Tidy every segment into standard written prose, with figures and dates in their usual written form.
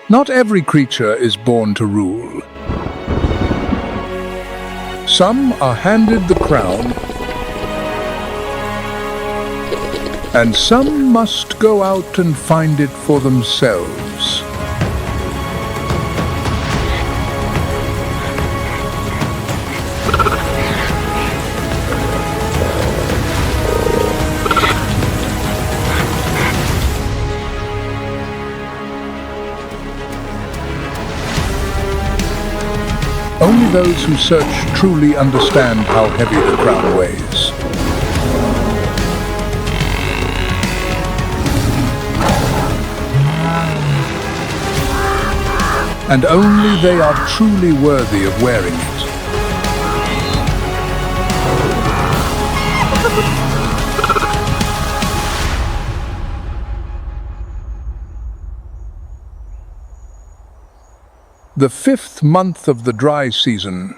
Not every creature is born to rule. Some are handed the crown, and some must go out and find it for themselves. Only those who search truly understand how heavy the crown weighs. And only they are truly worthy of wearing it. The 5th month of the dry season.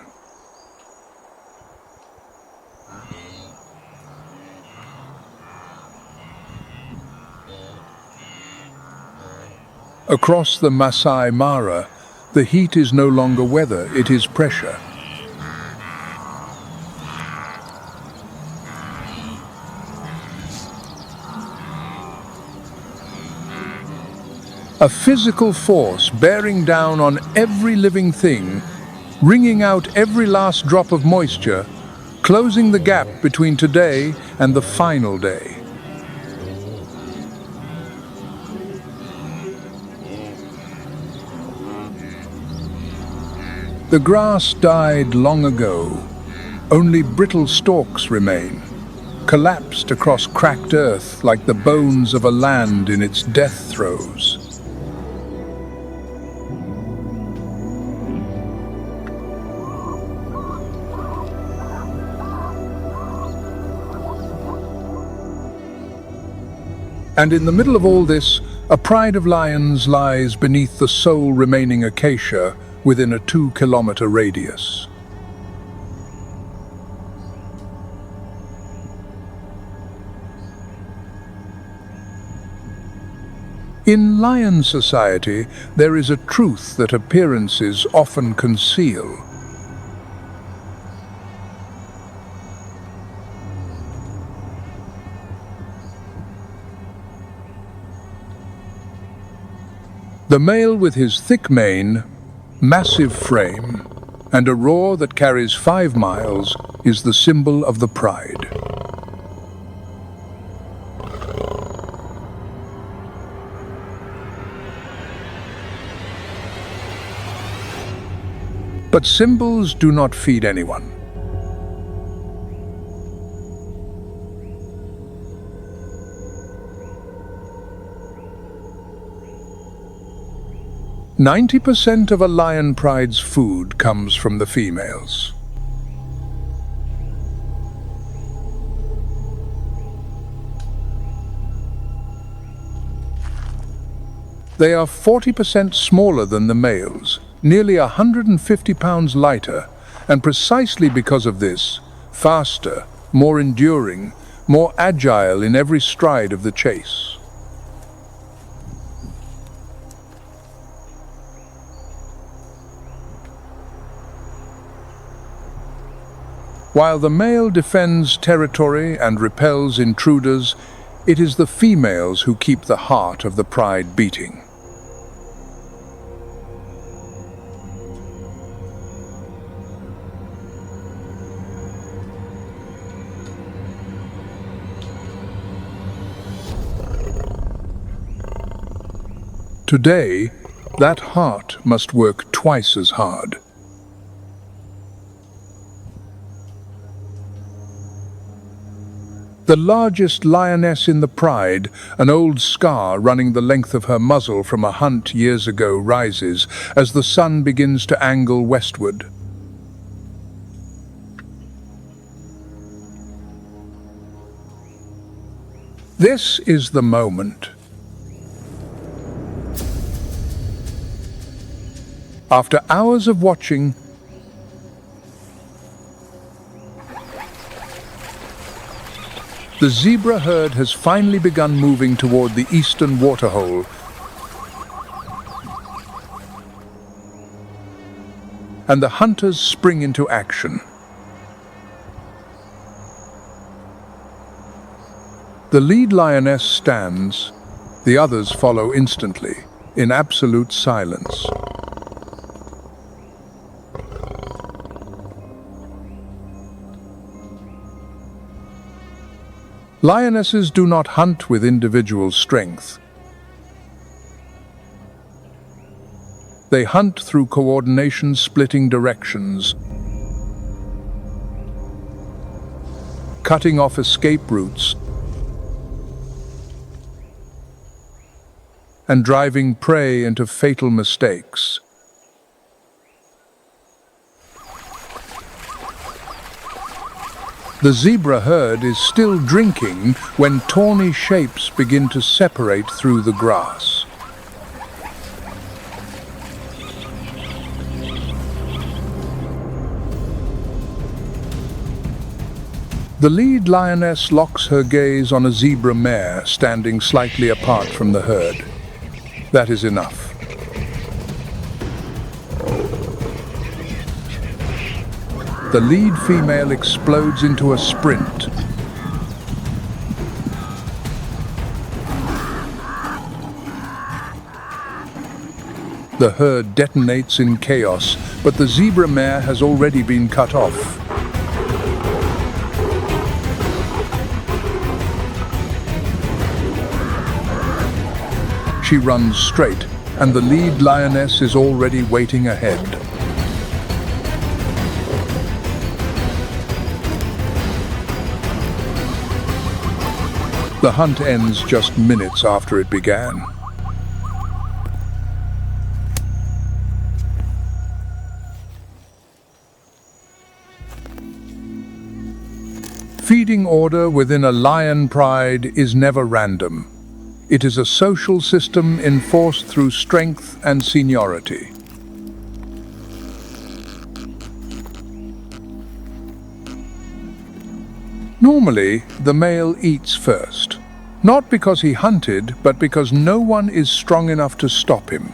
Across the Masai Mara, the heat is no longer weather, it is pressure. A physical force bearing down on every living thing, wringing out every last drop of moisture, closing the gap between today and the final day. The grass died long ago. Only brittle stalks remain, collapsed across cracked earth like the bones of a land in its death throes. And in the middle of all this, a pride of lions lies beneath the sole remaining acacia within a 2-kilometer radius. In lion society, there is a truth that appearances often conceal. The male with his thick mane, massive frame, and a roar that carries 5 miles is the symbol of the pride. But symbols do not feed anyone. "90% of a lion pride's food comes from the females. They are 40% smaller than the males, nearly 150 pounds lighter, and precisely because of this, faster, more enduring, more agile in every stride of the chase. While the male defends territory and repels intruders, it is the females who keep the heart of the pride beating. Today, that heart must work twice as hard. The largest lioness in the pride, an old scar running the length of her muzzle from a hunt years ago, rises as the sun begins to angle westward. This is the moment. After hours of watching, the zebra herd has finally begun moving toward the eastern waterhole. and the hunters spring into action. The lead lioness stands, the others follow instantly, in absolute silence. Lionesses do not hunt with individual strength. They hunt through coordination, splitting directions, cutting off escape routes, and driving prey into fatal mistakes. The zebra herd is still drinking when tawny shapes begin to separate through the grass. The lead lioness locks her gaze on a zebra mare standing slightly apart from the herd. That is enough. The lead female explodes into a sprint. The herd detonates in chaos, but the zebra mare has already been cut off. She runs straight, and the lead lioness is already waiting ahead. The hunt ends just minutes after it began. Feeding order within a lion pride is never random. It is a social system enforced through strength and seniority. Normally, the male eats first, not because he hunted, but because no one is strong enough to stop him.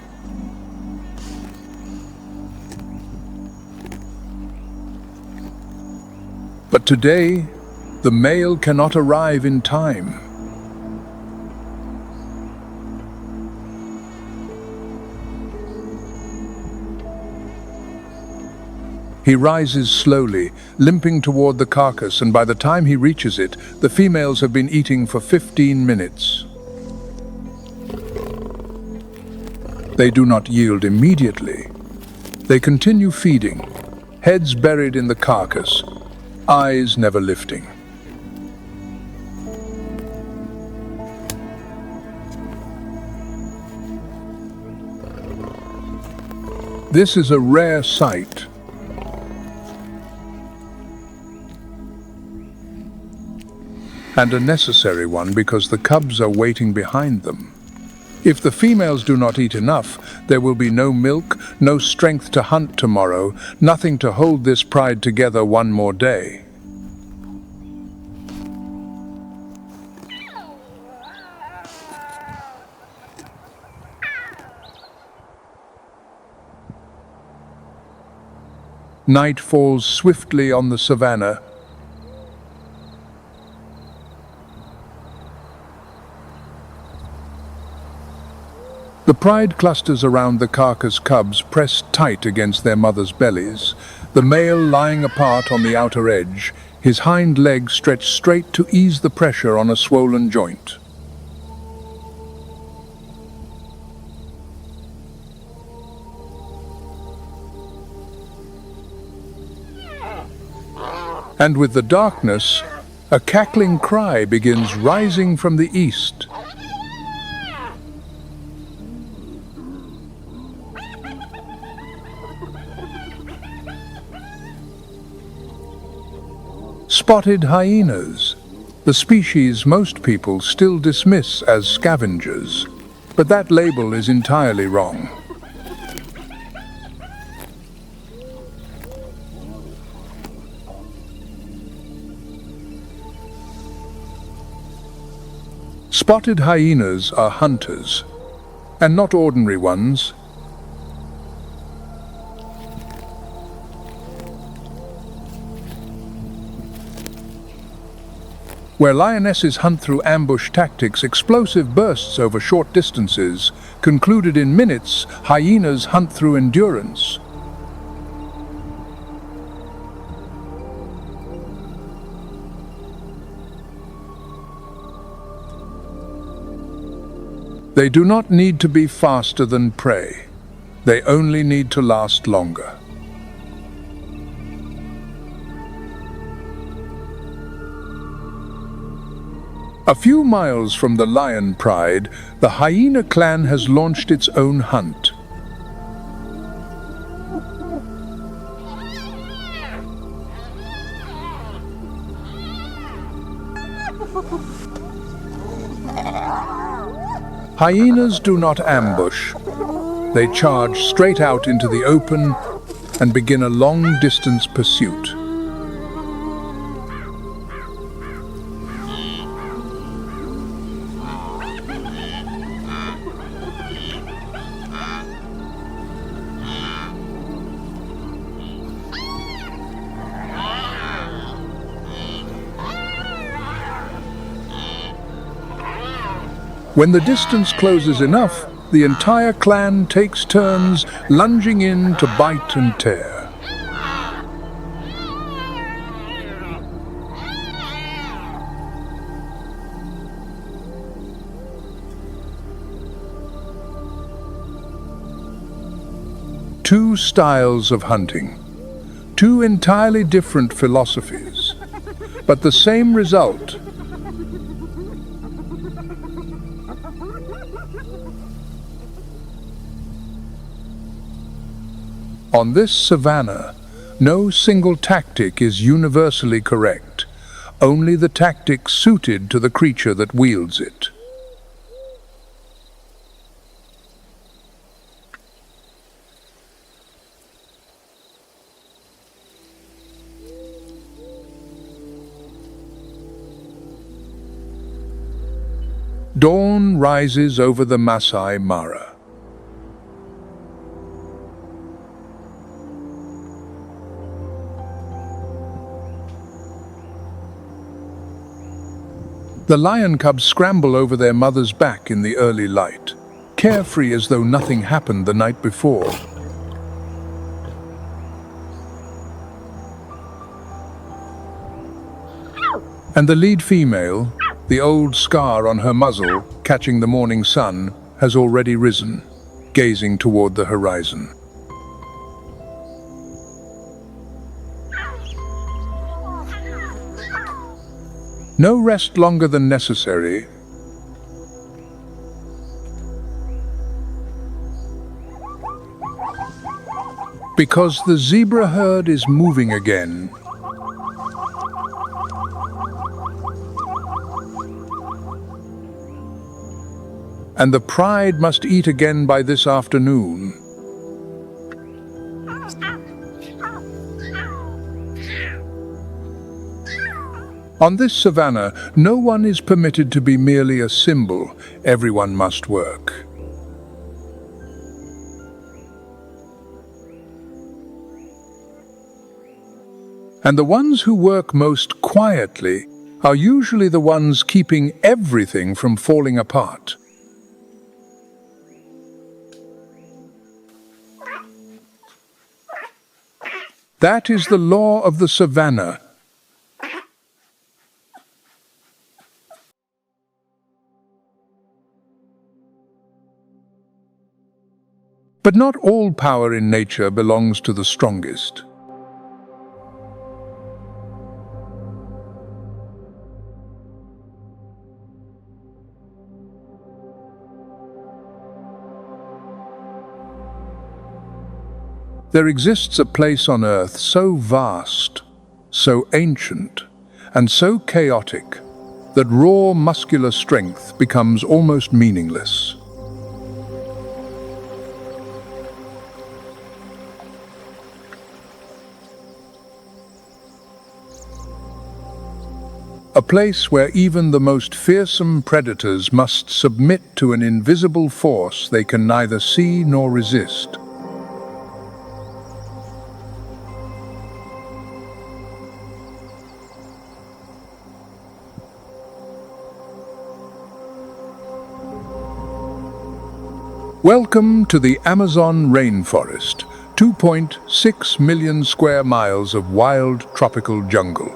But today, the male cannot arrive in time. He rises slowly, limping toward the carcass, and by the time he reaches it, the females have been eating for 15 minutes. They do not yield immediately. They continue feeding, heads buried in the carcass, eyes never lifting. This is a rare sight. And a necessary one, because the cubs are waiting behind them. If the females do not eat enough, there will be no milk, no strength to hunt tomorrow, nothing to hold this pride together one more day. Night falls swiftly on the savannah. The pride clusters around the carcass cubs, pressed tight against their mothers' bellies, the male lying apart on the outer edge, his hind leg stretched straight to ease the pressure on a swollen joint. And with the darkness, a cackling cry begins rising from the east. Spotted hyenas, the species most people still dismiss as scavengers, but that label is entirely wrong. Spotted hyenas are hunters, and not ordinary ones. Where lionesses hunt through ambush tactics, explosive bursts over short distances, concluded in minutes, hyenas hunt through endurance. They do not need to be faster than prey. They only need to last longer. A few miles from the lion pride, the hyena clan has launched its own hunt. Hyenas do not ambush. They charge straight out into the open and begin a long-distance pursuit. When the distance closes enough, the entire clan takes turns lunging in to bite and tear. Two styles of hunting, two entirely different philosophies, but the same result. On this savannah, no single tactic is universally correct, only the tactic suited to the creature that wields it. Dawn rises over the Masai Mara. The lion cubs scramble over their mother's back in the early light, carefree as though nothing happened the night before. And the lead female, the old scar on her muzzle, catching the morning sun, has already risen, gazing toward the horizon. No rest longer than necessary. Because the zebra herd is moving again. And the pride must eat again by this afternoon. On this savannah, no one is permitted to be merely a symbol. Everyone must work. And the ones who work most quietly are usually the ones keeping everything from falling apart. That is the law of the savannah. But not all power in nature belongs to the strongest. There exists a place on earth so vast, so ancient, and so chaotic that raw muscular strength becomes almost meaningless. A place where even the most fearsome predators must submit to an invisible force they can neither see nor resist. Welcome to the Amazon rainforest, 2.6 million square miles of wild tropical jungle.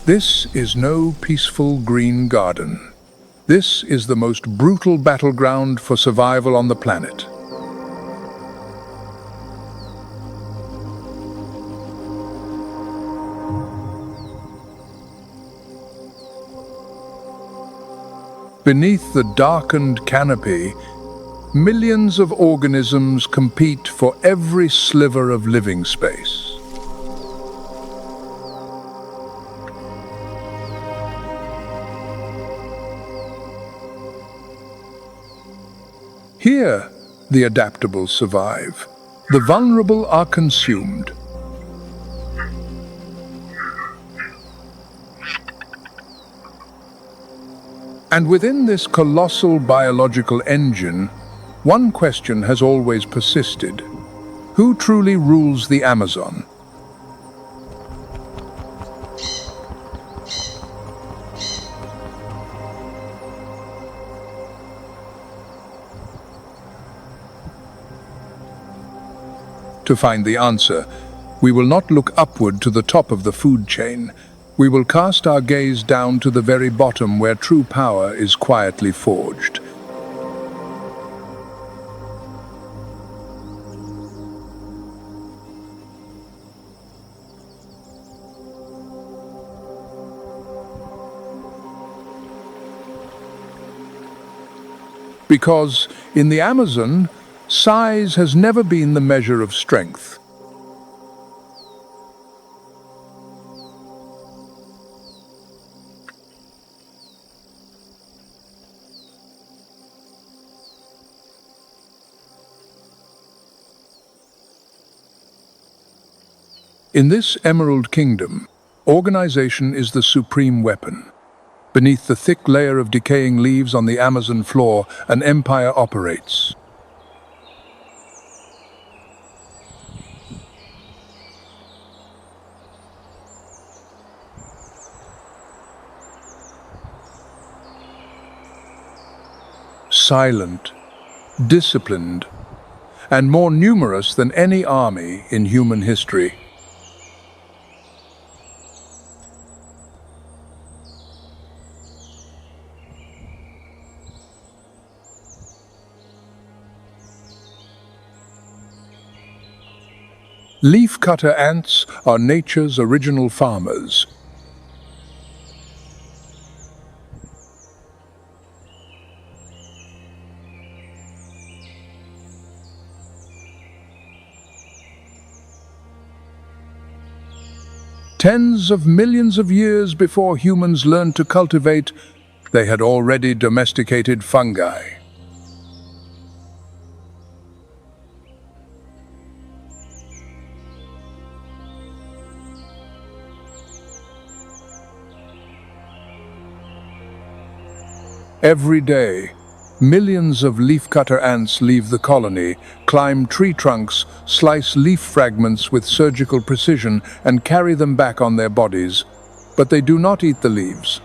This is no peaceful green garden. This is the most brutal battleground for survival on the planet. Beneath the darkened canopy, millions of organisms compete for every sliver of living space. Here, the adaptable survive. The vulnerable are consumed. And within this colossal biological engine, one question has always persisted. Who truly rules the Amazon? To find the answer, we will not look upward to the top of the food chain. We will cast our gaze down to the very bottom where true power is quietly forged. Because in the Amazon, size has never been the measure of strength. In this Emerald Kingdom, organization is the supreme weapon. Beneath the thick layer of decaying leaves on the Amazon floor, an empire operates. Silent, disciplined, and more numerous than any army in human history. Leafcutter ants are nature's original farmers. Tens of millions of years before humans learned to cultivate, they had already domesticated fungi. Every day, millions of leafcutter ants leave the colony, climb tree trunks, slice leaf fragments with surgical precision, and carry them back on their bodies. But they do not eat the leaves.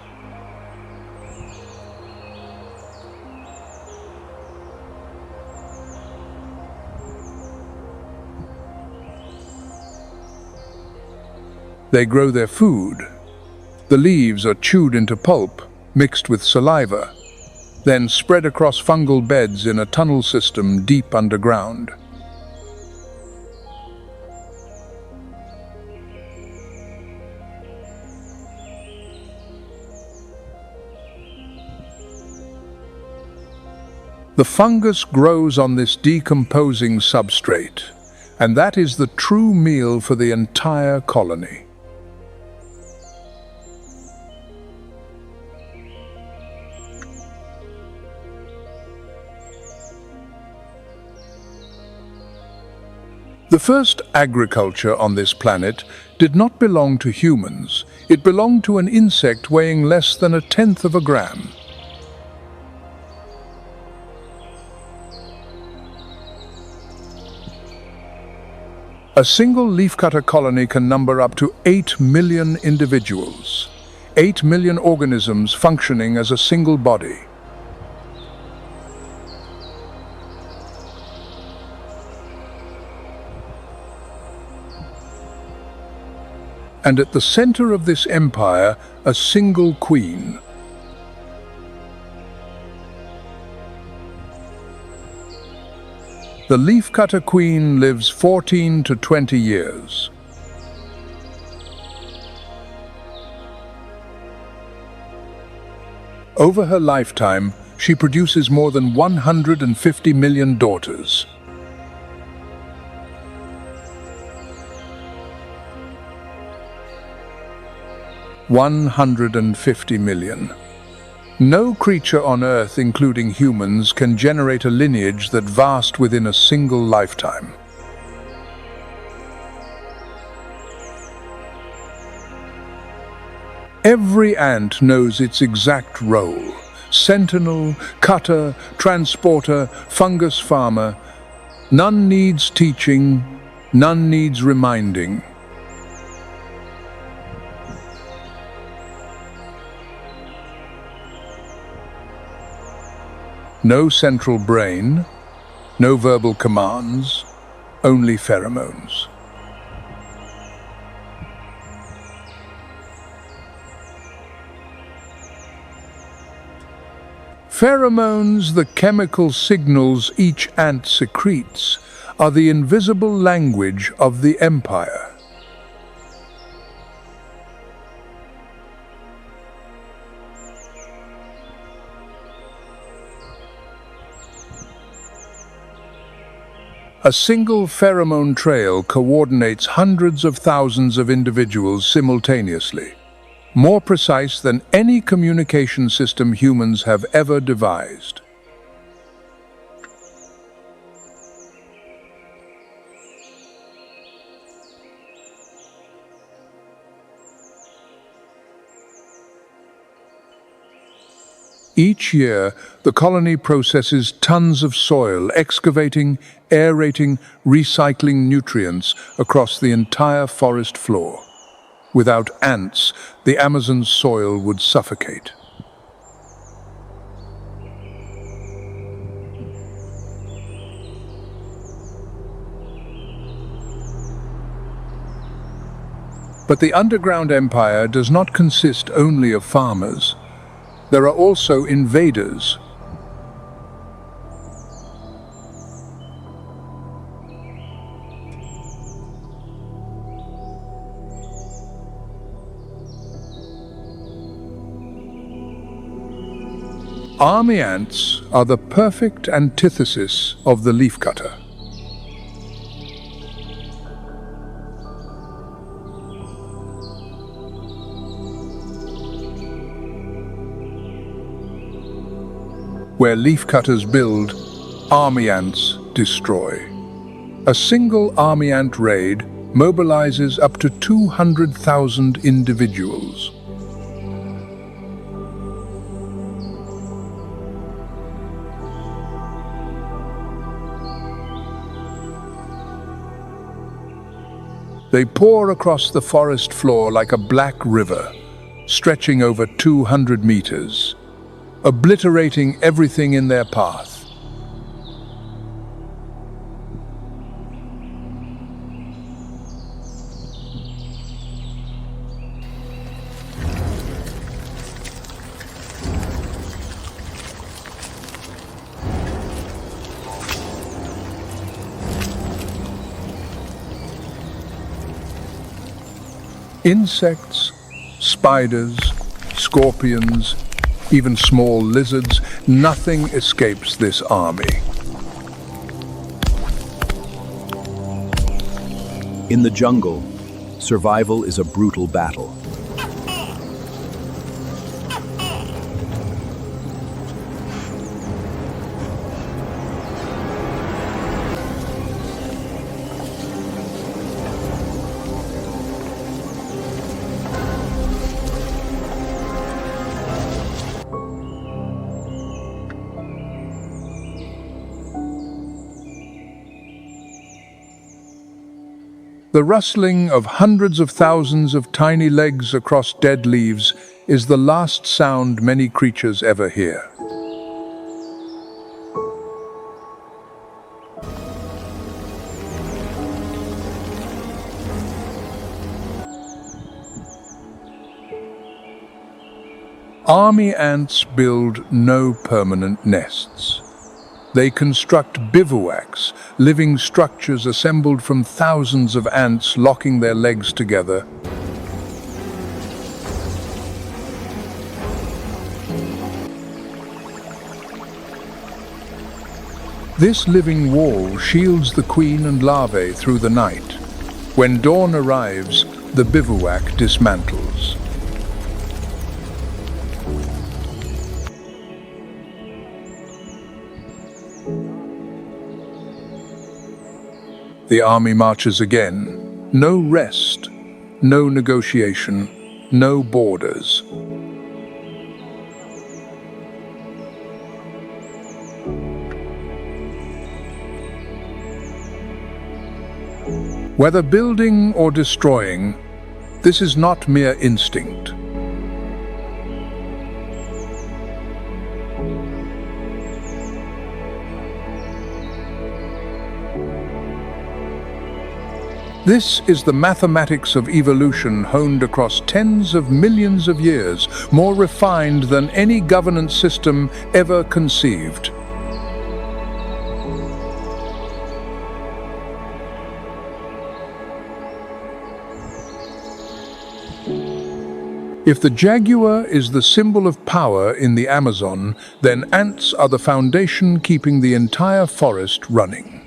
They grow their food. The leaves are chewed into pulp, mixed with saliva, then spread across fungal beds in a tunnel system deep underground. The fungus grows on this decomposing substrate, and that is the true meal for the entire colony. The first agriculture on this planet did not belong to humans. It belonged to an insect weighing less than 1/10 of a gram. A single leafcutter colony can number up to 8 million individuals, 8 million organisms functioning as a single body. And at the center of this empire, a single queen. The leafcutter queen lives 14 to 20 years. Over her lifetime, she produces more than 150 million daughters. $150 million. No creature on Earth, including humans, can generate a lineage that vast within a single lifetime. Every ant knows its exact role. Sentinel, cutter, transporter, fungus farmer. None needs teaching, none needs reminding. No central brain, no verbal commands, only pheromones. Pheromones, the chemical signals each ant secretes, are the invisible language of the empire. A single pheromone trail coordinates hundreds of thousands of individuals simultaneously, more precise than any communication system humans have ever devised. Each year, the colony processes tons of soil, excavating, aerating, recycling nutrients across the entire forest floor. Without ants, the Amazon's soil would suffocate. But the underground empire does not consist only of farmers. There are also invaders. Army ants are the perfect antithesis of the leafcutter. Where leafcutters build, army ants destroy. A single army ant raid mobilizes up to 200,000 individuals. They pour across the forest floor like a black river, stretching over 200 meters, obliterating everything in their path. Insects, spiders, scorpions, even small lizards, nothing escapes this army. In the jungle, survival is a brutal battle. The rustling of hundreds of thousands of tiny legs across dead leaves is the last sound many creatures ever hear. Army ants build no permanent nests. They construct bivouacs, living structures assembled from thousands of ants locking their legs together. This living wall shields the queen and larvae through the night. When dawn arrives, the bivouac dismantles. The army marches again. No rest, no negotiation, no borders. Whether building or destroying, this is not mere instinct. This is the mathematics of evolution honed across tens of millions of years, more refined than any governance system ever conceived. If the jaguar is the symbol of power in the Amazon, then ants are the foundation keeping the entire forest running.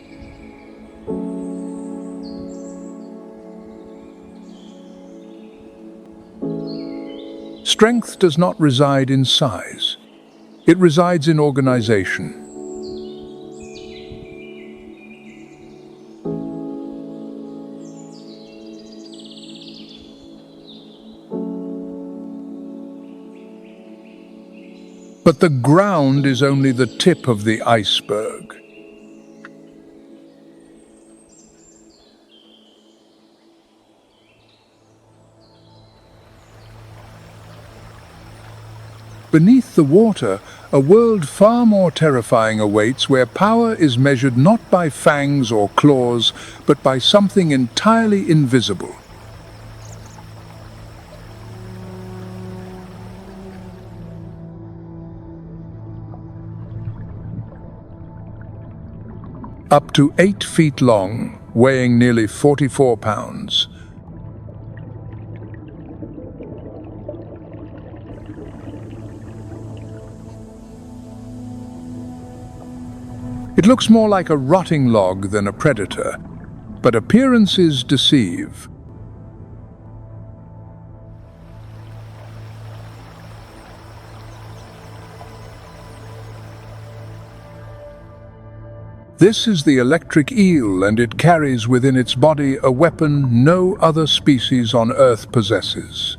Strength does not reside in size. It resides in organization. But the ground is only the tip of the iceberg. Beneath the water, a world far more terrifying awaits, where power is measured not by fangs or claws, but by something entirely invisible. Up to 8 feet long, weighing nearly 44 pounds. It looks more like a rotting log than a predator, but appearances deceive. This is the electric eel, and it carries within its body a weapon no other species on Earth possesses.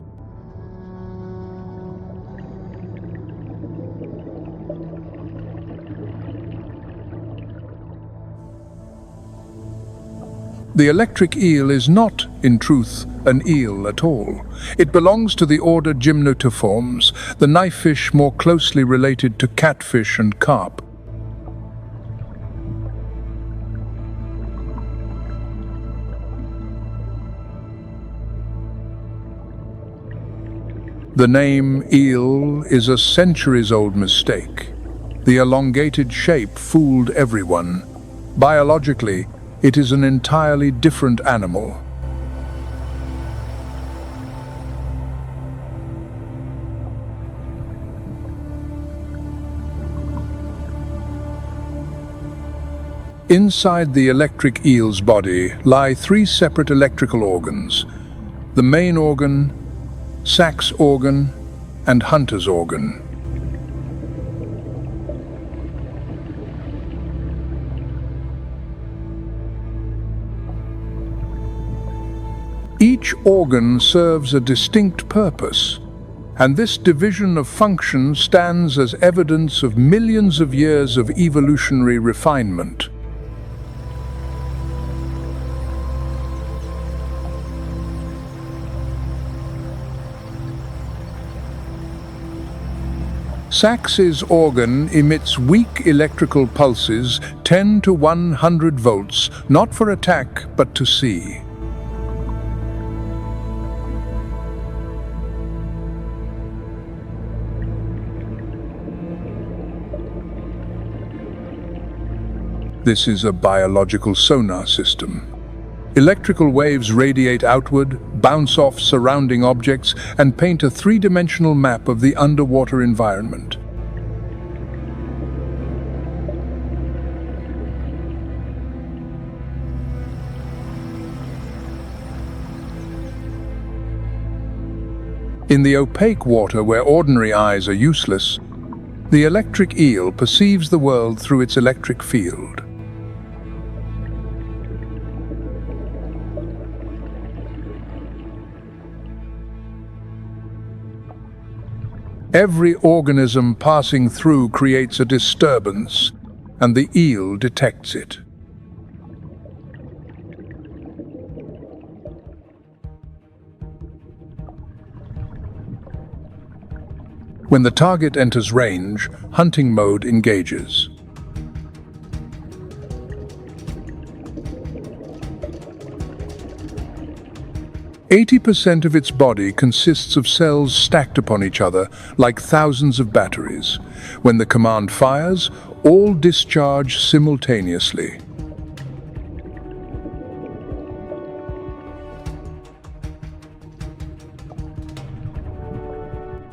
The electric eel is not, in truth, an eel at all. It belongs to the order Gymnotiformes, the knifefish more closely related to catfish and carp. The name eel is a centuries-old mistake. The elongated shape fooled everyone. Biologically, it is an entirely different animal. Inside the electric eel's body lie 3 separate electrical organs: the main organ, Sachs organ, and Hunter's organ. Each organ serves a distinct purpose, and this division of function stands as evidence of millions of years of evolutionary refinement. Sax's organ emits weak electrical pulses, 10 to 100 volts, not for attack, but to see. This is a biological sonar system. Electrical waves radiate outward, bounce off surrounding objects, and paint a three-dimensional map of the underwater environment. In the opaque water where ordinary eyes are useless, the electric eel perceives the world through its electric field. Every organism passing through creates a disturbance, and the eel detects it. When the target enters range, hunting mode engages. "80% of its body consists of cells stacked upon each other like thousands of batteries. When the command fires, all discharge simultaneously.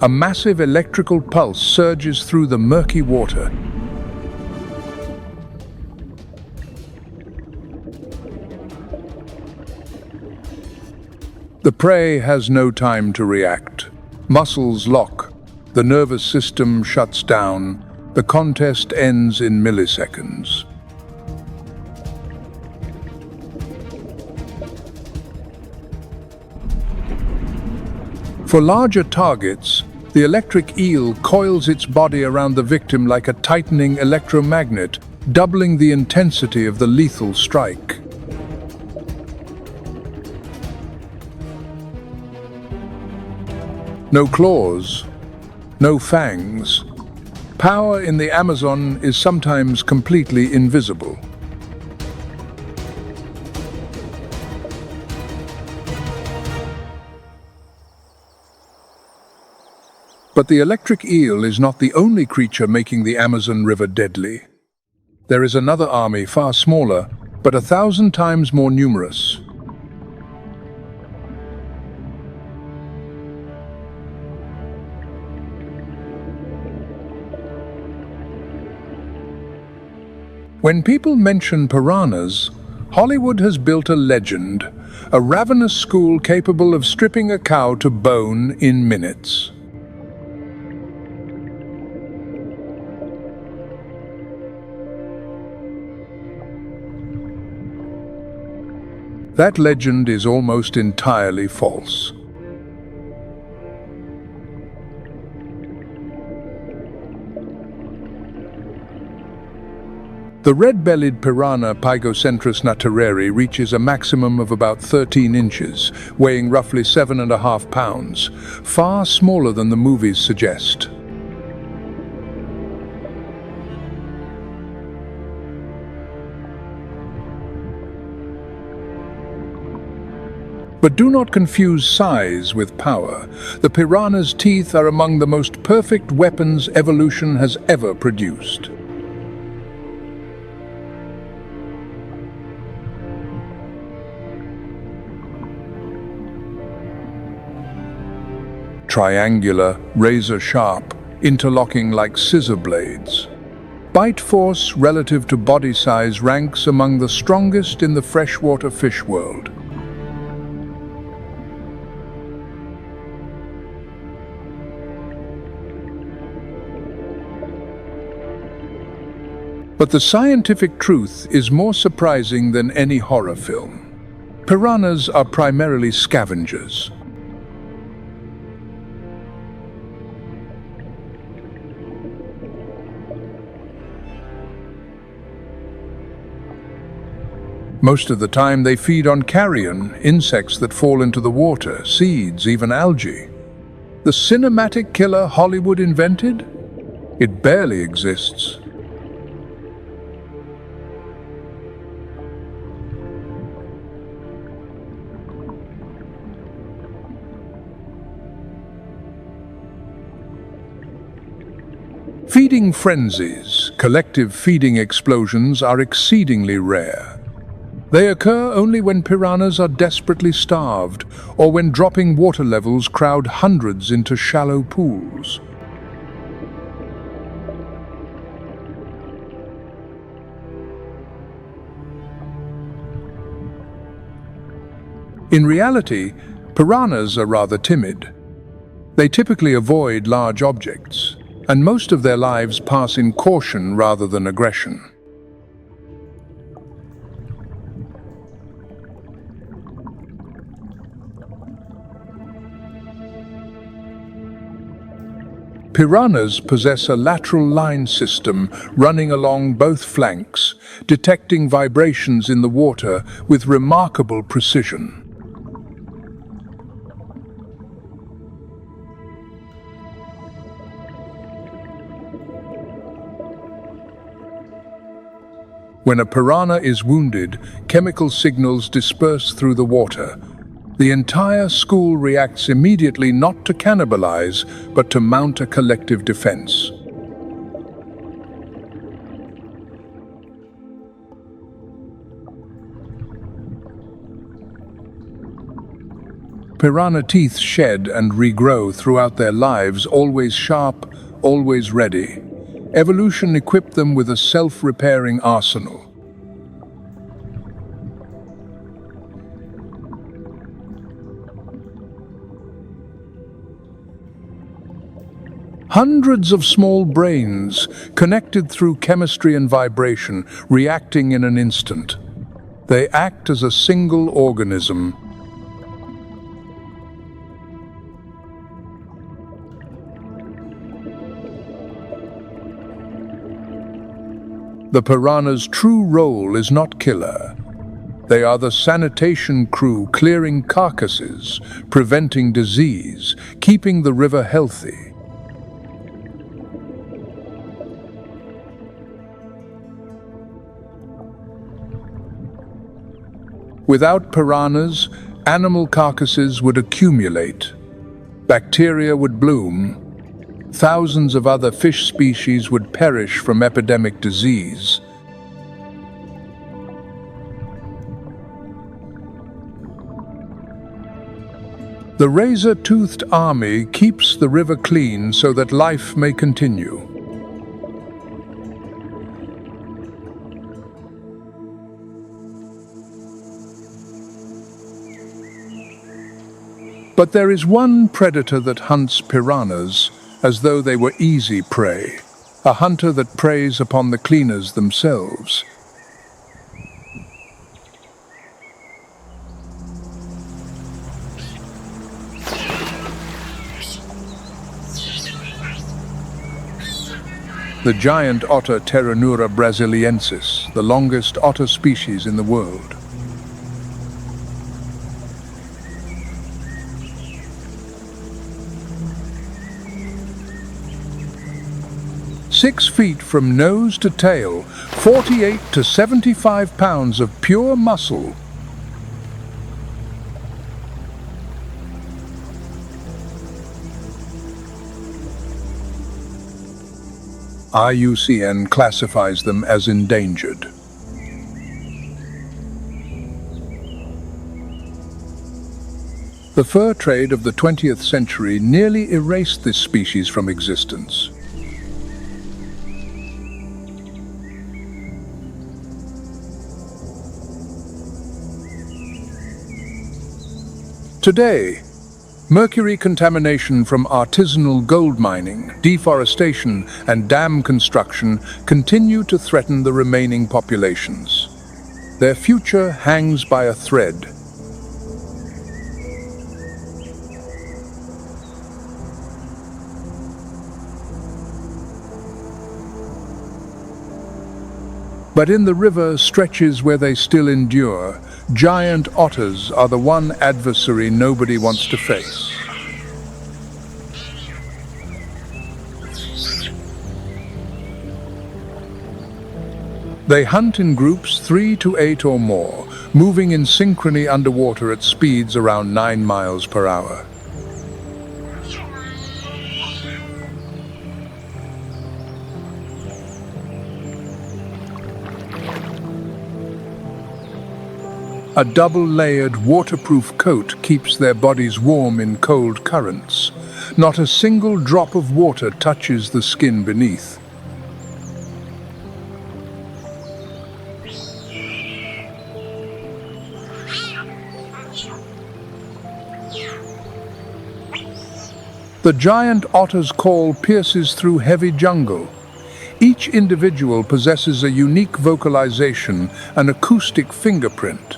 A massive electrical pulse surges through the murky water. The prey has no time to react. Muscles lock. The nervous system shuts down. The contest ends in milliseconds. For larger targets, the electric eel coils its body around the victim like a tightening electromagnet, doubling the intensity of the lethal strike. No claws, no fangs. Power in the Amazon is sometimes completely invisible. But the electric eel is not the only creature making the Amazon River deadly. There is another army far smaller, but 1,000 times more numerous. When people mention piranhas, Hollywood has built a legend, a ravenous school capable of stripping a cow to bone in minutes. That legend is almost entirely false. The red-bellied piranha Pygocentris natureri reaches a maximum of about 13 inches, weighing roughly 7.5 pounds, far smaller than the movies suggest. But do not confuse size with power. The piranha's teeth are among the most perfect weapons evolution has ever produced. Triangular, razor-sharp, interlocking like scissor blades. Bite force relative to body size ranks among the strongest in the freshwater fish world. But the scientific truth is more surprising than any horror film. Piranhas are primarily scavengers. Most of the time they feed on carrion, insects that fall into the water, seeds, even algae. The cinematic killer Hollywood invented? It barely exists. Feeding frenzies, collective feeding explosions, are exceedingly rare. They occur only when piranhas are desperately starved or when dropping water levels crowd hundreds into shallow pools. In reality, piranhas are rather timid. They typically avoid large objects, and most of their lives pass in caution rather than aggression. Piranhas possess a lateral line system running along both flanks, detecting vibrations in the water with remarkable precision. When a piranha is wounded, chemical signals disperse through the water. The entire school reacts immediately, not to cannibalize, but to mount a collective defense. Piranha teeth shed and regrow throughout their lives, always sharp, always ready. Evolution equipped them with a self-repairing arsenal. Hundreds of small brains, connected through chemistry and vibration, reacting in an instant. They act as a single organism. The piranha's true role is not killer. They are the sanitation crew, clearing carcasses, preventing disease, keeping the river healthy. Without piranhas, animal carcasses would accumulate. Bacteria would bloom. Thousands of other fish species would perish from epidemic disease. The razor-toothed army keeps the river clean so that life may continue. But there is one predator that hunts piranhas as though they were easy prey, a hunter that preys upon the cleaners themselves. The giant otter Pteronura brasiliensis, the longest otter species in the world. Six feet from nose to tail, 48 to 75 pounds of pure muscle. IUCN classifies them as endangered. The fur trade of the 20th century nearly erased this species from existence. Today, mercury contamination from artisanal gold mining, deforestation, and dam construction continue to threaten the remaining populations. Their future hangs by a thread. But in the river stretches where they still endure, giant otters are the one adversary nobody wants to face. They hunt in groups 3 to 8 or more, moving in synchrony underwater at speeds around 9 miles per hour. A double-layered, waterproof coat keeps their bodies warm in cold currents. Not a single drop of water touches the skin beneath. The giant otter's call pierces through heavy jungle. Each individual possesses a unique vocalization, an acoustic fingerprint.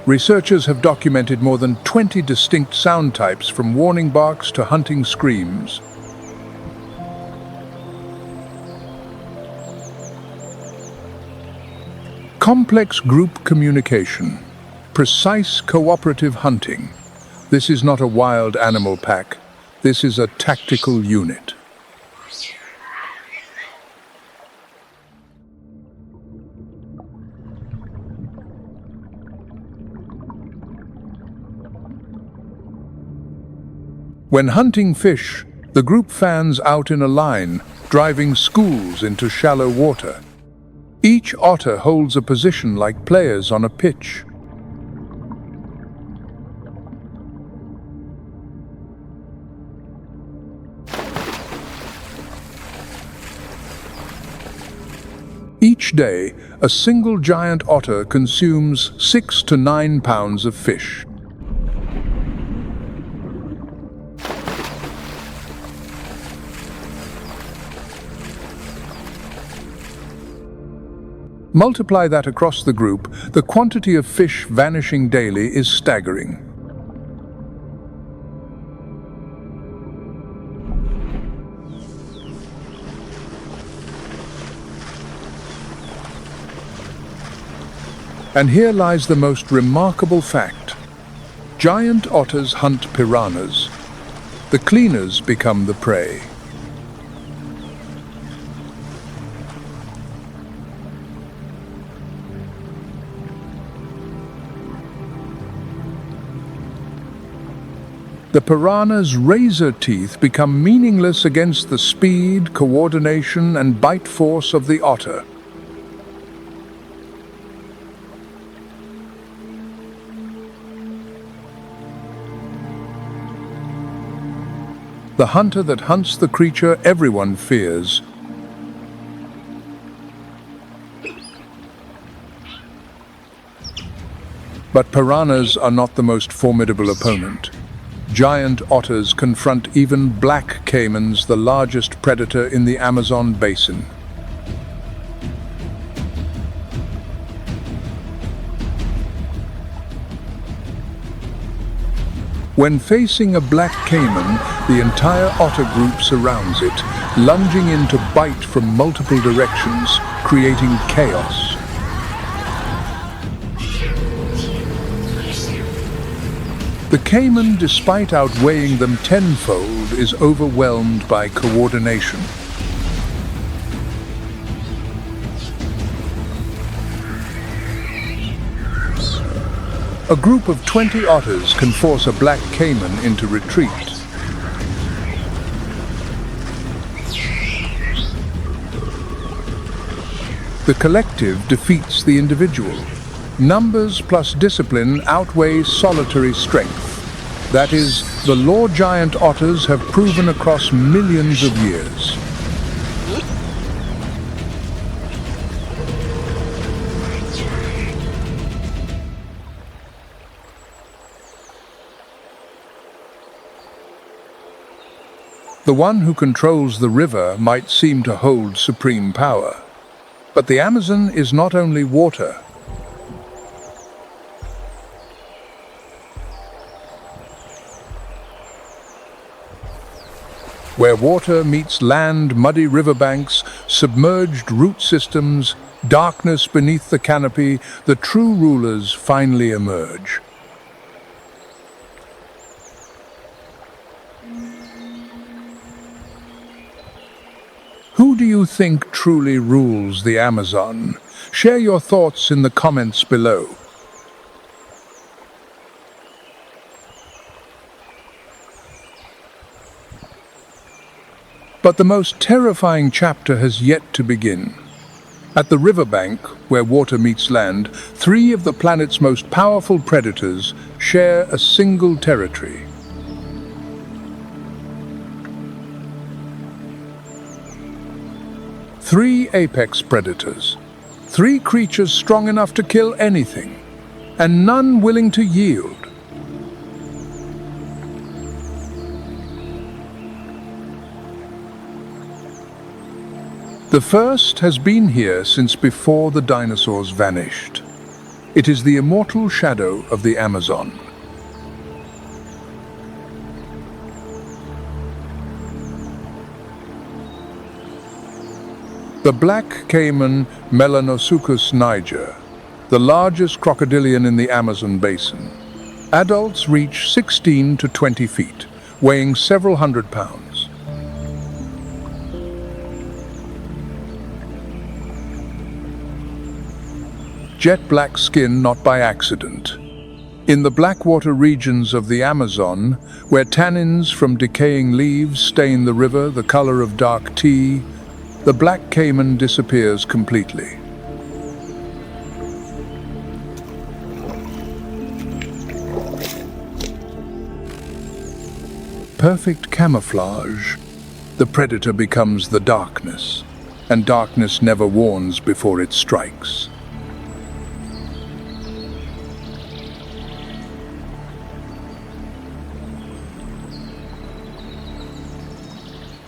Researchers have documented more than 20 distinct sound types, from warning barks to hunting screams. Complex group communication, precise cooperative hunting. This is not a wild animal pack. This is a tactical unit. When hunting fish, the group fans out in a line, driving schools into shallow water. Each otter holds a position like players on a pitch. Each day, a single giant otter consumes 6 to 9 pounds of fish. Multiply that across the group, the quantity of fish vanishing daily is staggering. And here lies the most remarkable fact. Giant otters hunt piranhas. The cleaners become the prey. The piranha's razor teeth become meaningless against the speed, coordination, and bite force of the otter. The hunter that hunts the creature everyone fears. But piranhas are not the most formidable opponent. Giant otters confront even black caimans, the largest predator in the Amazon basin. When facing a black caiman, the entire otter group surrounds it, lunging in to bite from multiple directions, creating chaos. The caiman, despite outweighing them tenfold, is overwhelmed by coordination. A group of 20 otters can force a black caiman into retreat. The collective defeats the individual. Numbers plus discipline outweigh solitary strength. That is, the law giant otters have proven across millions of years. The one who controls the river might seem to hold supreme power. But the Amazon is not only water. Where water meets land, muddy riverbanks, submerged root systems, darkness beneath the canopy, the true rulers finally emerge. do you think truly rules the Amazon? Share your thoughts in the comments below. But the most terrifying chapter has yet to begin. At the riverbank, where water meets land, three of the planet's most powerful predators share a single territory. Three apex predators, three creatures strong enough to kill anything, and none willing to yield. The first has been here since before the dinosaurs vanished. It is the immortal shadow of the Amazon. The black caiman Melanosuchus niger, the largest crocodilian in the Amazon basin. Adults reach 16 to 20 feet, weighing several hundred pounds. Jet black skin not by accident. In the blackwater regions of the Amazon, where tannins from decaying leaves stain the river the color of dark tea, the black caiman disappears completely. Perfect camouflage. The predator becomes the darkness, and darkness never warns before it strikes.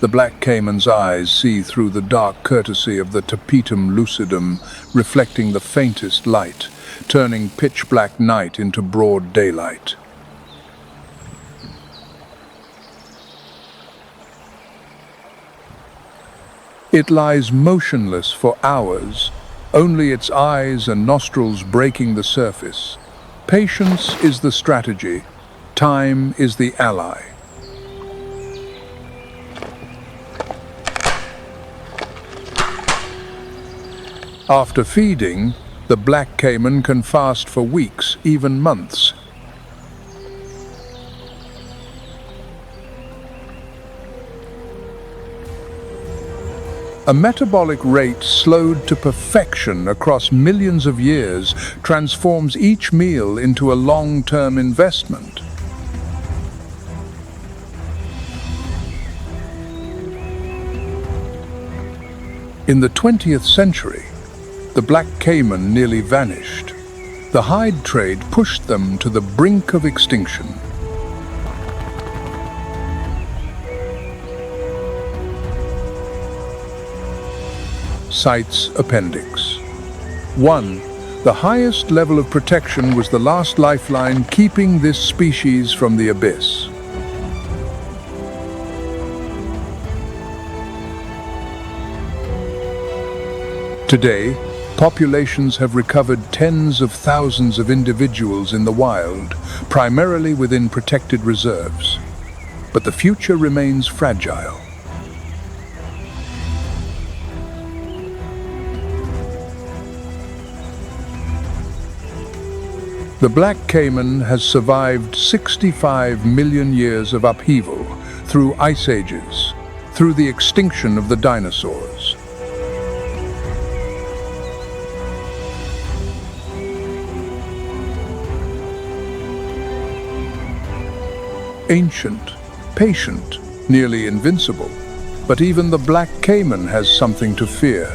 The black caiman's eyes see through the dark courtesy of the tapetum lucidum, reflecting the faintest light, turning pitch-black night into broad daylight. It lies motionless for hours, only its eyes and nostrils breaking the surface. Patience is the strategy, time is the ally. After feeding, the black caiman can fast for weeks, even months. A metabolic rate slowed to perfection across millions of years transforms each meal into a long-term investment. In the 20th century, the black caiman nearly vanished. The hide trade pushed them to the brink of extinction. CITES Appendix 1. The highest level of protection was the last lifeline keeping this species from the abyss. Today, populations have recovered tens of thousands of individuals in the wild, primarily within protected reserves. But the future remains fragile. The black caiman has survived 65 million years of upheaval through ice ages, through the extinction of the dinosaurs. Ancient, patient, nearly invincible, but even the black caiman has something to fear.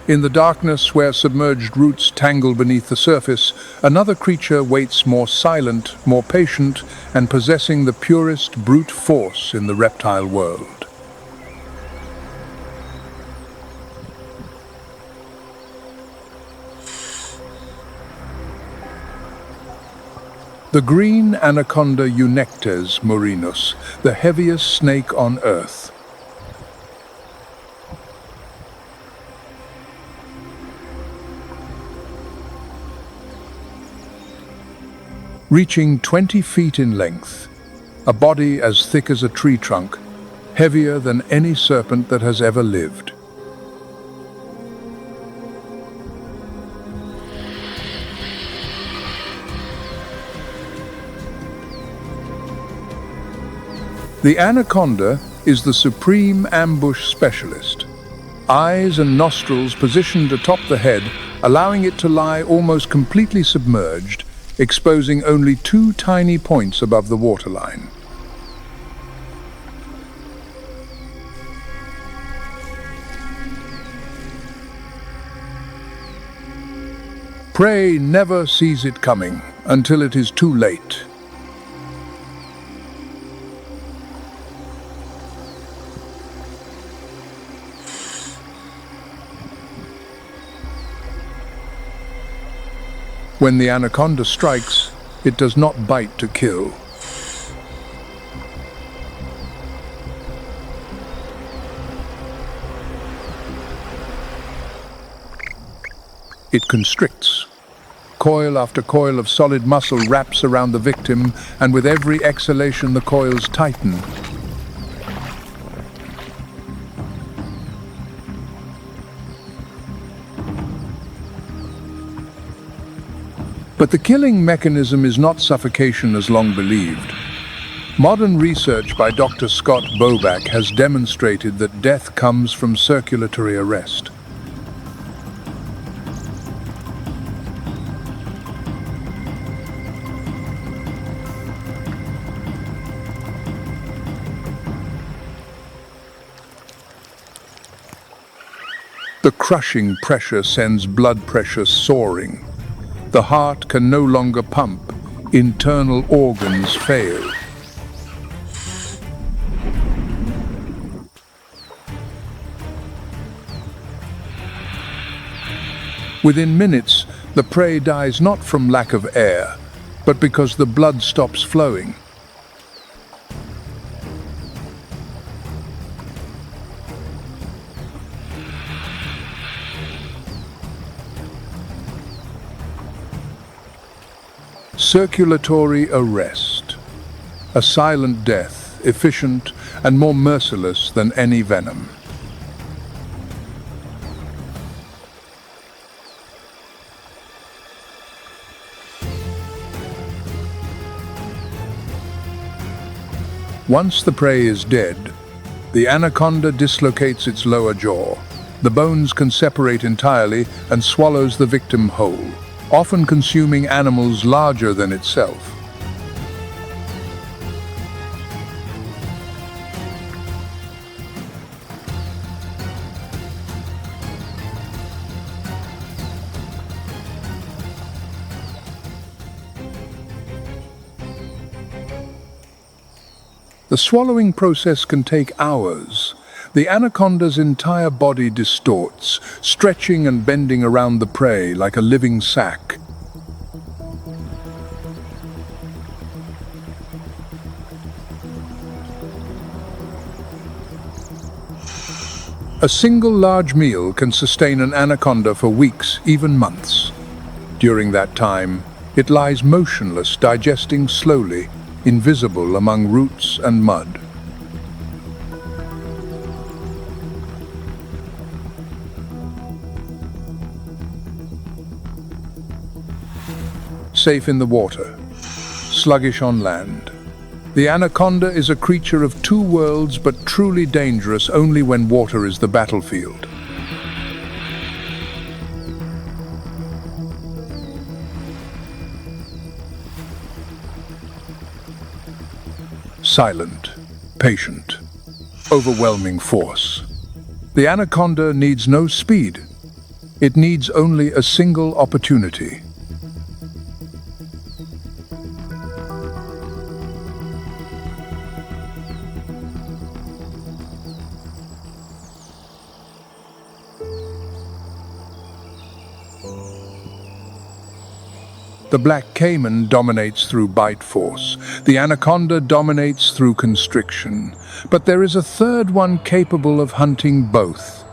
In the darkness where submerged roots tangle beneath the surface, another creature waits, more silent, more patient, and possessing the purest brute force in the reptile world. The green anaconda Eunectes murinus, the heaviest snake on Earth. reaching 20 feet in length, a body as thick as a tree trunk, heavier than any serpent that has ever lived. The anaconda is the supreme ambush specialist. Eyes and nostrils positioned atop the head, allowing it to lie almost completely submerged, exposing only 2 tiny points above the waterline. Prey never sees it coming until it is too late. When the anaconda strikes, it does not bite to kill. It constricts. Coil after coil of solid muscle wraps around the victim, and with every exhalation the coils tighten. But the killing mechanism is not suffocation as long believed. Modern research by Dr. Scott Bobak has demonstrated that death comes from circulatory arrest. The crushing pressure sends blood pressure soaring. The heart can no longer pump. Internal organs fail. Within minutes, the prey dies not from lack of air, but because the blood stops flowing. Circulatory arrest. A silent death, efficient and more merciless than any venom. Once the prey is dead, the anaconda dislocates its lower jaw. The bones can separate entirely and swallows the victim whole, often consuming animals larger than itself. The swallowing process can take hours. The anaconda's entire body distorts, stretching and bending around the prey like a living sack. A single large meal can sustain an anaconda for weeks, even months. During that time, it lies motionless, digesting slowly, invisible among roots and mud. Safe in the water, sluggish on land. The anaconda is a creature of 2 worlds, but truly dangerous only when water is the battlefield. Silent, patient, overwhelming force. The anaconda needs no speed. It needs only a single opportunity. The black caiman dominates through bite force. The anaconda dominates through constriction. But there is a third one capable of hunting both.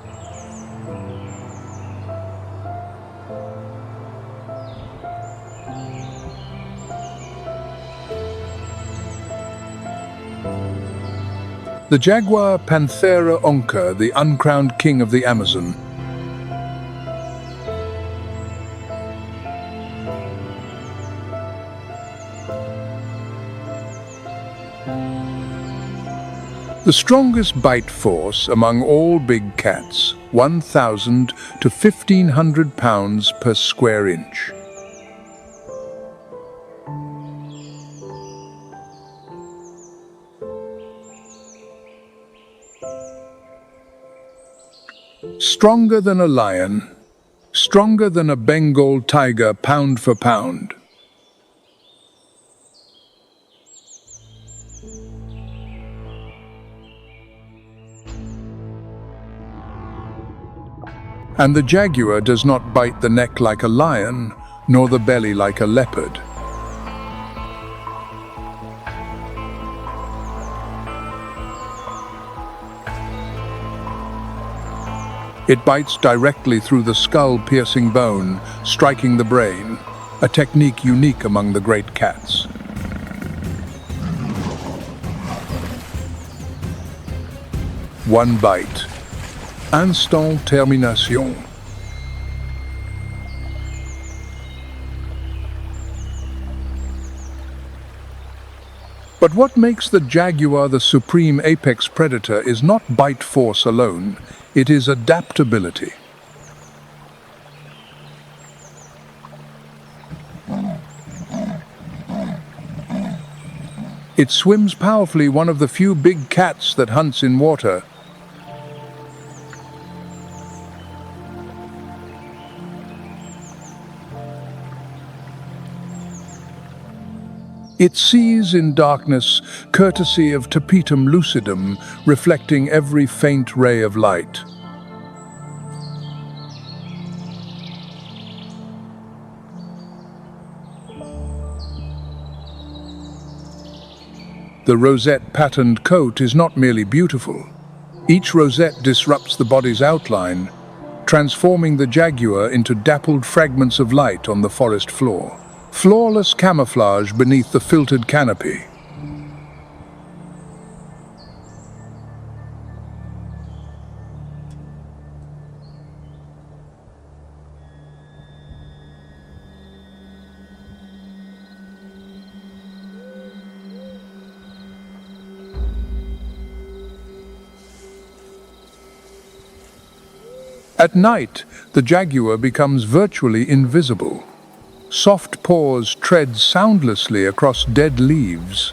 The jaguar Panthera onca, the uncrowned king of the Amazon. The strongest bite force among all big cats, 1,000 to 1,500 pounds per square inch. Stronger than a lion, stronger than a Bengal tiger pound for pound. And the jaguar does not bite the neck like a lion, nor the belly like a leopard. It bites directly through the skull-piercing bone, striking the brain, a technique unique among the great cats. One bite. Instant termination. But what makes the jaguar the supreme apex predator is not bite force alone, it is adaptability. It swims powerfully, one of the few big cats that hunts in water. It sees in darkness, courtesy of tapetum lucidum, reflecting every faint ray of light. The rosette-patterned coat is not merely beautiful. Each rosette disrupts the body's outline, transforming the jaguar into dappled fragments of light on the forest floor. Flawless camouflage beneath the filtered canopy. At night, the jaguar becomes virtually invisible. Soft paws tread soundlessly across dead leaves.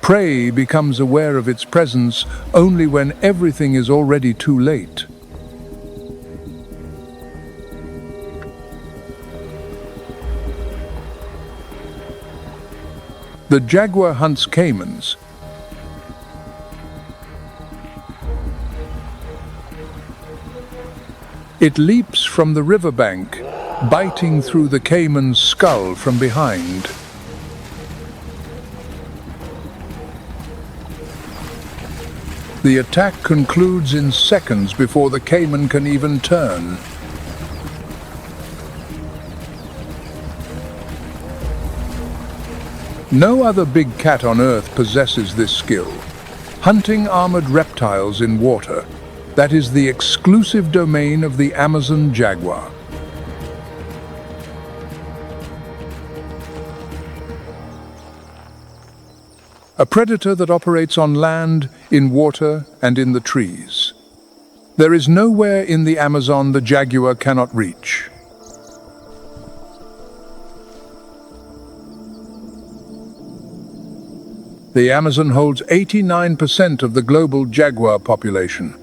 Prey becomes aware of its presence only when everything is already too late. The jaguar hunts caimans. It leaps from the riverbank, biting through the caiman's skull from behind. The attack concludes in seconds before the caiman can even turn. No other big cat on Earth possesses this skill. Hunting armored reptiles in water, that is the exclusive domain of the Amazon jaguar. A predator that operates on land, in water, and in the trees. There is nowhere in the Amazon the jaguar cannot reach. The Amazon holds 89% of the global jaguar population.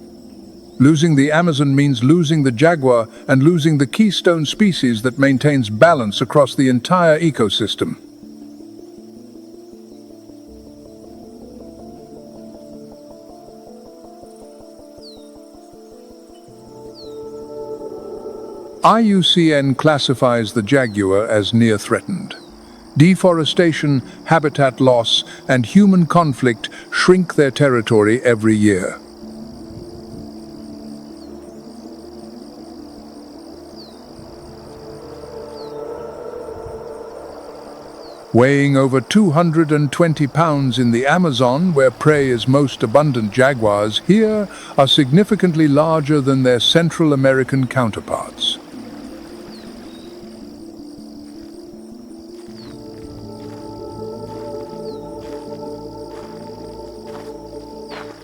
Losing the Amazon means losing the jaguar and losing the keystone species that maintains balance across the entire ecosystem. IUCN classifies the jaguar as near threatened. Deforestation, habitat loss, and human conflict shrink their territory every year. Weighing over 220 pounds in the Amazon, where prey is most abundant, jaguars here are significantly larger than their Central American counterparts.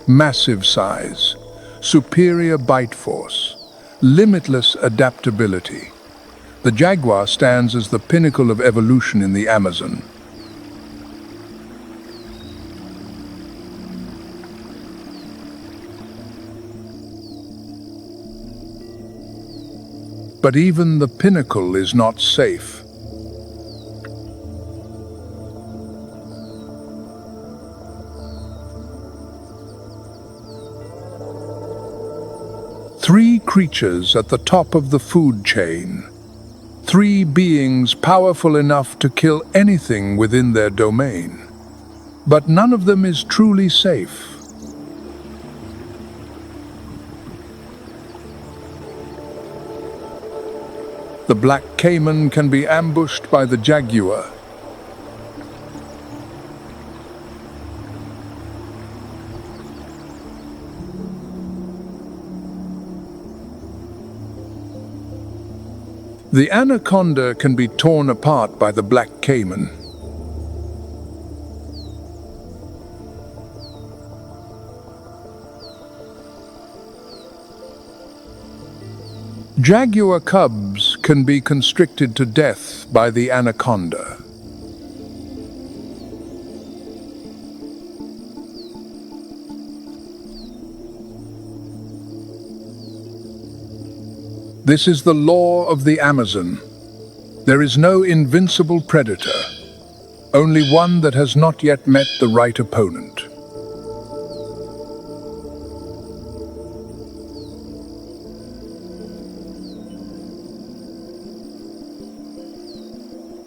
Massive size, superior bite force, limitless adaptability. The jaguar stands as the pinnacle of evolution in the Amazon. But even the pinnacle is not safe. Three creatures at the top of the food chain. Three beings powerful enough to kill anything within their domain. But none of them is truly safe. The black caiman can be ambushed by the jaguar. The anaconda can be torn apart by the black caiman. Jaguar cubs can be constricted to death by the anaconda. This is the law of the Amazon. There is no invincible predator, only one that has not yet met the right opponent.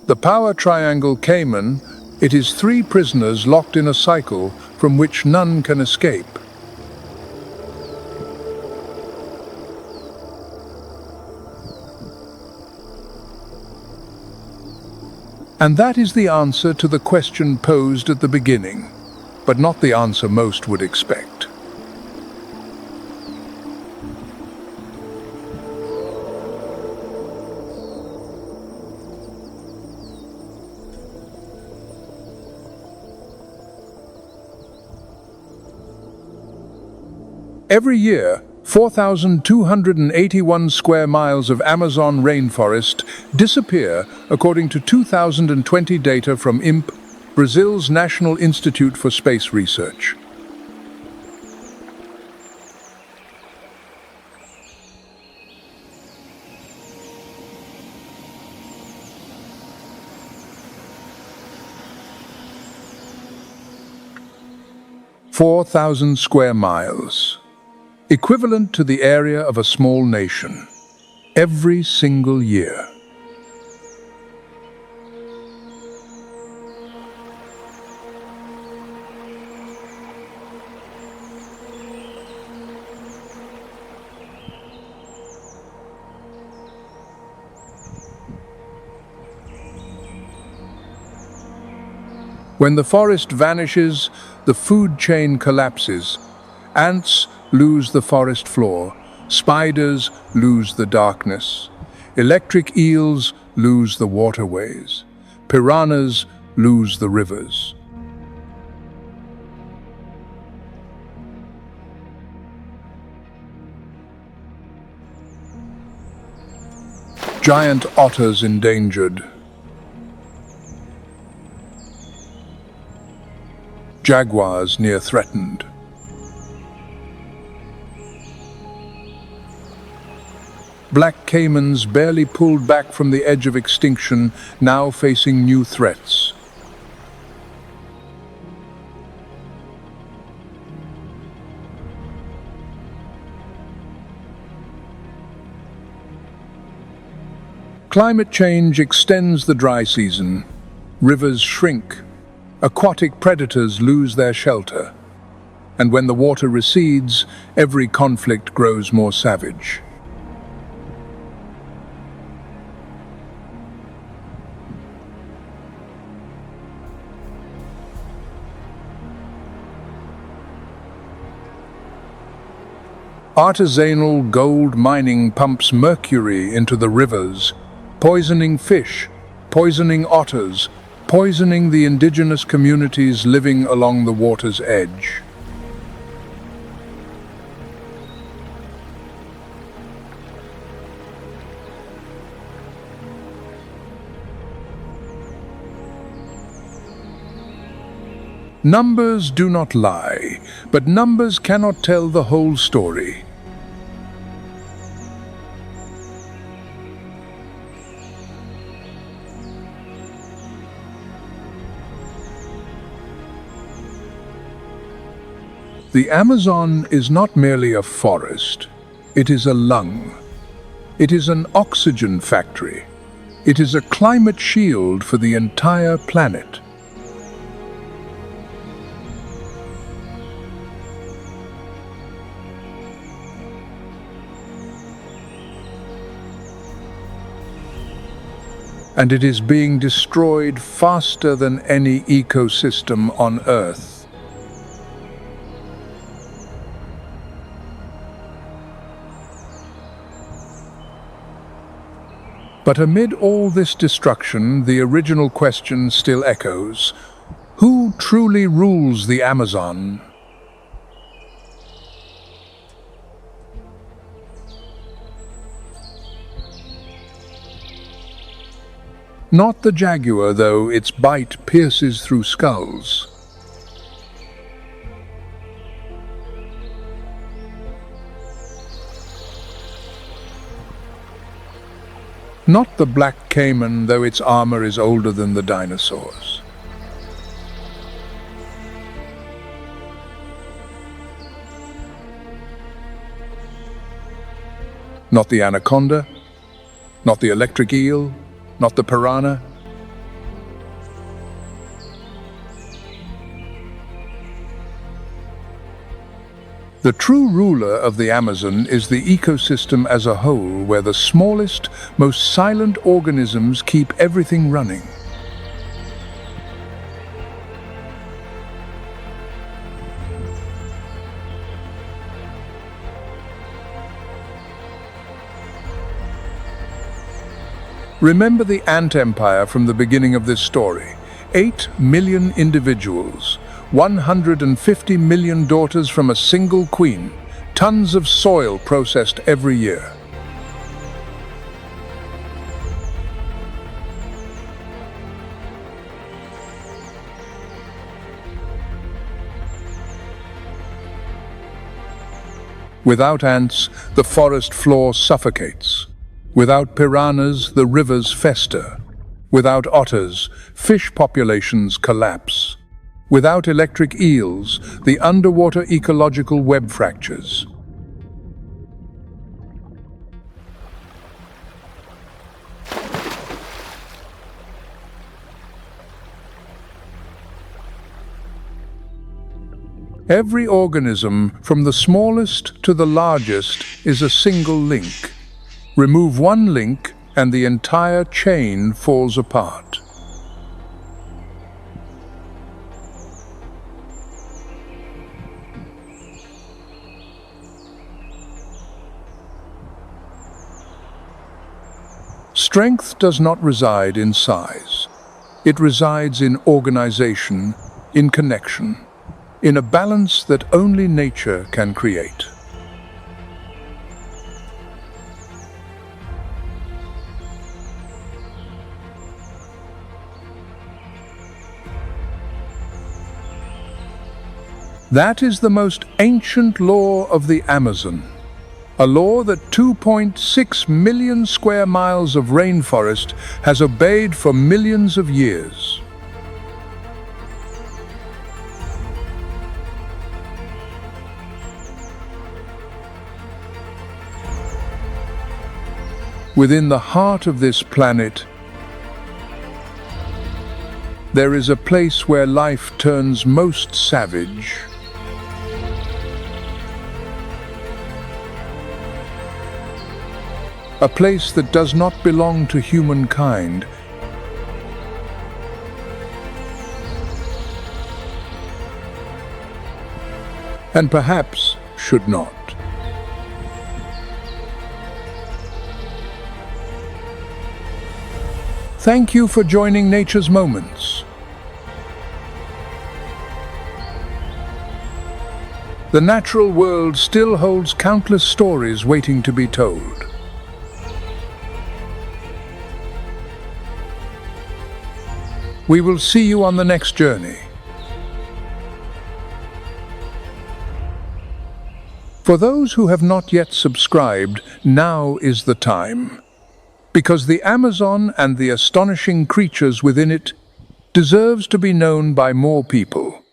The power triangle caiman, it is three prisoners locked in a cycle from which none can escape. And that is the answer to the question posed at the beginning, but not the answer most would expect. Every year, 4,281 square miles of Amazon rainforest disappear according to 2020 data from INPE, Brazil's National Institute for Space Research. "4,000 square miles. Equivalent to the area of a small nation, every single year." When the forest vanishes, the food chain collapses. Ants lose the forest floor, spiders lose the darkness, electric eels lose the waterways, piranhas lose the rivers. Giant otters endangered. Jaguars near threatened. Black caimans barely pulled back from the edge of extinction, now facing new threats. Climate change extends the dry season. Rivers shrink. Aquatic predators lose their shelter. And when the water recedes, every conflict grows more savage. Artisanal gold mining pumps mercury into the rivers, poisoning fish, poisoning otters, poisoning the indigenous communities living along the water's edge. Numbers do not lie, but numbers cannot tell the whole story. The Amazon is not merely a forest, it is a lung. It is an oxygen factory. It is a climate shield for the entire planet. And it is being destroyed faster than any ecosystem on Earth. But amid all this destruction, the original question still echoes: who truly rules the Amazon? Not the jaguar, though its bite pierces through skulls. Not the black caiman, though its armor is older than the dinosaurs. Not the anaconda, not the electric eel, not the piranha. The true ruler of the Amazon is the ecosystem as a whole, where the smallest, most silent organisms keep everything running. Remember the ant empire from the beginning of this story. 8 million individuals, 150 million daughters from a single queen, tons of soil processed every year. Without ants, the forest floor suffocates. Without piranhas, the rivers fester. Without otters, fish populations collapse. Without electric eels, the underwater ecological web fractures. Every organism, from the smallest to the largest, is a single link. Remove one link, and the entire chain falls apart. Strength does not reside in size. It resides in organization, in connection, in a balance that only nature can create. That is the most ancient law of the Amazon, a law that 2.6 million square miles of rainforest has obeyed for millions of years. Within the heart of this planet, there is a place where life turns most savage. A place that does not belong to humankind, and perhaps should not. Thank you for joining Nature's Moments. The natural world still holds countless stories waiting to be told. We will see you on the next journey. For those who have not yet subscribed, now is the time. Because the Amazon and the astonishing creatures within it deserves to be known by more people.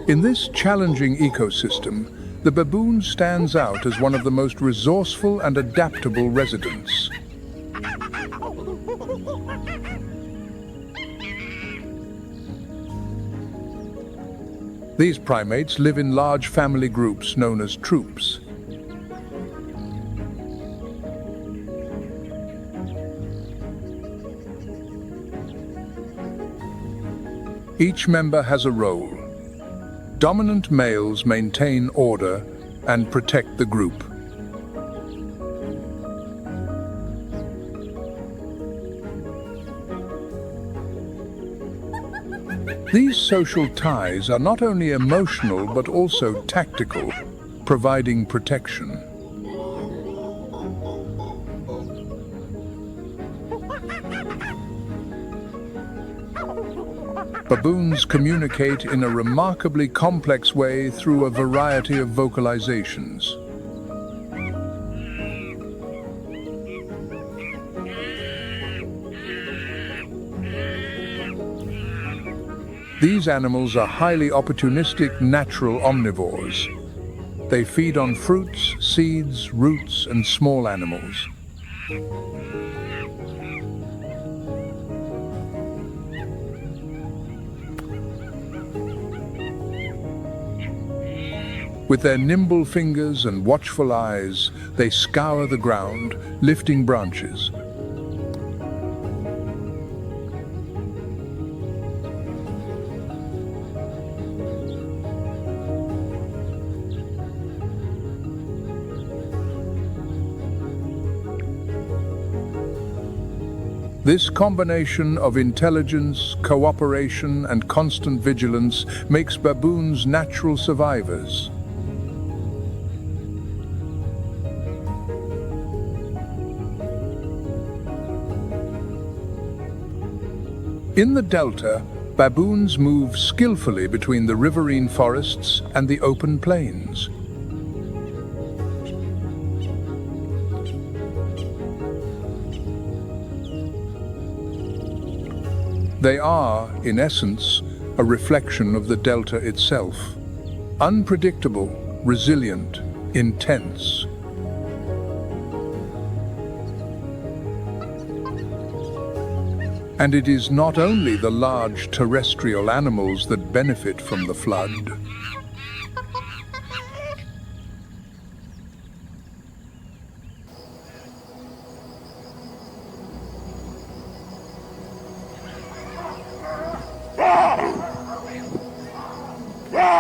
In this challenging ecosystem, the baboon stands out as one of the most resourceful and adaptable residents. These primates live in large family groups known as troops. Each member has a role. Dominant males maintain order and protect the group. These social ties are not only emotional but also tactical, providing protection. Baboons communicate in a remarkably complex way through a variety of vocalizations. These animals are highly opportunistic natural omnivores. They feed on fruits, seeds, roots, and small animals. With their nimble fingers and watchful eyes, they scour the ground, lifting branches. This combination of intelligence, cooperation, and constant vigilance makes baboons natural survivors. In the delta, baboons move skillfully between the riverine forests and the open plains. They are, in essence, a reflection of the delta itself. Unpredictable, resilient, intense. And it is not only the large terrestrial animals that benefit from the flood.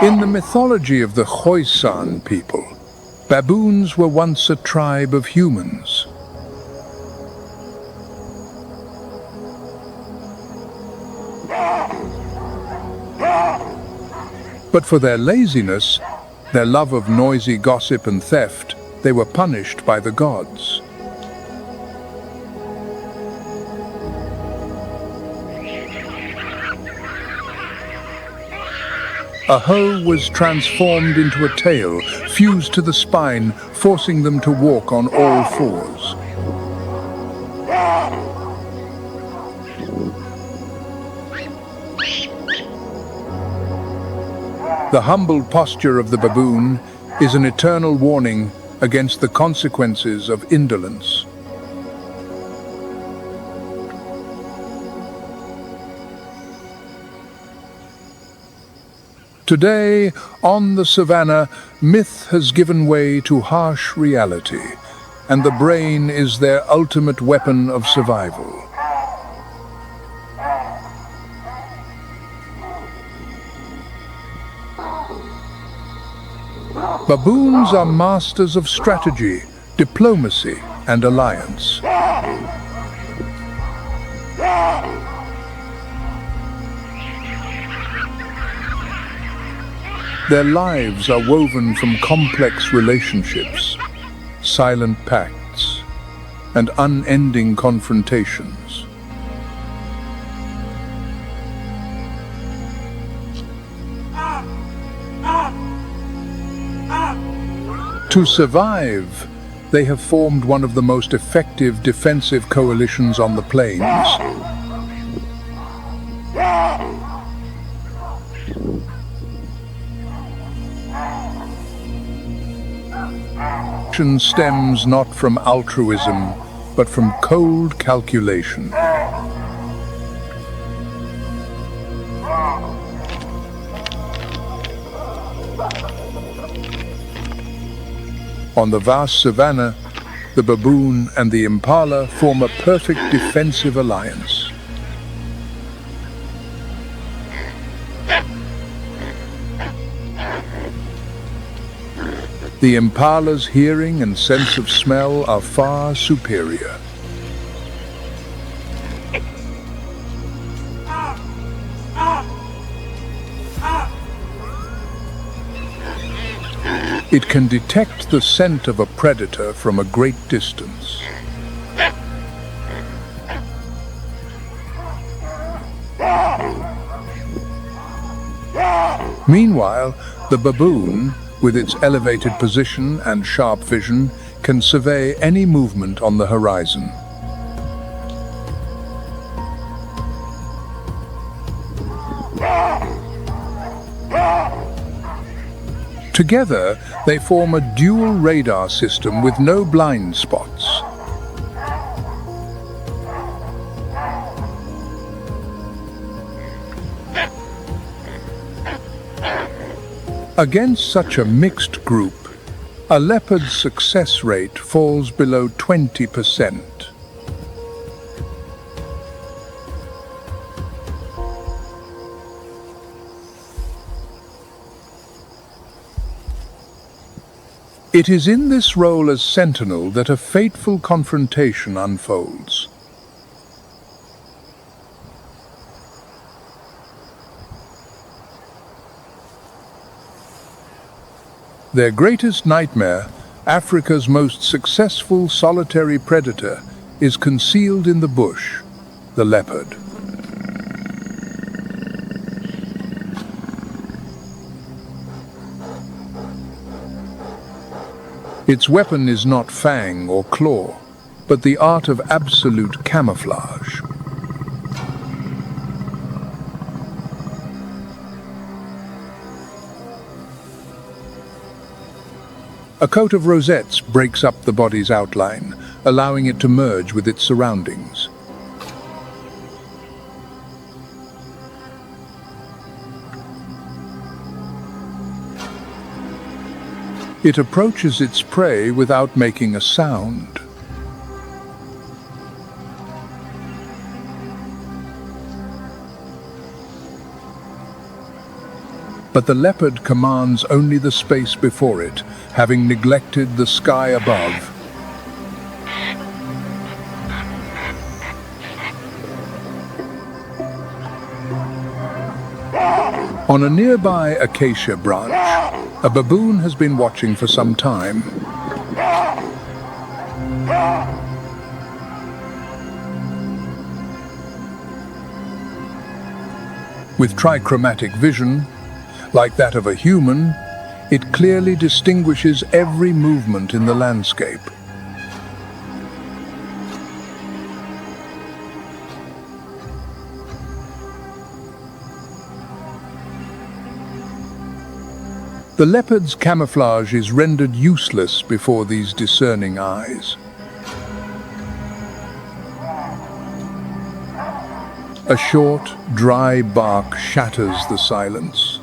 In the mythology of the Khoisan people, baboons were once a tribe of humans. But for their laziness, their love of noisy gossip and theft, they were punished by the gods. A hoe was transformed into a tail, fused to the spine, forcing them to walk on all fours. The humble posture of the baboon is an eternal warning against the consequences of indolence. Today, on the savannah, myth has given way to harsh reality. and the brain is their ultimate weapon of survival. Baboons are masters of strategy, diplomacy, and alliance. Their lives are woven from complex relationships, silent pacts, and unending confrontations. To survive, they have formed one of the most effective defensive coalitions on the plains. Action stems not from altruism, but from cold calculation. On the vast savannah, the baboon and the impala form a perfect defensive alliance. The impala's hearing and sense of smell are far superior. It can detect the scent of a predator from a great distance. Meanwhile, the baboon, with its elevated position and sharp vision, can survey any movement on the horizon. Together, they form a dual radar system with no blind spots. Against such a mixed group, a leopard's success rate falls below 20%. It is in this role as sentinel that a fateful confrontation unfolds. Their greatest nightmare, Africa's most successful solitary predator, is concealed in the bush, the leopard. Its weapon is not fang or claw, but the art of absolute camouflage. A coat of rosettes breaks up the body's outline, allowing it to merge with its surroundings. It approaches its prey without making a sound. But the leopard commands only the space before it, having neglected the sky above. On a nearby acacia branch, a baboon has been watching for some time. With trichromatic vision, like that of a human, it clearly distinguishes every movement in the landscape. The leopard's camouflage is rendered useless before these discerning eyes. A short, dry bark shatters the silence.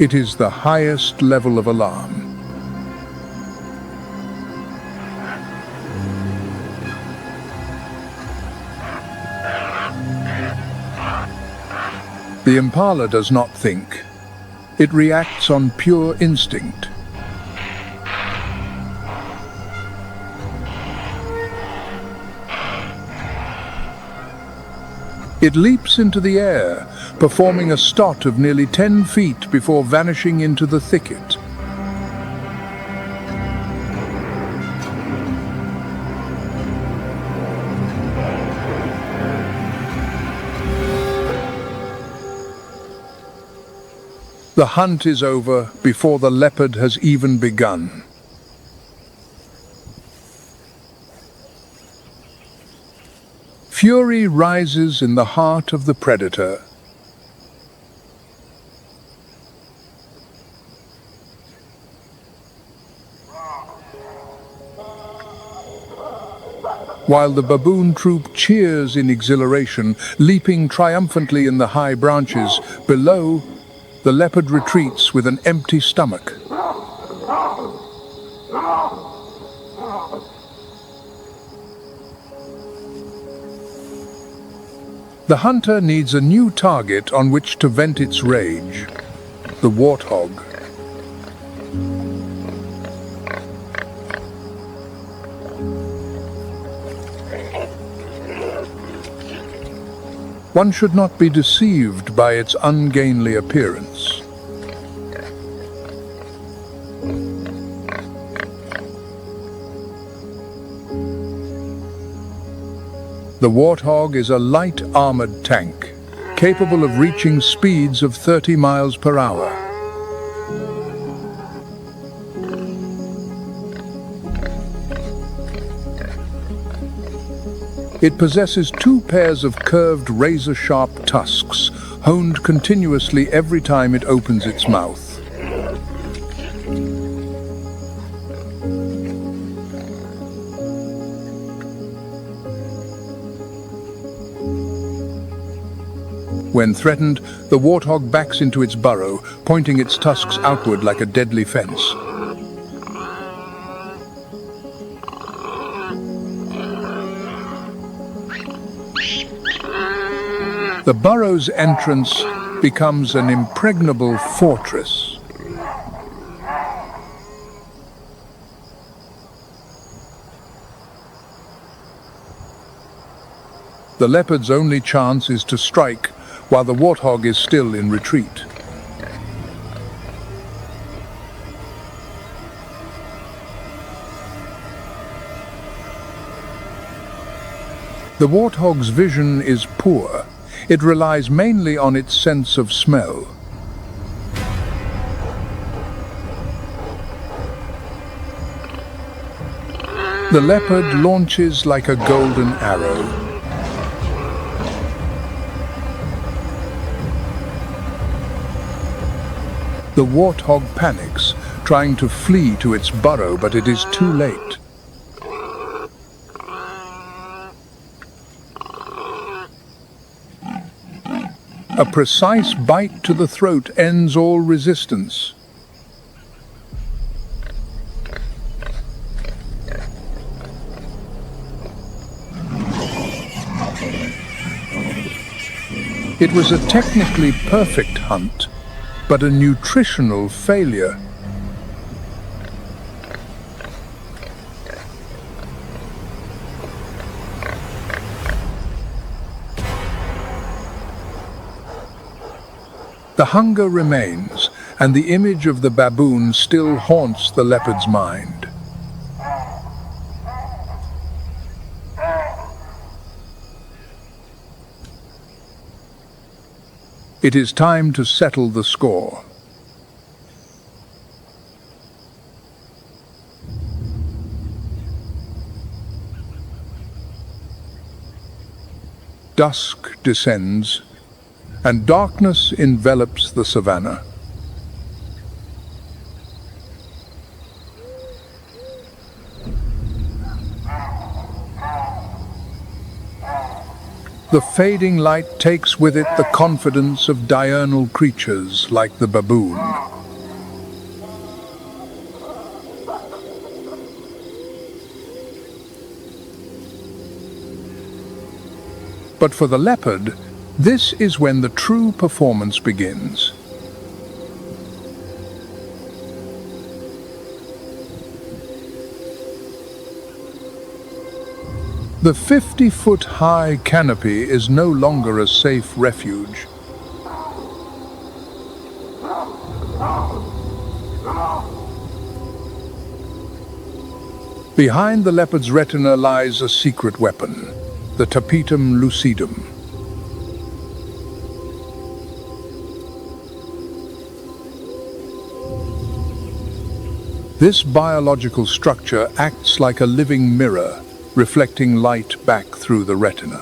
It is the highest level of alarm. The impala does not think. It reacts on pure instinct. It leaps into the air, performing a stot of nearly 10 feet before vanishing into the thicket. The hunt is over before the leopard has even begun. Fury rises in the heart of the predator. While the baboon troop cheers in exhilaration, leaping triumphantly in the high branches, below, the leopard retreats with an empty stomach. The hunter needs a new target on which to vent its rage: the warthog. One should not be deceived by its ungainly appearance. The warthog is a light armored tank, capable of reaching speeds of 30 miles per hour. It possesses 2 pairs of curved razor-sharp tusks, honed continuously every time it opens its mouth. When threatened, the warthog backs into its burrow, pointing its tusks outward like a deadly fence. The burrow's entrance becomes an impregnable fortress. The leopard's only chance is to strike while the warthog is still in retreat. The warthog's vision is poor. It relies mainly on its sense of smell. The leopard launches like a golden arrow. The warthog panics, trying to flee to its burrow, but it is too late. A precise bite to the throat ends all resistance. It was a technically perfect hunt, but a nutritional failure. The hunger remains, and the image of the baboon still haunts the leopard's mind. It is time to settle the score. Dusk descends, and darkness envelops the savannah. The fading light takes with it the confidence of diurnal creatures like the baboon. But for the leopard, this is when the true performance begins. The 50-foot-high canopy is no longer a safe refuge. Behind the leopard's retina lies a secret weapon, the tapetum lucidum. This biological structure acts like a living mirror, reflecting light back through the retina.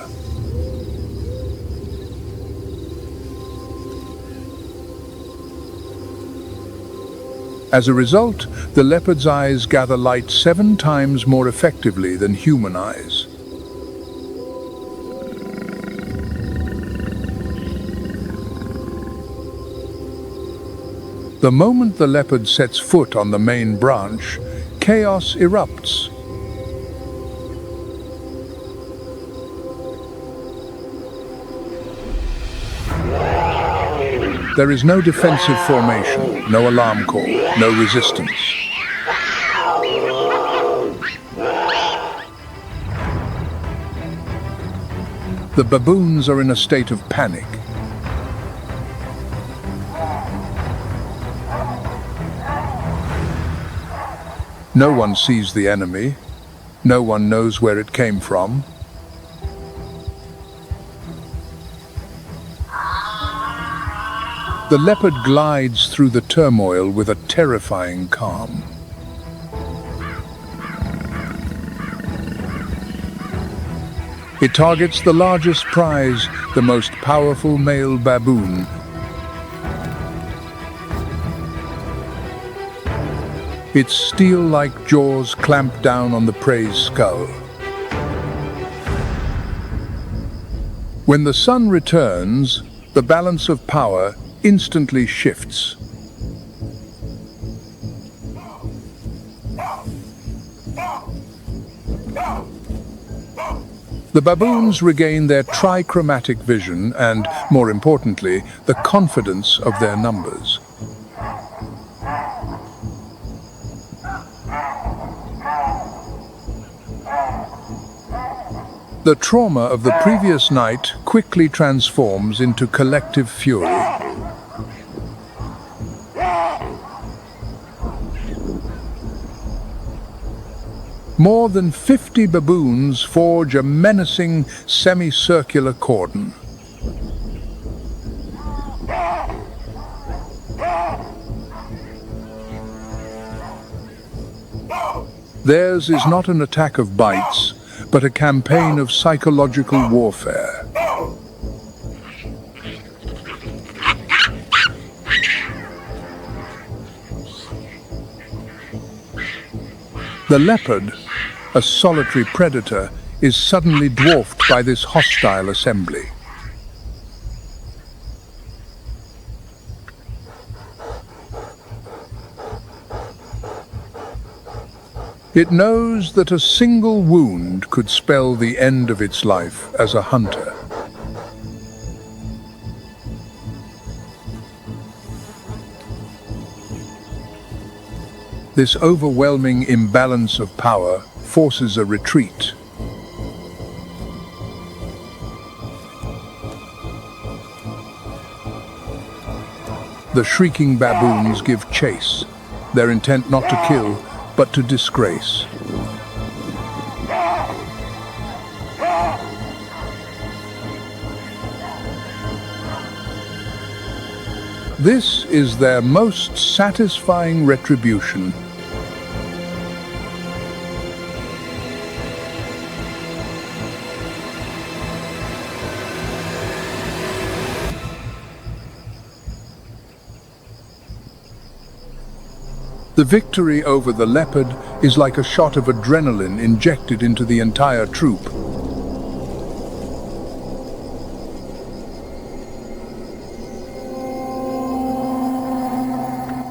As a result, the leopard's eyes gather light 7 times more effectively than human eyes. The moment the leopard sets foot on the main branch, chaos erupts. There is no defensive formation, no alarm call, no resistance. The baboons are in a state of panic. No one sees the enemy. No one knows where it came from. The leopard glides through the turmoil with a terrifying calm. It targets the largest prize, the most powerful male baboon. Its steel-like jaws clamp down on the prey's skull. When the sun returns, the balance of power instantly shifts. The baboons regain their trichromatic vision and, more importantly, the confidence of their numbers. The trauma of the previous night quickly transforms into collective fury. More than 50 baboons forge a menacing semicircular cordon. Theirs is not an attack of bites, but a campaign of psychological warfare. The leopard, a solitary predator, is suddenly dwarfed by this hostile assembly. It knows that a single wound could spell the end of its life as a hunter. This overwhelming imbalance of power forces a retreat. The shrieking baboons give chase, their intent not to kill, but to disgrace. This is their most satisfying retribution. The victory over the leopard is like a shot of adrenaline injected into the entire troop.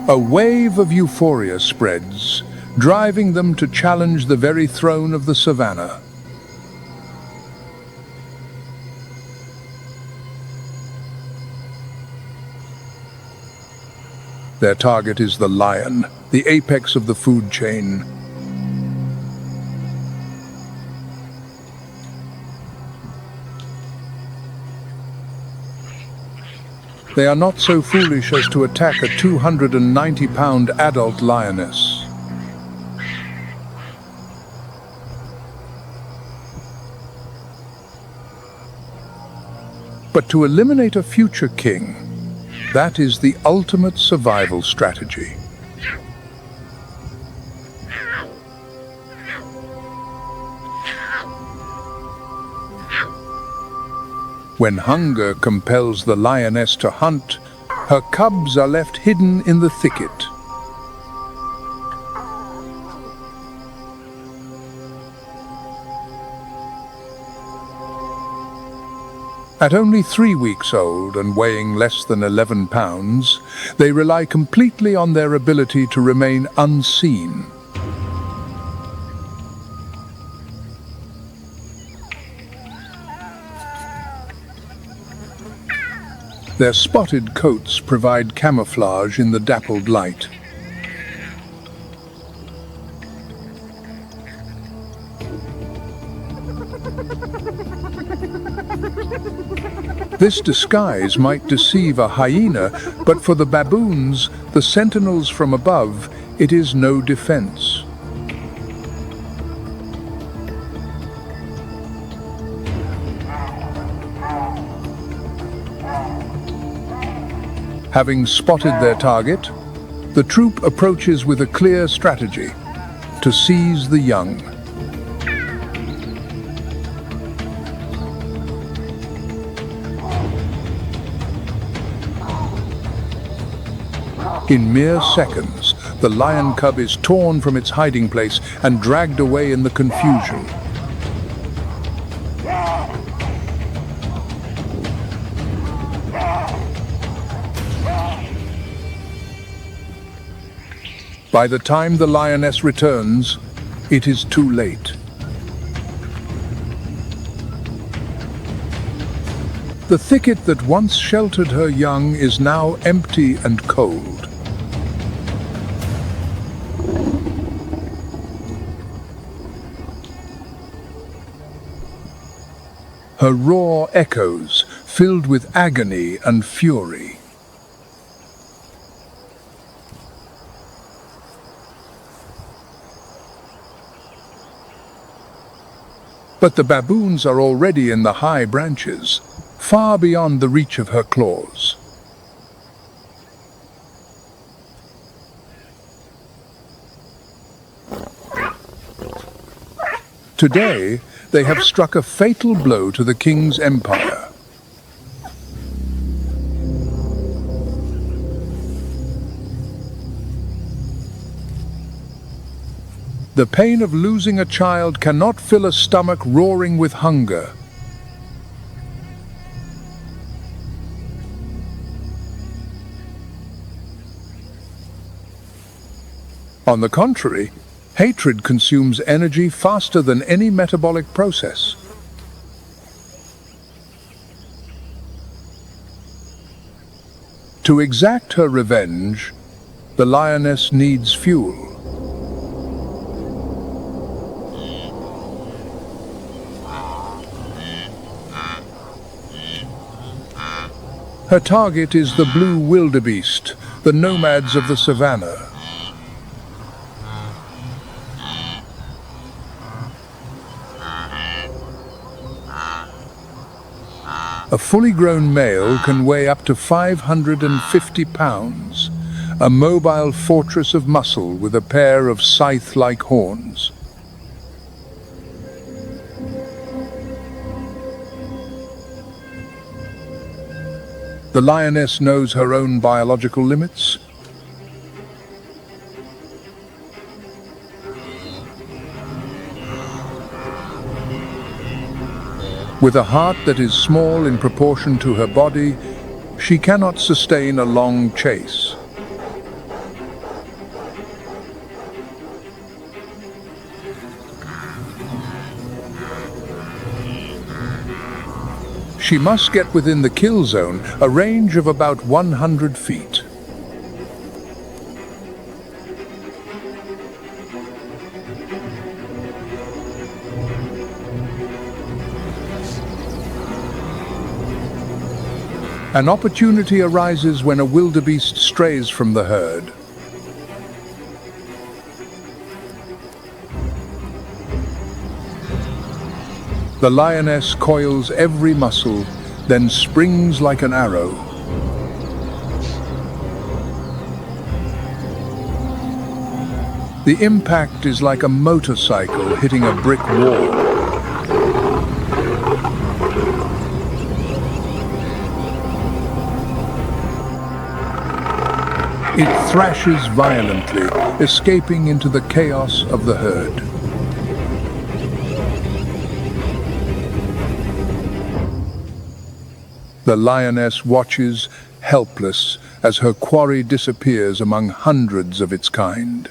A wave of euphoria spreads, driving them to challenge the very throne of the savannah. Their target is the lion, the apex of the food chain. They are not so foolish as to attack a 290-pound adult lioness. But to eliminate a future king, that is the ultimate survival strategy. When hunger compels the lioness to hunt, her cubs are left hidden in the thicket. At only 3 weeks old and weighing less than 11 pounds, they rely completely on their ability to remain unseen. Their spotted coats provide camouflage in the dappled light. This disguise might deceive a hyena, but for the baboons, the sentinels from above, it is no defense. Having spotted their target, the troop approaches with a clear strategy: to seize the young. In mere seconds, the lion cub is torn from its hiding place and dragged away in the confusion. By the time the lioness returns, it is too late. The thicket that once sheltered her young is now empty and cold. Her roar echoes, filled with agony and fury. But the baboons are already in the high branches, far beyond the reach of her claws. Today, they have struck a fatal blow to the king's empire. The pain of losing a child cannot fill a stomach roaring with hunger. On the contrary, hatred consumes energy faster than any metabolic process. To exact her revenge, the lioness needs fuel. Her target is the blue wildebeest, the nomads of the savannah. A fully grown male can weigh up to 550 pounds, a mobile fortress of muscle with a pair of scythe-like horns. The lioness knows her own biological limits. With a heart that is small in proportion to her body, she cannot sustain a long chase. She must get within the kill zone, a range of about 100 feet. An opportunity arises when a wildebeest strays from the herd. The lioness coils every muscle, then springs like an arrow. The impact is like a motorcycle hitting a brick wall. It thrashes violently, escaping into the chaos of the herd. The lioness watches, helpless, as her quarry disappears among hundreds of its kind.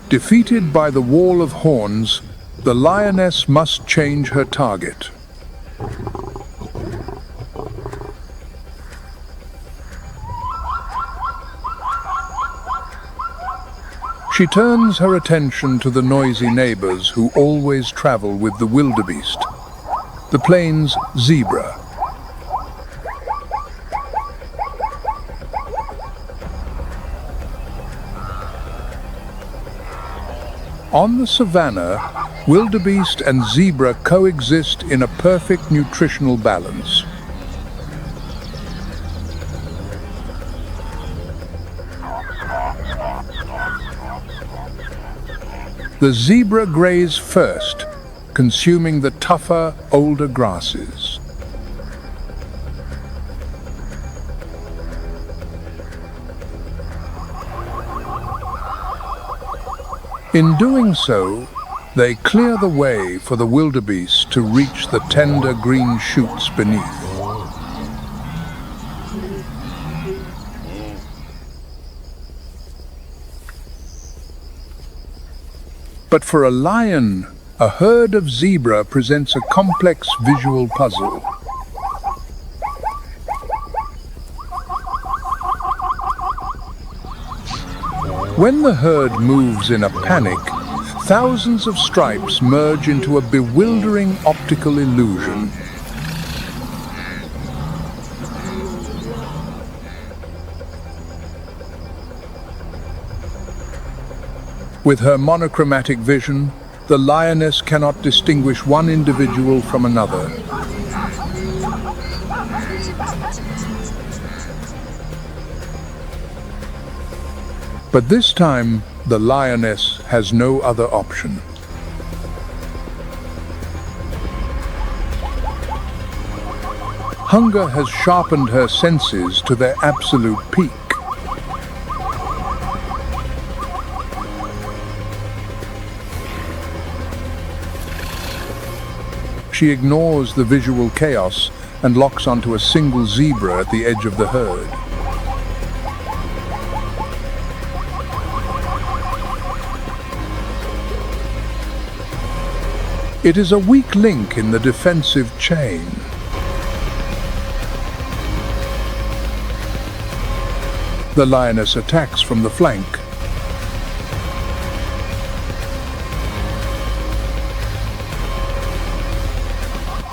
Defeated by the wall of horns, the lioness must change her target. She turns her attention to the noisy neighbors who always travel with the wildebeest, the plains zebra. On the savannah, wildebeest and zebra coexist in a perfect nutritional balance. The zebra graze first, consuming the tougher, older grasses. In doing so, they clear the way for the wildebeest to reach the tender green shoots beneath. But for a lion, a herd of zebra presents a complex visual puzzle. When the herd moves in a panic, thousands of stripes merge into a bewildering optical illusion. With her monochromatic vision, the lioness cannot distinguish one individual from another. But this time, the lioness has no other option. Hunger has sharpened her senses to their absolute peak. She ignores the visual chaos and locks onto a single zebra at the edge of the herd. It is a weak link in the defensive chain. The lioness attacks from the flank.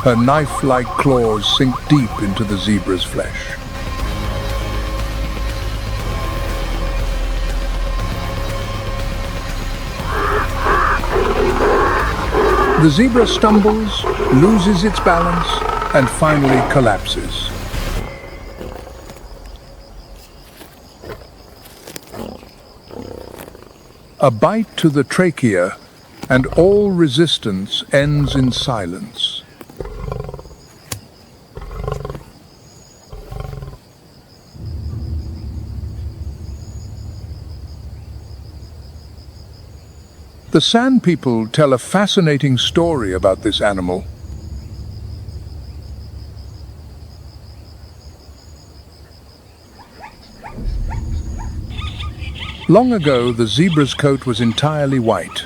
Her knife-like claws sink deep into the zebra's flesh. The zebra stumbles, loses its balance, and finally collapses. A bite to the trachea, and all resistance ends in silence. The Sand People tell a fascinating story about this animal. Long ago, the zebra's coat was entirely white.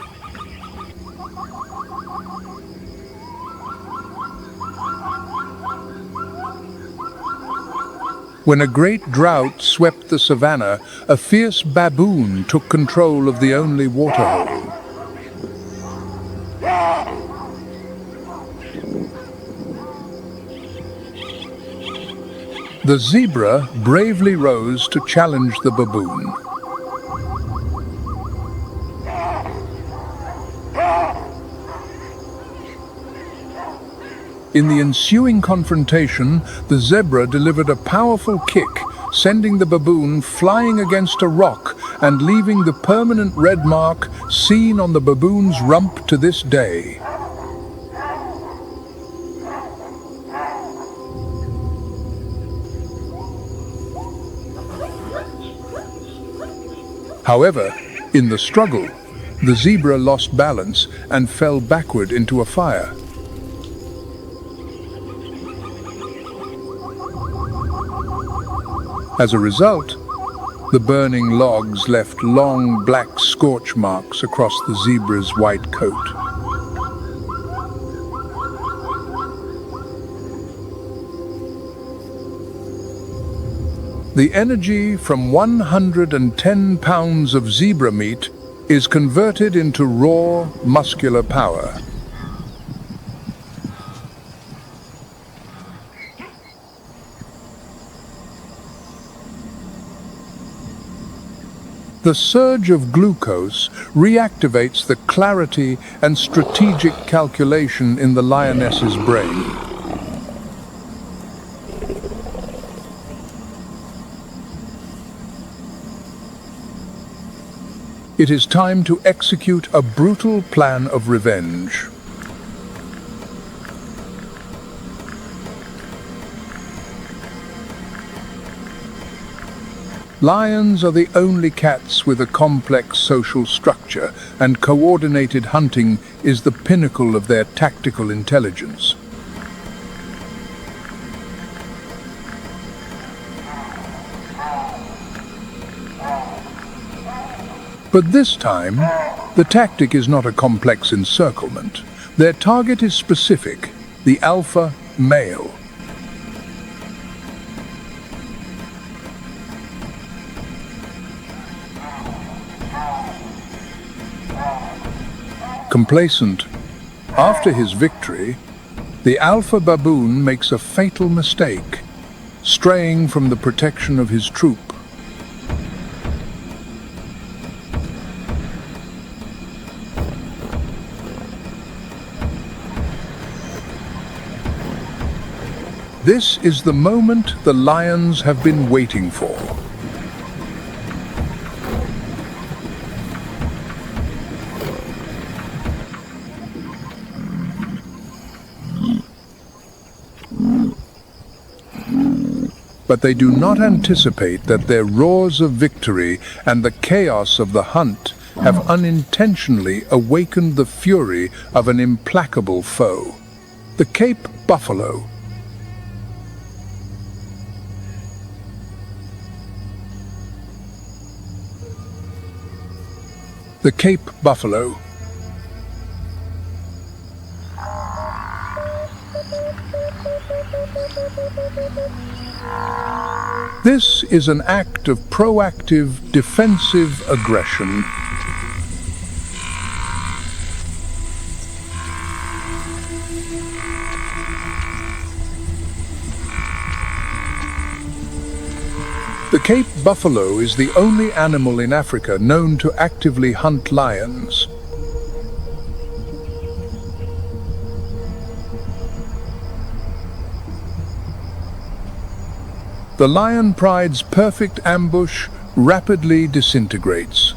When a great drought swept the savannah, a fierce baboon took control of the only waterhole. The zebra bravely rose to challenge the baboon. In the ensuing confrontation, the zebra delivered a powerful kick, sending the baboon flying against a rock and leaving the permanent red mark seen on the baboon's rump to this day. However, in the struggle, the zebra lost balance and fell backward into a fire. As a result, the burning logs left long black scorch marks across the zebra's white coat. The energy from 110 pounds of zebra meat is converted into raw, muscular power. The surge of glucose reactivates the clarity and strategic calculation in the lioness's brain. It is time to execute a brutal plan of revenge. Lions are the only cats with a complex social structure, and coordinated hunting is the pinnacle of their tactical intelligence. But this time, the tactic is not a complex encirclement. Their target is specific, the alpha male. Complacent, after his victory, the alpha baboon makes a fatal mistake, straying from the protection of his troop. This is the moment the lions have been waiting for. But they do not anticipate that their roars of victory and the chaos of the hunt have unintentionally awakened the fury of an implacable foe. The Cape buffalo. The Cape buffalo. This is an act of proactive, defensive aggression. The Cape buffalo is the only animal in Africa known to actively hunt lions. The lion pride's perfect ambush rapidly disintegrates.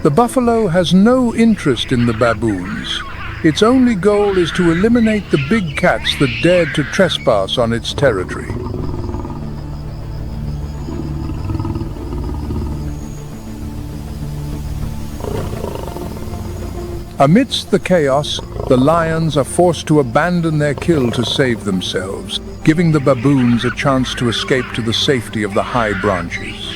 The buffalo has no interest in the baboons. Its only goal is to eliminate the big cats that dared to trespass on its territory. Amidst the chaos, the lions are forced to abandon their kill to save themselves, giving the baboons a chance to escape to the safety of the high branches.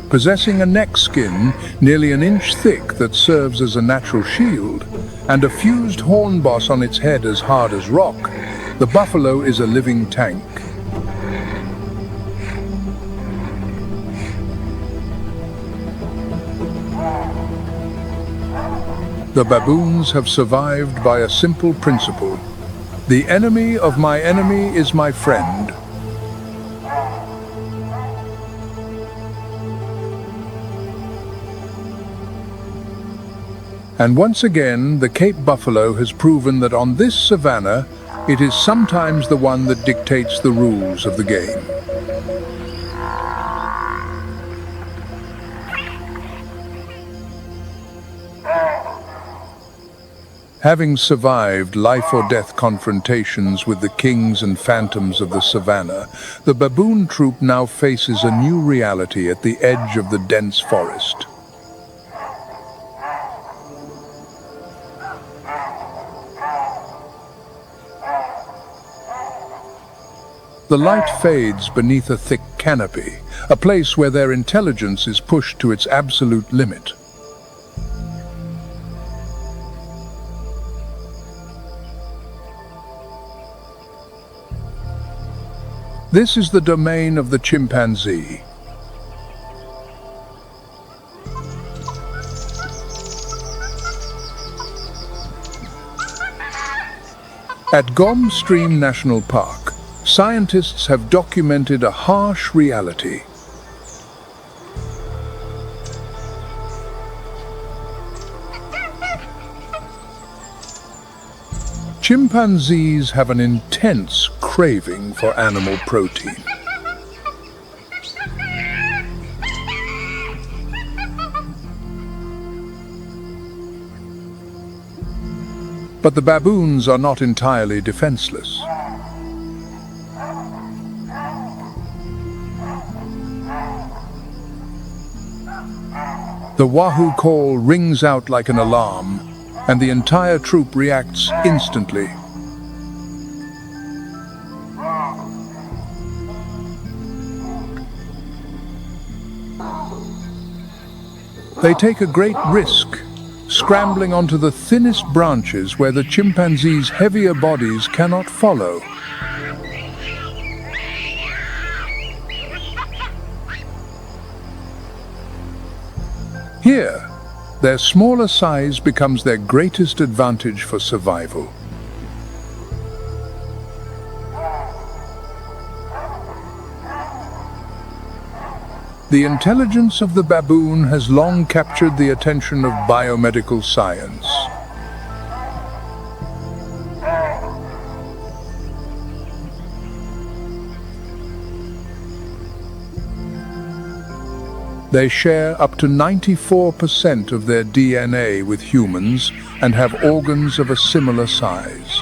Possessing a neck skin nearly an inch thick that serves as a natural shield, and a fused horn boss on its head as hard as rock, the buffalo is a living tank. The baboons have survived by a simple principle. The enemy of my enemy is my friend. And once again, the Cape buffalo has proven that on this savanna, it is sometimes the one that dictates the rules of the game. Having survived life-or-death confrontations with the kings and phantoms of the savanna, the baboon troop now faces a new reality at the edge of the dense forest. The light fades beneath a thick canopy, a place where their intelligence is pushed to its absolute limit. This is the domain of the chimpanzee. At Gom Stream National Park, scientists have documented a harsh reality. Chimpanzees have an intense craving for animal protein. But the baboons are not entirely defenseless. The wahoo call rings out like an alarm, and the entire troop reacts instantly. They take a great risk, scrambling onto the thinnest branches where the chimpanzees' heavier bodies cannot follow. Here, their smaller size becomes their greatest advantage for survival. The intelligence of the baboon has long captured the attention of biomedical science. They share up to 94% of their DNA with humans and have organs of a similar size.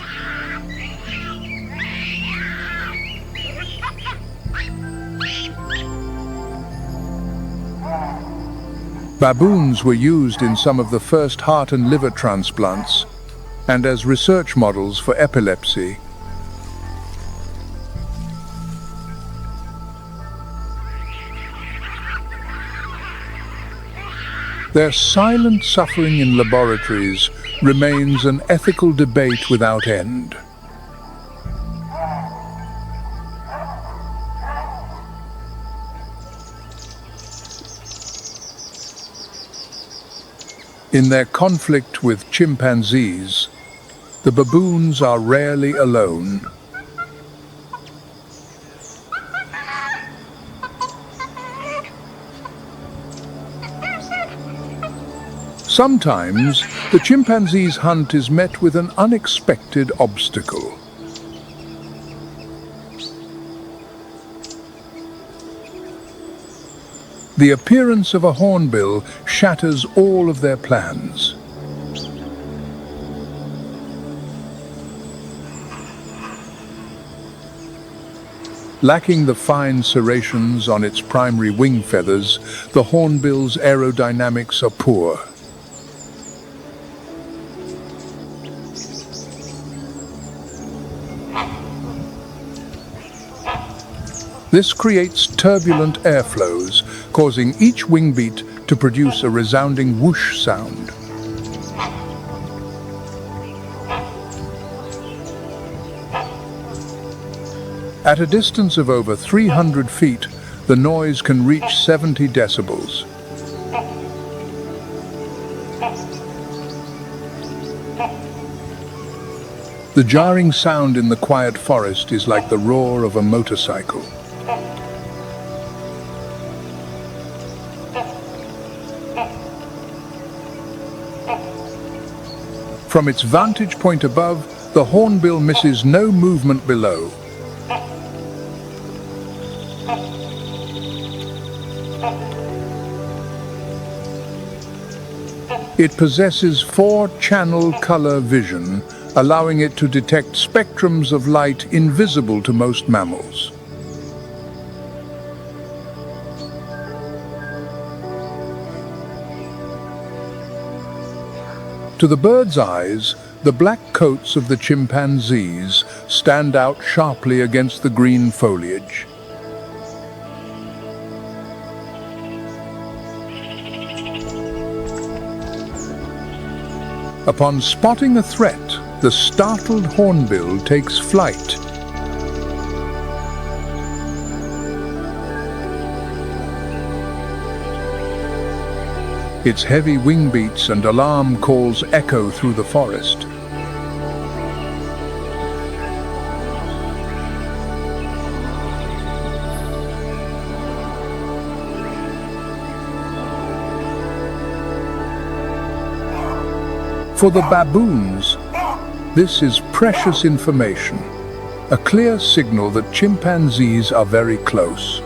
Baboons were used in some of the first heart and liver transplants, and as research models for epilepsy. Their silent suffering in laboratories remains an ethical debate without end. In their conflict with chimpanzees, the baboons are rarely alone. Sometimes, the chimpanzee's hunt is met with an unexpected obstacle. The appearance of a hornbill shatters all of their plans. Lacking the fine serrations on its primary wing feathers, the hornbill's aerodynamics are poor. This creates turbulent airflows, causing each wing beat to produce a resounding whoosh sound. At a distance of over 300 feet, the noise can reach 70 decibels. The jarring sound in the quiet forest is like the roar of a motorcycle. From its vantage point above, the hornbill misses no movement below. It possesses 4-channel color vision, allowing it to detect spectrums of light invisible to most mammals. To the bird's eyes, the black coats of the chimpanzees stand out sharply against the green foliage. Upon spotting a threat, the startled hornbill takes flight. Its heavy wing beats and alarm calls echo through the forest. For the baboons, this is precious information, a clear signal that chimpanzees are very close.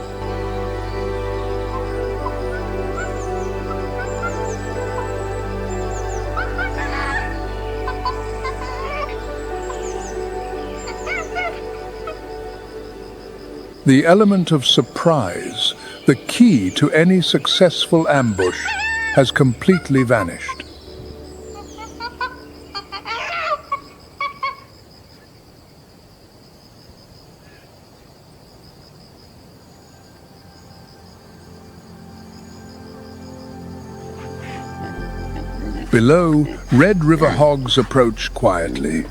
The element of surprise, the key to any successful ambush, has completely vanished. Below, red river hogs approach quietly.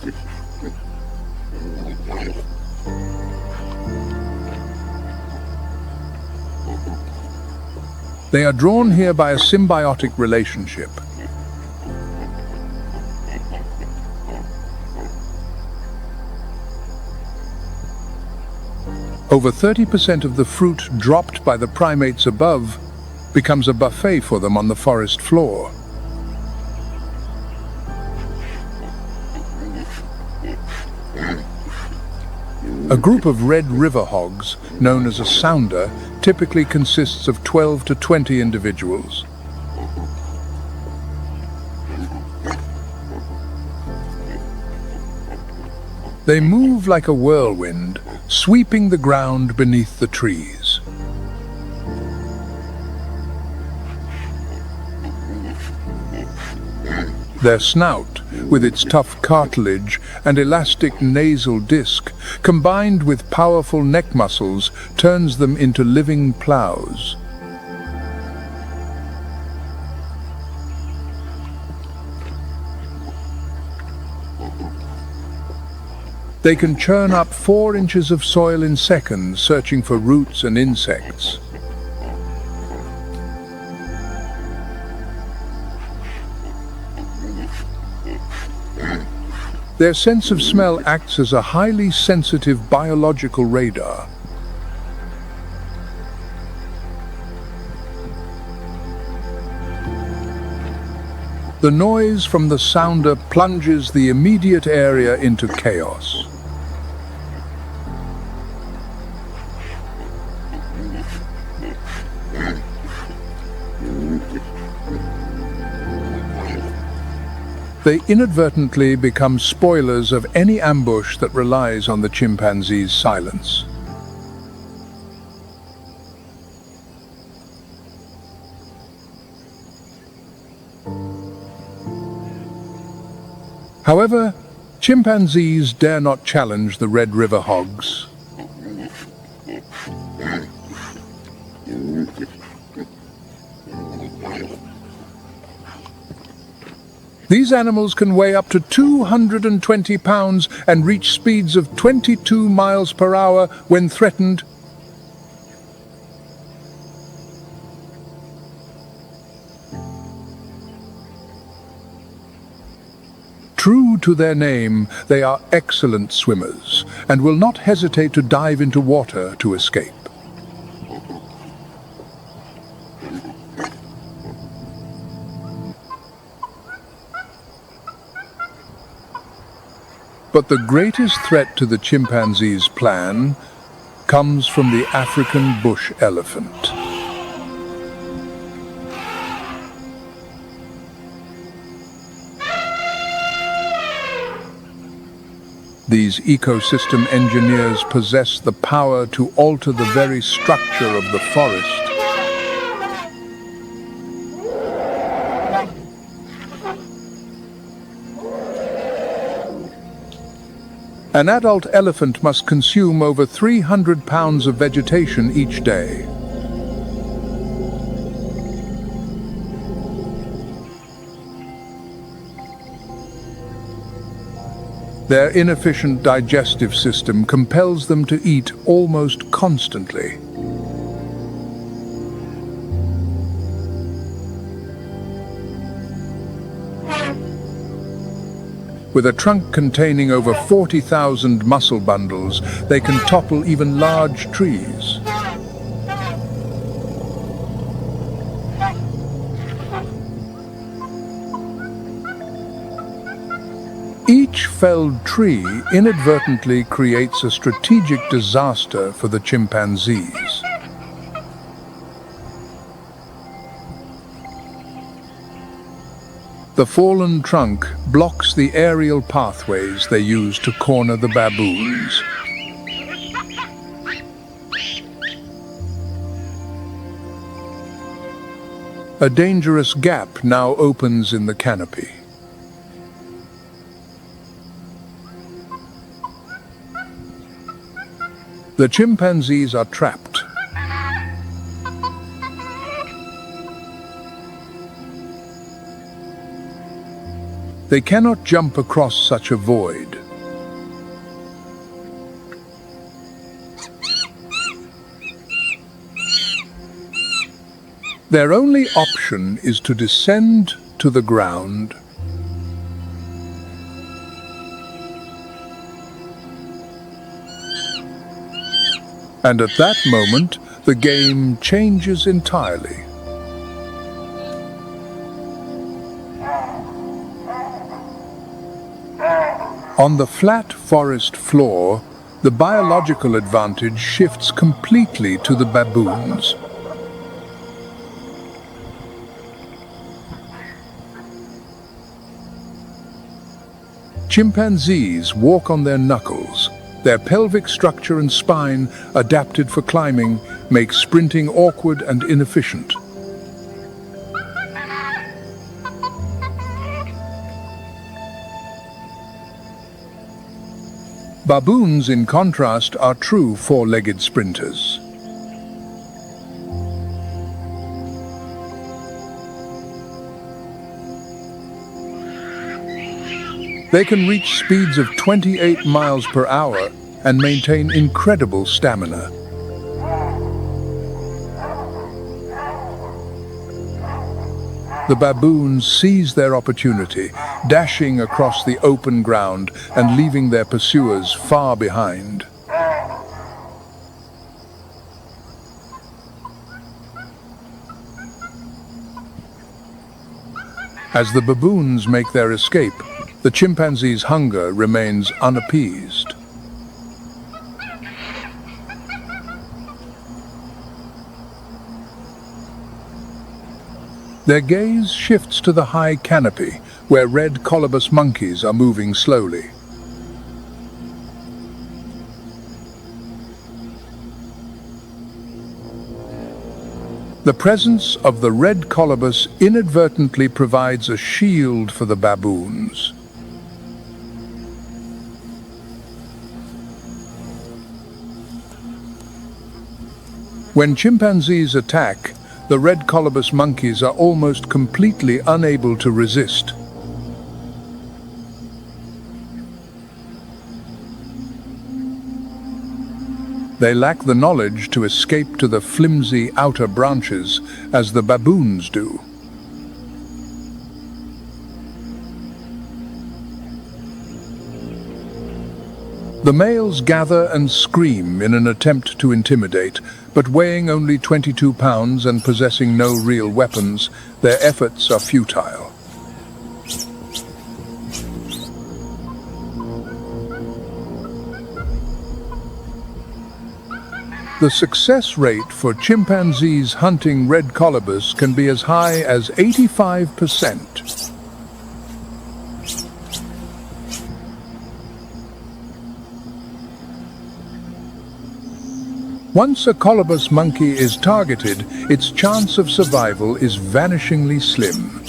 They are drawn here by a symbiotic relationship. Over 30% of the fruit dropped by the primates above becomes a buffet for them on the forest floor. A group of red river hogs, known as a sounder, typically consists of 12 to 20 individuals. They move like a whirlwind, sweeping the ground beneath the trees. Their snout, with its tough cartilage and elastic nasal disc, combined with powerful neck muscles, turns them into living plows. They can churn up 4 inches of soil in seconds, searching for roots and insects. Their sense of smell acts as a highly sensitive biological radar. The noise from the sounder plunges the immediate area into chaos. They inadvertently become spoilers of any ambush that relies on the chimpanzee's silence. However, chimpanzees dare not challenge the Red River hogs. These animals can weigh up to 220 pounds and reach speeds of 22 miles per hour when threatened. True to their name, they are excellent swimmers and will not hesitate to dive into water to escape. But the greatest threat to the chimpanzee's plan comes from the African bush elephant. These ecosystem engineers possess the power to alter the very structure of the forest. An adult elephant must consume over 300 pounds of vegetation each day. Their inefficient digestive system compels them to eat almost constantly. With a trunk containing over 40,000 muscle bundles, they can topple even large trees. Each felled tree inadvertently creates a strategic disaster for the chimpanzees. The fallen trunk blocks the aerial pathways they use to corner the baboons. A dangerous gap now opens in the canopy. The chimpanzees are trapped. They cannot jump across such a void. Their only option is to descend to the ground. And at that moment, the game changes entirely. On the flat forest floor, the biological advantage shifts completely to the baboons. Chimpanzees walk on their knuckles. Their pelvic structure and spine, adapted for climbing, make sprinting awkward and inefficient. Baboons, in contrast, are true four-legged sprinters. They can reach speeds of 28 miles per hour and maintain incredible stamina. The baboons seize their opportunity, dashing across the open ground and leaving their pursuers far behind. As the baboons make their escape, the chimpanzee's hunger remains unappeased. Their gaze shifts to the high canopy, where red colobus monkeys are moving slowly. The presence of the red colobus inadvertently provides a shield for the baboons. When chimpanzees attack, the red colobus monkeys are almost completely unable to resist. They lack the knowledge to escape to the flimsy outer branches as the baboons do. The males gather and scream in an attempt to intimidate, but weighing only 22 pounds and possessing no real weapons, their efforts are futile. The success rate for chimpanzees hunting red colobus can be as high as 85%. Once a colobus monkey is targeted, its chance of survival is vanishingly slim.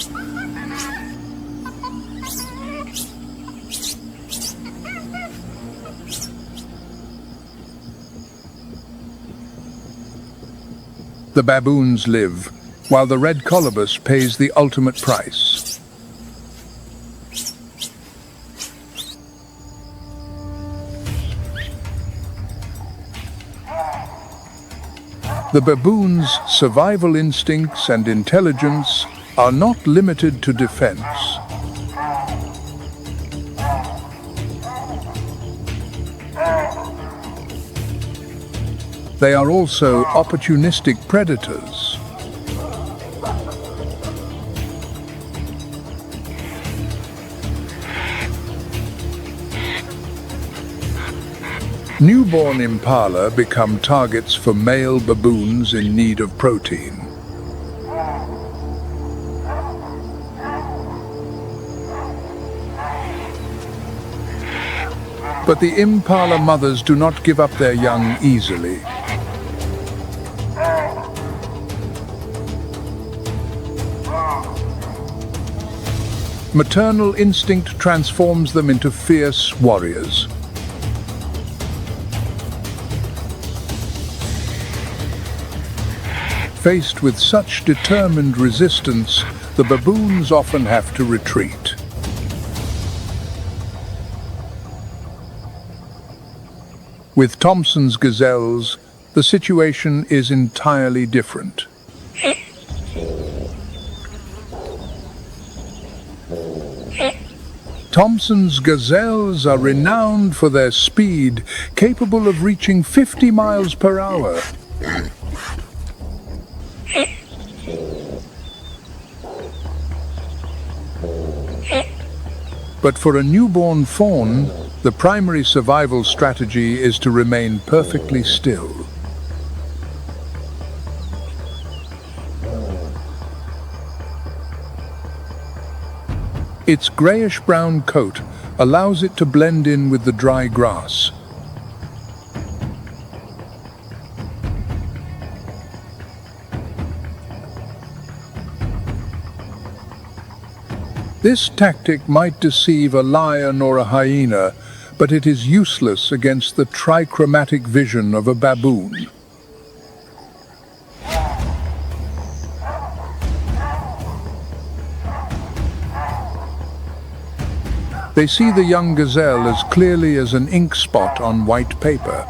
The baboons live, while the red colobus pays the ultimate price. The baboons' survival instincts and intelligence are not limited to defense. They are also opportunistic predators. Newborn impala become targets for male baboons in need of protein. But the impala mothers do not give up their young easily. Maternal instinct transforms them into fierce warriors. Faced with such determined resistance, the baboons often have to retreat. With Thompson's gazelles, the situation is entirely different. Thompson's gazelles are renowned for their speed, capable of reaching 50 miles per hour. But for a newborn fawn, the primary survival strategy is to remain perfectly still. Its grayish-brown coat allows it to blend in with the dry grass. This tactic might deceive a lion or a hyena, but it is useless against the trichromatic vision of a baboon. They see the young gazelle as clearly as an ink spot on white paper.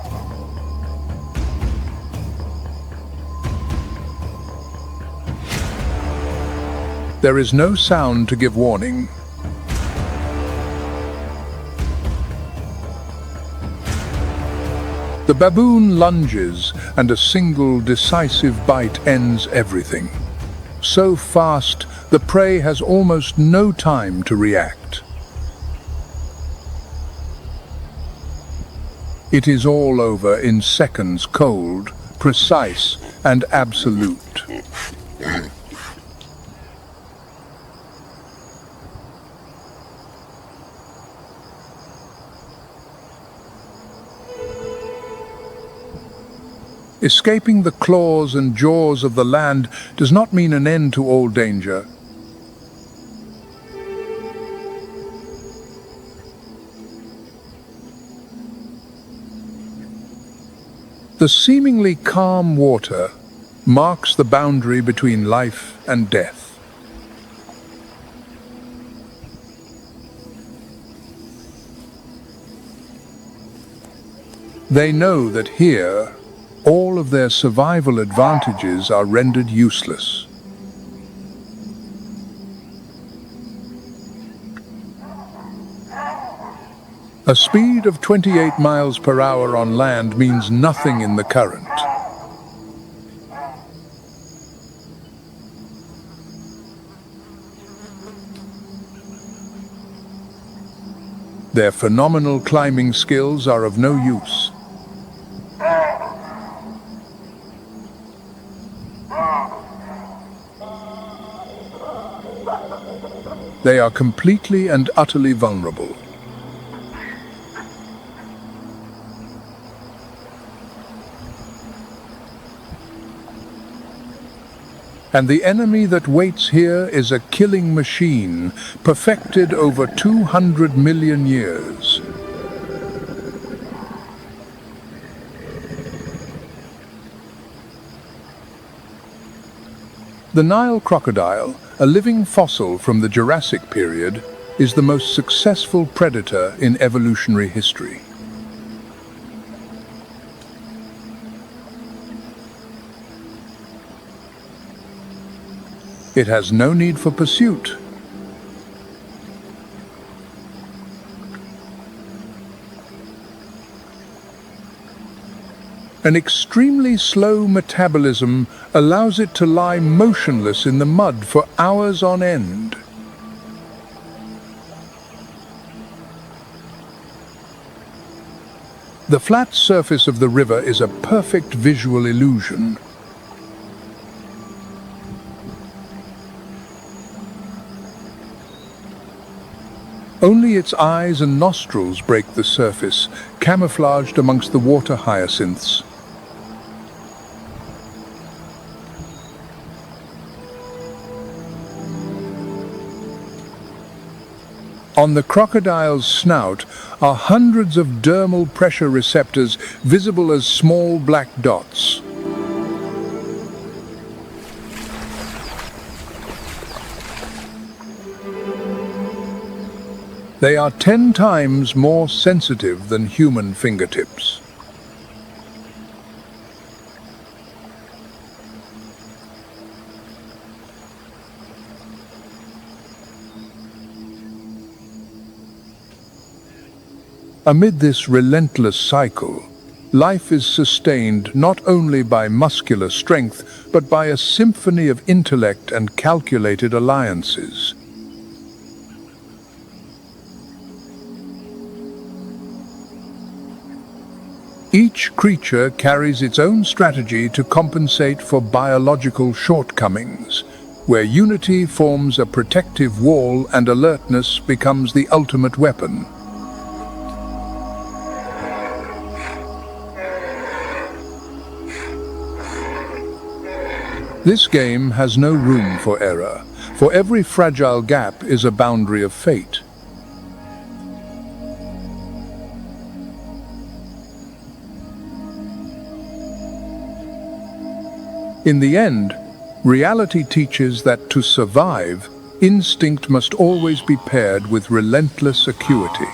There is no sound to give warning. The baboon lunges, and a single decisive bite ends everything. So fast, the prey has almost no time to react. It is all over in seconds, cold, precise, and absolute. Escaping the claws and jaws of the land does not mean an end to all danger. The seemingly calm water marks the boundary between life and death. They know that here, all of their survival advantages are rendered useless. A speed of 28 miles per hour on land means nothing in the current. Their phenomenal climbing skills are of no use. They are completely and utterly vulnerable. And the enemy that waits here is a killing machine, perfected over 200 million years. The Nile crocodile, a living fossil from the Jurassic period, is the most successful predator in evolutionary history. It has no need for pursuit. An extremely slow metabolism allows it to lie motionless in the mud for hours on end. The flat surface of the river is a perfect visual illusion. Only its eyes and nostrils break the surface, camouflaged amongst the water hyacinths. On the crocodile's snout are hundreds of dermal pressure receptors visible as small black dots. They are 10 times more sensitive than human fingertips. Amid this relentless cycle, life is sustained not only by muscular strength, but by a symphony of intellect and calculated alliances. Each creature carries its own strategy to compensate for biological shortcomings, where unity forms a protective wall and alertness becomes the ultimate weapon. This game has no room for error, for every fragile gap is a boundary of fate. In the end, reality teaches that to survive, instinct must always be paired with relentless acuity.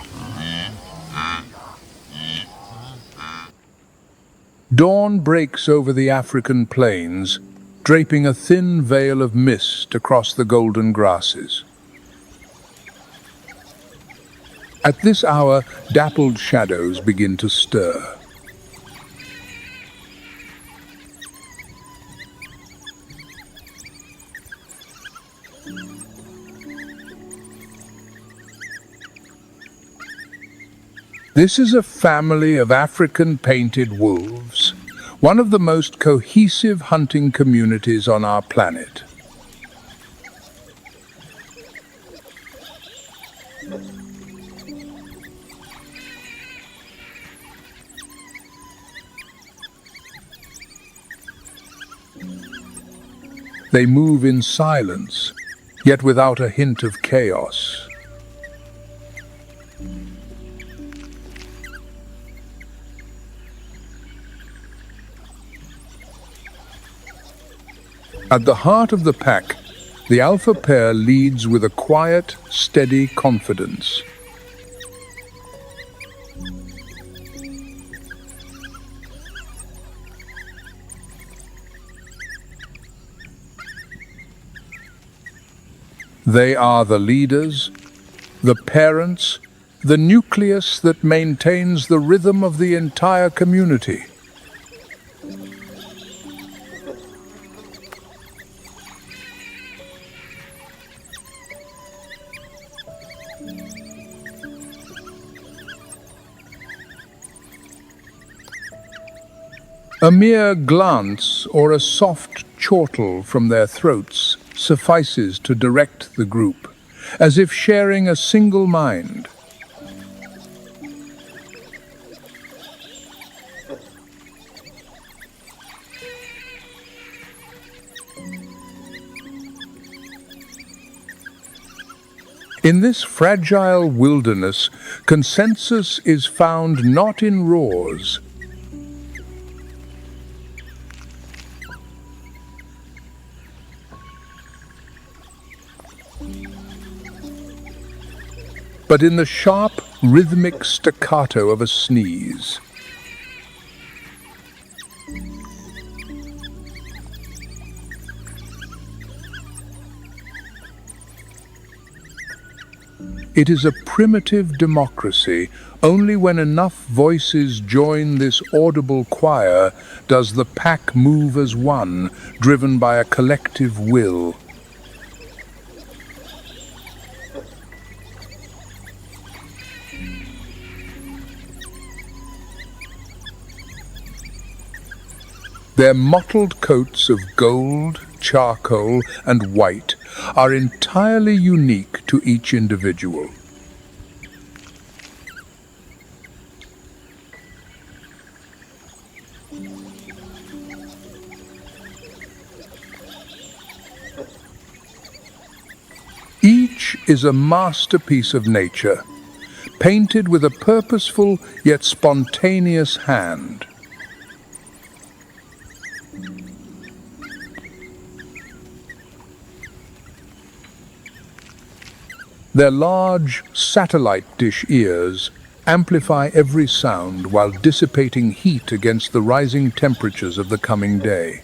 Dawn breaks over the African plains, draping a thin veil of mist across the golden grasses. At this hour, dappled shadows begin to stir. This is a family of African painted wolves, one of the most cohesive hunting communities on our planet. They move in silence, yet without a hint of chaos. At the heart of the pack, the alpha pair leads with a quiet, steady confidence. They are the leaders, the parents, the nucleus that maintains the rhythm of the entire community. A mere glance or a soft chortle from their throats suffices to direct the group, as if sharing a single mind. In this fragile wilderness, consensus is found not in roars, but in the sharp, rhythmic staccato of a sneeze. It is a primitive democracy. Only when enough voices join this audible choir does the pack move as one, driven by a collective will. Their mottled coats of gold, charcoal, and white are entirely unique to each individual. Each is a masterpiece of nature, painted with a purposeful yet spontaneous hand. Their large, satellite dish ears amplify every sound while dissipating heat against the rising temperatures of the coming day.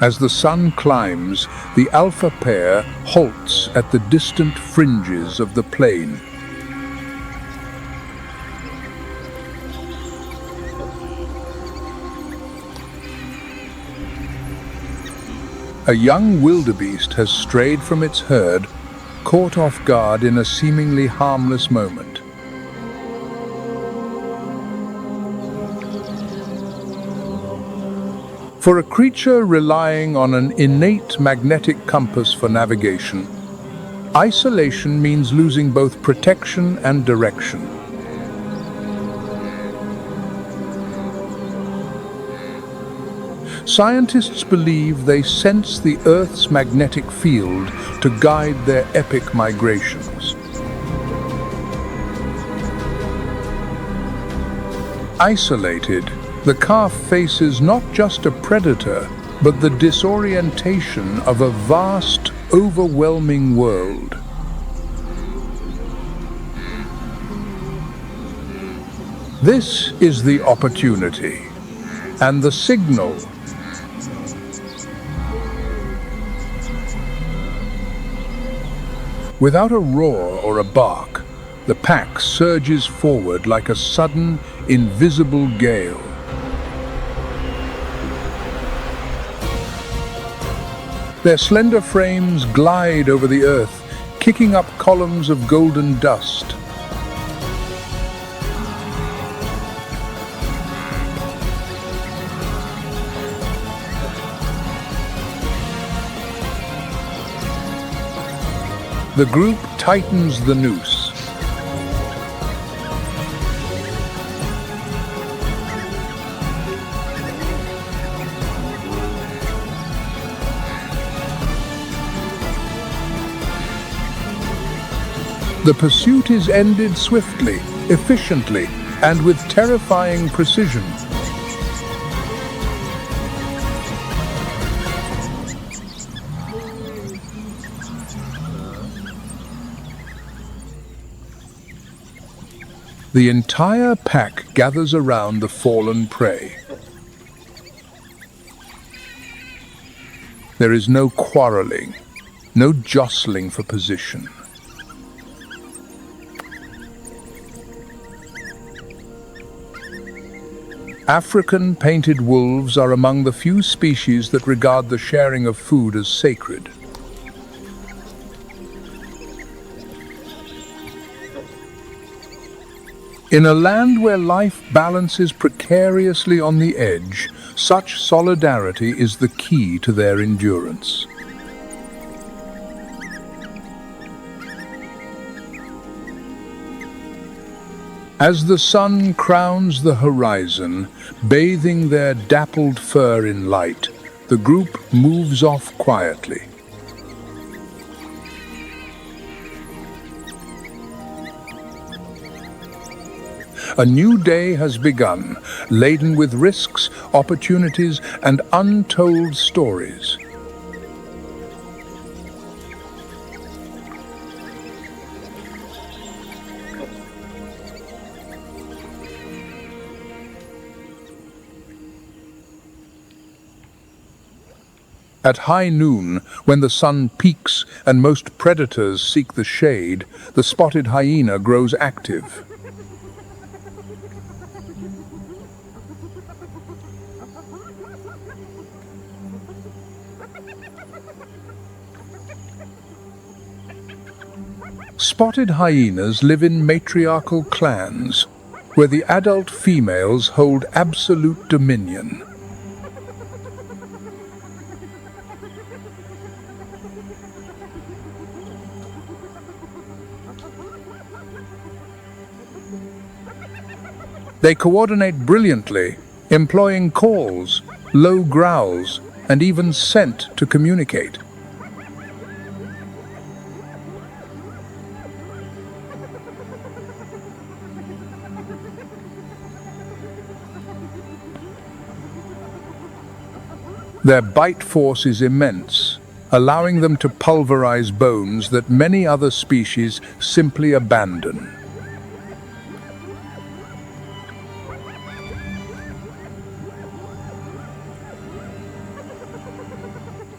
As the sun climbs, the alpha pair halts at the distant fringes of the plain. A young wildebeest has strayed from its herd, caught off guard in a seemingly harmless moment. For a creature relying on an innate magnetic compass for navigation, isolation means losing both protection and direction. Scientists believe they sense the Earth's magnetic field to guide their epic migrations. Isolated, the calf faces not just a predator, but the disorientation of a vast, overwhelming world. This is the opportunity, and the signal. Without a roar or a bark, the pack surges forward like a sudden, invisible gale. Their slender frames glide over the earth, kicking up columns of golden dust. The group tightens the noose. The pursuit is ended swiftly, efficiently, and with terrifying precision. The entire pack gathers around the fallen prey. There is no quarreling, no jostling for position. African painted wolves are among the few species that regard the sharing of food as sacred. In a land where life balances precariously on the edge, such solidarity is the key to their endurance. As the sun crowns the horizon, bathing their dappled fur in light, the group moves off quietly. A new day has begun, laden with risks, opportunities, and untold stories. At high noon, when the sun peaks and most predators seek the shade, the spotted hyena grows active. Spotted hyenas live in matriarchal clans, where the adult females hold absolute dominion. They coordinate brilliantly, employing calls, low growls, and even scent to communicate. Their bite force is immense, allowing them to pulverize bones that many other species simply abandon.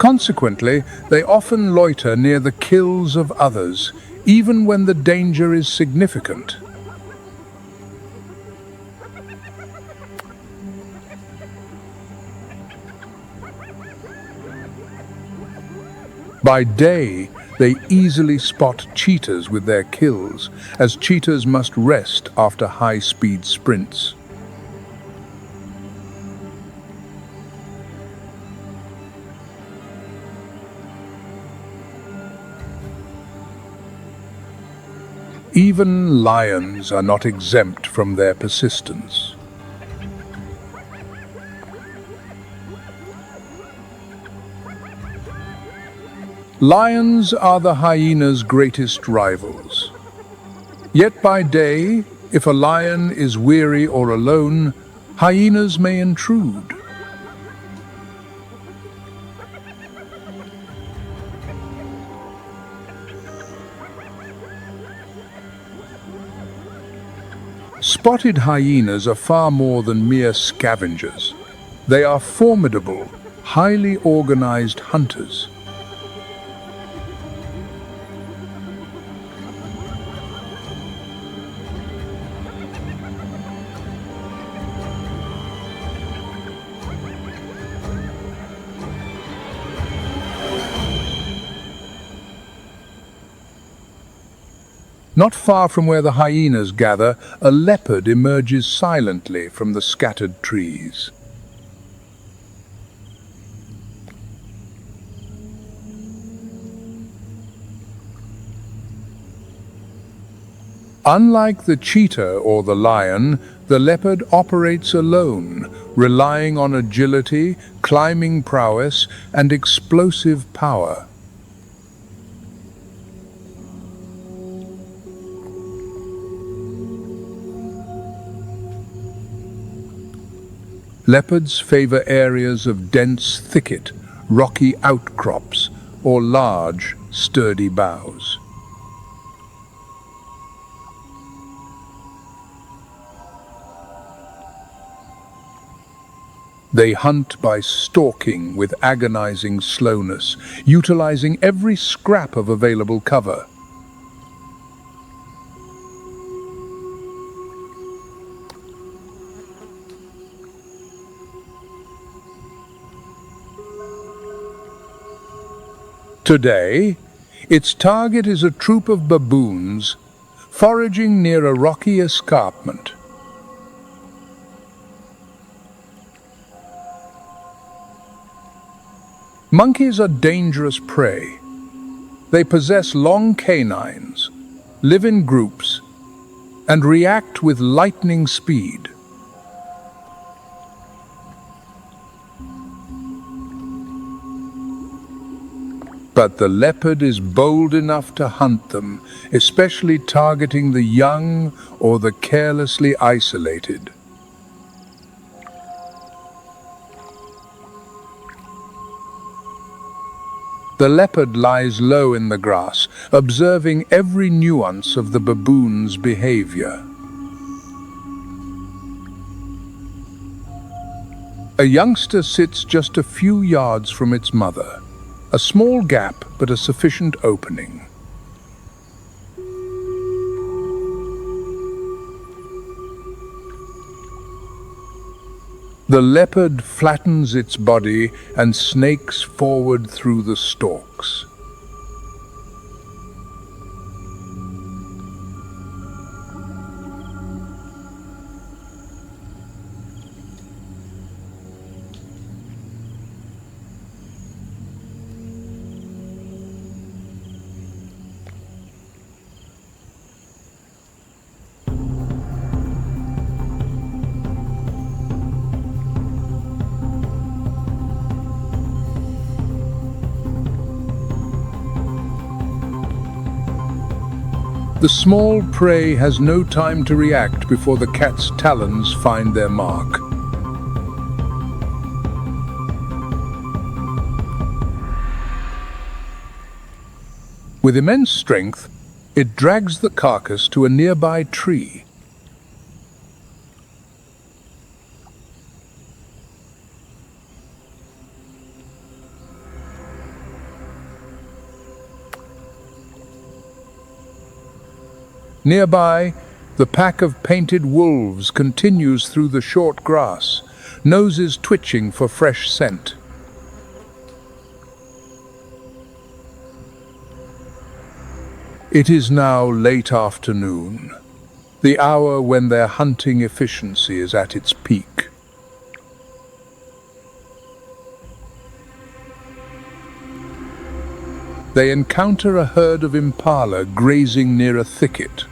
Consequently, they often loiter near the kills of others, even when the danger is significant. By day, they easily spot cheetahs with their kills, as cheetahs must rest after high-speed sprints. Even lions are not exempt from their persistence. Lions are the hyena's greatest rivals. Yet by day, if a lion is weary or alone, hyenas may intrude. Spotted hyenas are far more than mere scavengers. They are formidable, highly organized hunters. Not far from where the hyenas gather, a leopard emerges silently from the scattered trees. Unlike the cheetah or the lion, the leopard operates alone, relying on agility, climbing prowess, and explosive power. Leopards favor areas of dense thicket, rocky outcrops, or large, sturdy boughs. They hunt by stalking with agonizing slowness, utilizing every scrap of available cover. Today, its target is a troop of baboons foraging near a rocky escarpment. Monkeys are dangerous prey. They possess long canines, live in groups, and react with lightning speed. But the leopard is bold enough to hunt them, especially targeting the young or the carelessly isolated. The leopard lies low in the grass, observing every nuance of the baboon's behavior. A youngster sits just a few yards from its mother. A small gap, but a sufficient opening. The leopard flattens its body and snakes forward through the stalks. The small prey has no time to react before the cat's talons find their mark. With immense strength, it drags the carcass to a nearby tree. Nearby, the pack of painted wolves continues through the short grass, noses twitching for fresh scent. It is now late afternoon, the hour when their hunting efficiency is at its peak. They encounter a herd of impala grazing near a thicket.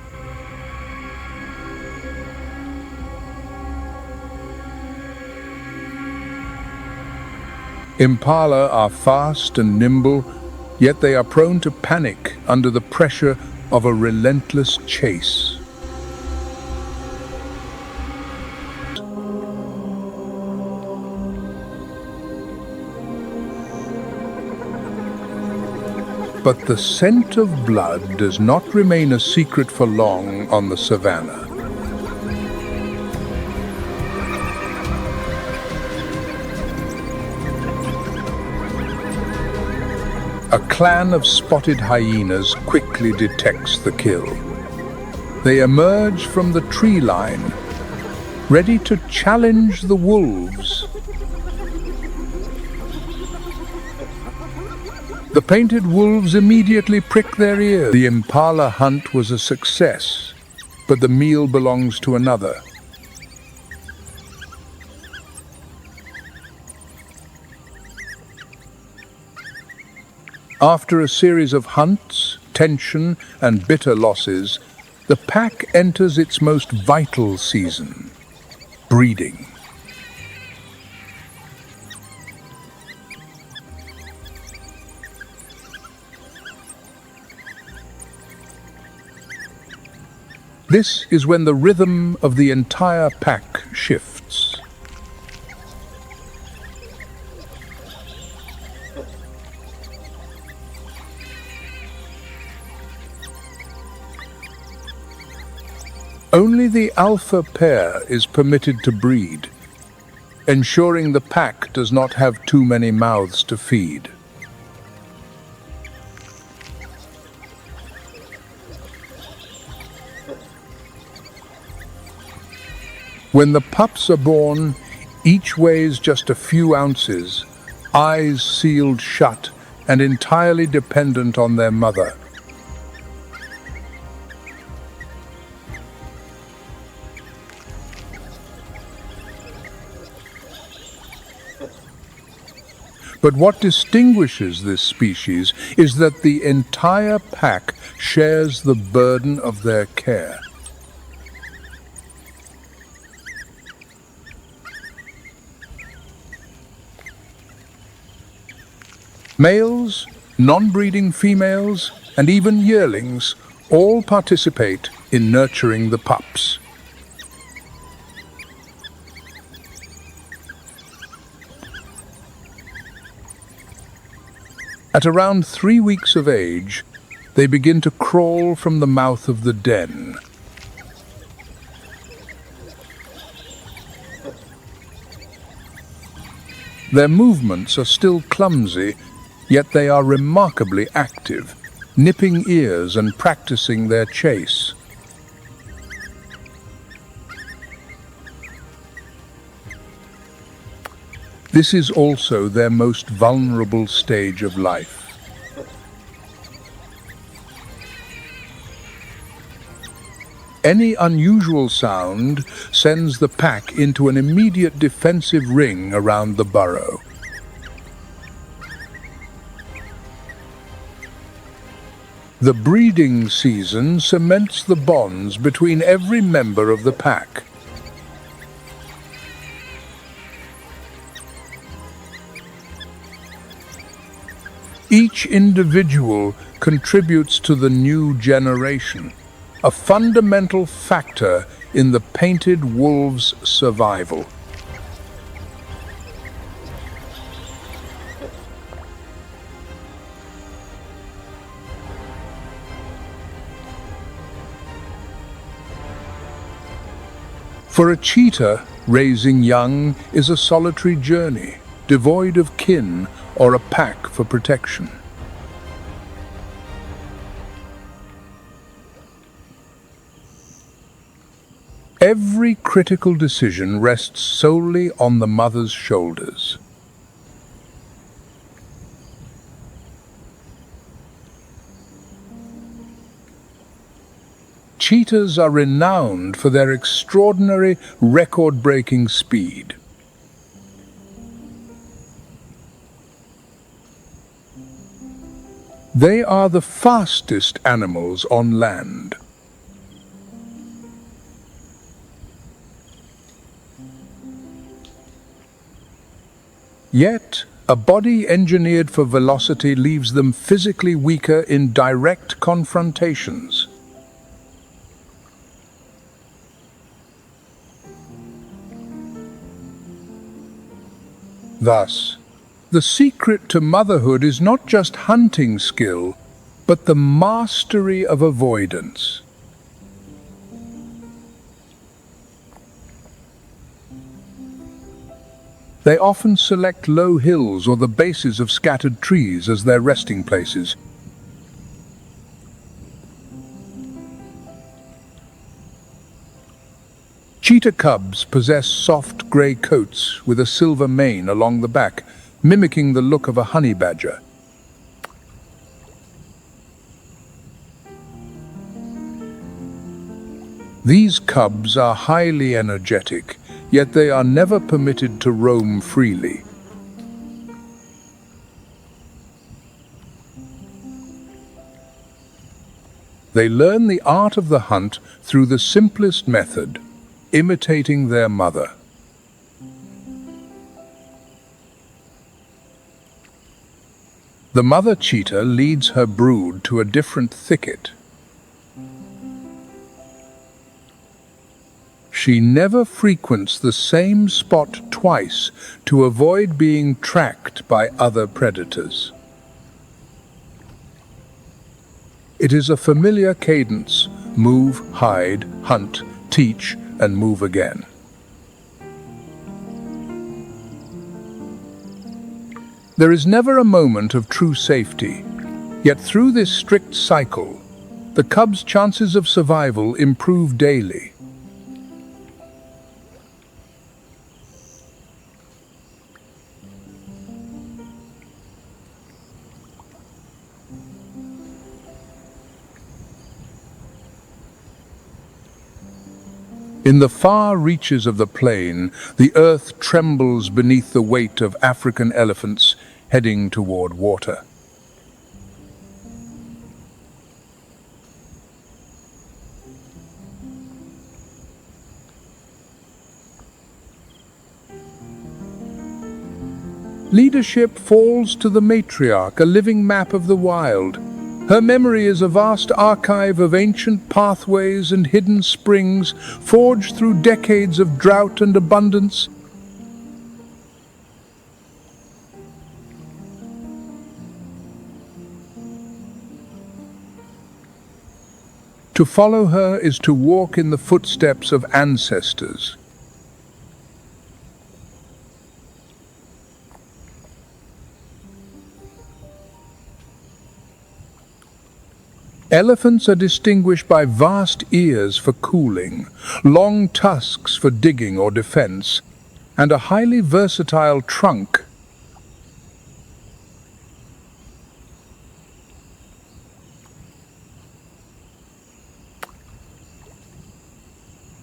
Impala are fast and nimble, yet they are prone to panic under the pressure of a relentless chase. But the scent of blood does not remain a secret for long on the savannah. A clan of spotted hyenas quickly detects the kill. They emerge from the tree line, ready to challenge the wolves. The painted wolves immediately prick their ears. The impala hunt was a success, but the meal belongs to another. After a series of hunts, tension, and bitter losses, the pack enters its most vital season, breeding. This is when the rhythm of the entire pack shifts. Only the alpha pair is permitted to breed, ensuring the pack does not have too many mouths to feed. When the pups are born, each weighs just a few ounces, eyes sealed shut and entirely dependent on their mother. But what distinguishes this species is that the entire pack shares the burden of their care. Males, non-breeding females, and even yearlings all participate in nurturing the pups. At around 3 weeks of age, they begin to crawl from the mouth of the den. Their movements are still clumsy, yet they are remarkably active, nipping ears and practicing their chase. This is also their most vulnerable stage of life. Any unusual sound sends the pack into an immediate defensive ring around the burrow. The breeding season cements the bonds between every member of the pack. Each individual contributes to the new generation, a fundamental factor in the painted wolf's survival. For a cheetah, raising young is a solitary journey, devoid of kin or a pack for protection. Every critical decision rests solely on the mother's shoulders. Cheetahs are renowned for their extraordinary, record-breaking speed. They are the fastest animals on land. Yet, a body engineered for velocity leaves them physically weaker in direct confrontations. Thus, the secret to motherhood is not just hunting skill, but the mastery of avoidance. They often select low hills or the bases of scattered trees as their resting places. Cheetah cubs possess soft grey coats with a silver mane along the back, mimicking the look of a honey badger. These cubs are highly energetic, yet they are never permitted to roam freely. They learn the art of the hunt through the simplest method, imitating their mother. The mother cheetah leads her brood to a different thicket. She never frequents the same spot twice to avoid being tracked by other predators. It is a familiar cadence: move, hide, hunt, teach, and move again. There is never a moment of true safety, yet through this strict cycle, the cub's chances of survival improve daily. In the far reaches of the plain, the earth trembles beneath the weight of African elephants heading toward water. Leadership falls to the matriarch, a living map of the wild. Her memory is a vast archive of ancient pathways and hidden springs, forged through decades of drought and abundance. To follow her is to walk in the footsteps of ancestors. Elephants are distinguished by vast ears for cooling, long tusks for digging or defense, and a highly versatile trunk.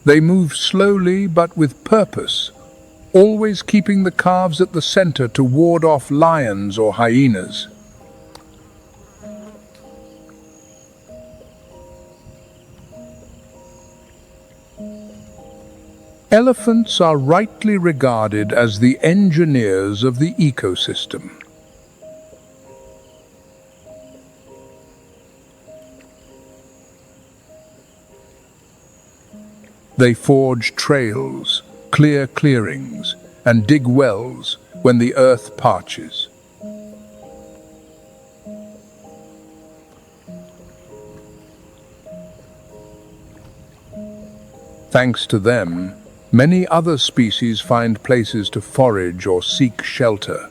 They move slowly but with purpose, always keeping the calves at the center to ward off lions or hyenas. Elephants are rightly regarded as the engineers of the ecosystem. They forge trails, clear clearings, and dig wells when the earth parches. Thanks to them, many other species find places to forage or seek shelter.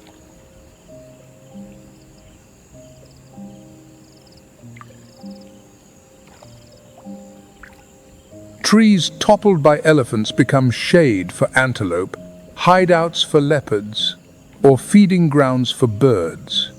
Trees toppled by elephants become shade for antelope, hideouts for leopards, or feeding grounds for birds.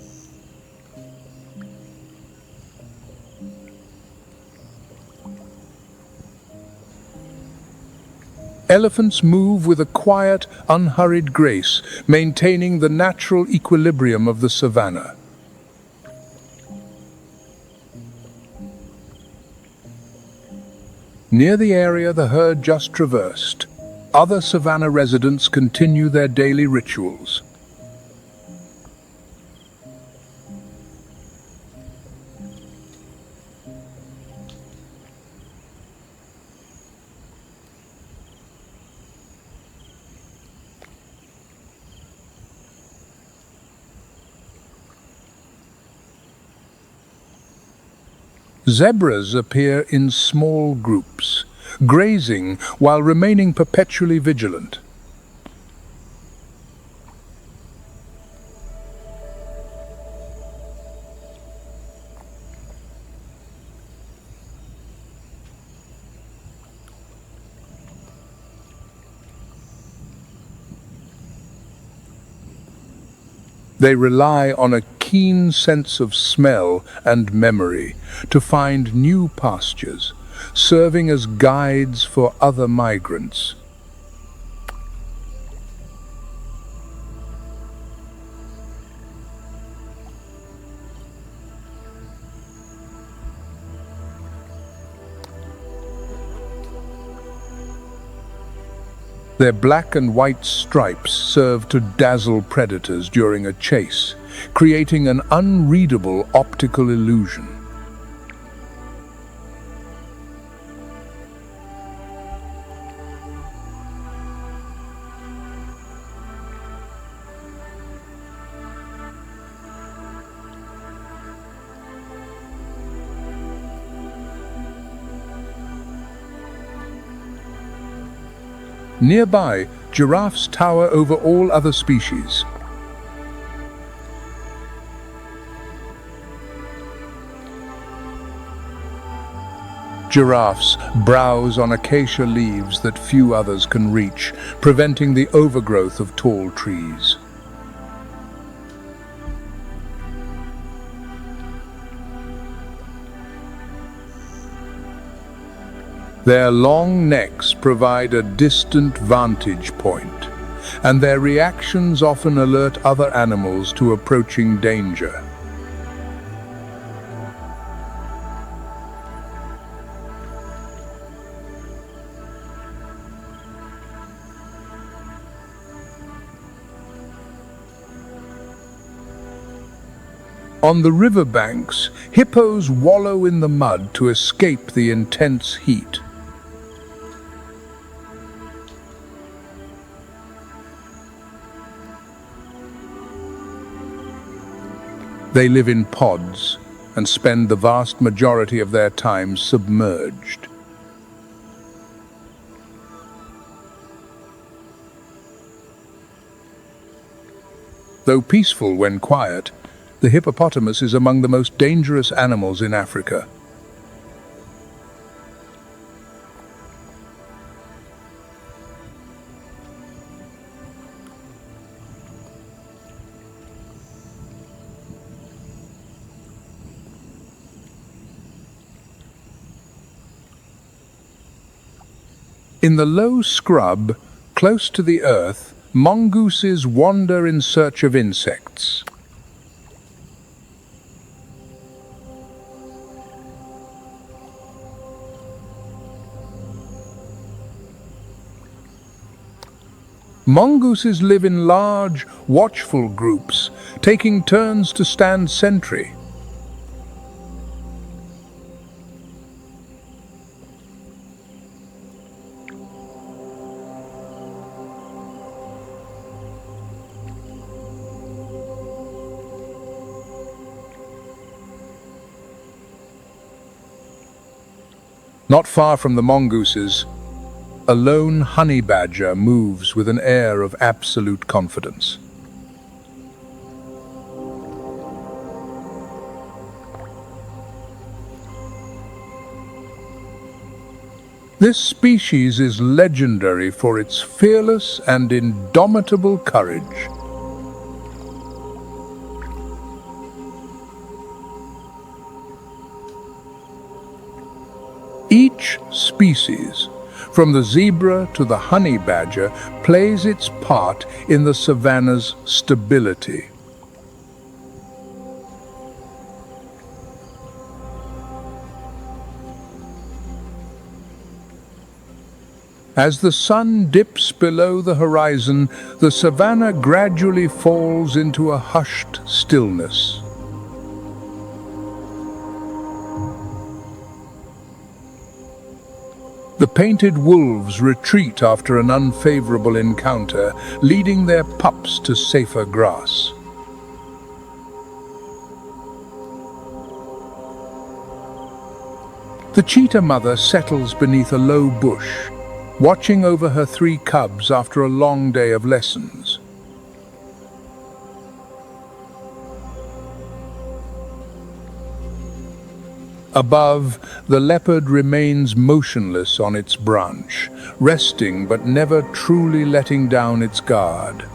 Elephants move with a quiet, unhurried grace, maintaining the natural equilibrium of the savannah. Near the area the herd just traversed, other savannah residents continue their daily rituals. Zebras appear in small groups, grazing while remaining perpetually vigilant. They rely on a keen sense of smell and memory to find new pastures, serving as guides for other migrants. Their black and white stripes serve to dazzle predators during a chase, creating an unreadable optical illusion. Nearby, giraffes tower over all other species. Giraffes browse on acacia leaves that few others can reach, preventing the overgrowth of tall trees. Their long necks provide a distant vantage point, and their reactions often alert other animals to approaching danger. On the riverbanks, hippos wallow in the mud to escape the intense heat. They live in pods and spend the vast majority of their time submerged. Though peaceful when quiet, the hippopotamus is among the most dangerous animals in Africa. In the low scrub, close to the earth, mongooses wander in search of insects. Mongooses live in large, watchful groups, taking turns to stand sentry. Not far from the mongooses, a lone honey badger moves with an air of absolute confidence. This species is legendary for its fearless and indomitable courage. Each species, from the zebra to the honey badger, plays its part in the savanna's stability. As the sun dips below the horizon, the savanna gradually falls into a hushed stillness. The painted wolves retreat after an unfavorable encounter, leading their pups to safer grass. The cheetah mother settles beneath a low bush, watching over her 3 cubs after a long day of lessons. Above, the leopard remains motionless on its branch, resting but never truly letting down its guard.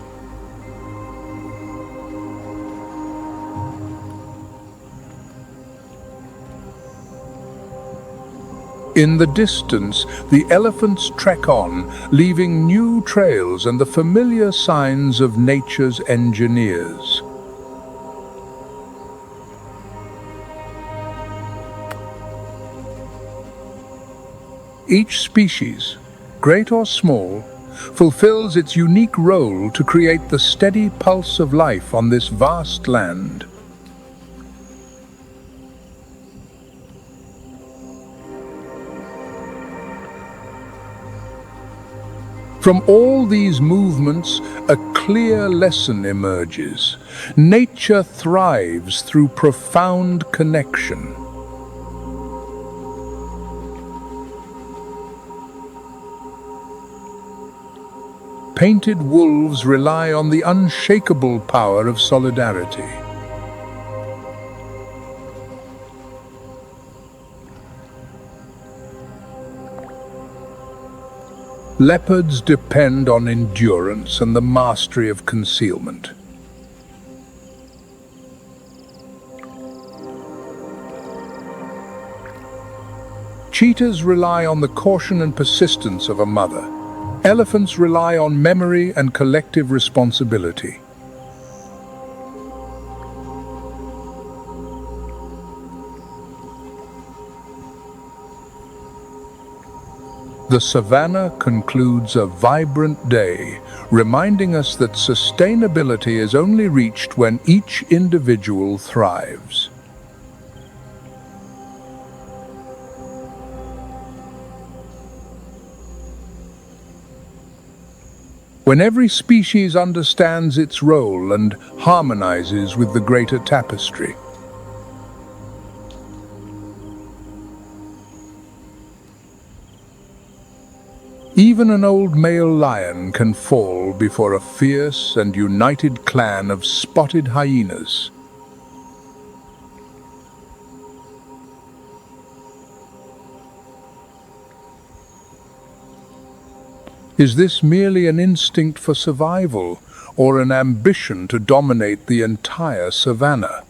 In the distance, the elephants trek on, leaving new trails and the familiar signs of nature's engineers. Each species, great or small, fulfills its unique role to create the steady pulse of life on this vast land. From all these movements, a clear lesson emerges. Nature thrives through profound connection. painted wolves rely on the unshakable power of solidarity. Leopards depend on endurance and the mastery of concealment. Cheetahs rely on the caution and persistence of a mother. Elephants rely on memory and collective responsibility. The savannah concludes a vibrant day, reminding us that sustainability is only reached when each individual thrives. When every species understands its role and harmonizes with the greater tapestry. Even an old male lion can fall before a fierce and united clan of spotted hyenas. Is this merely an instinct for survival or an ambition to dominate the entire savannah?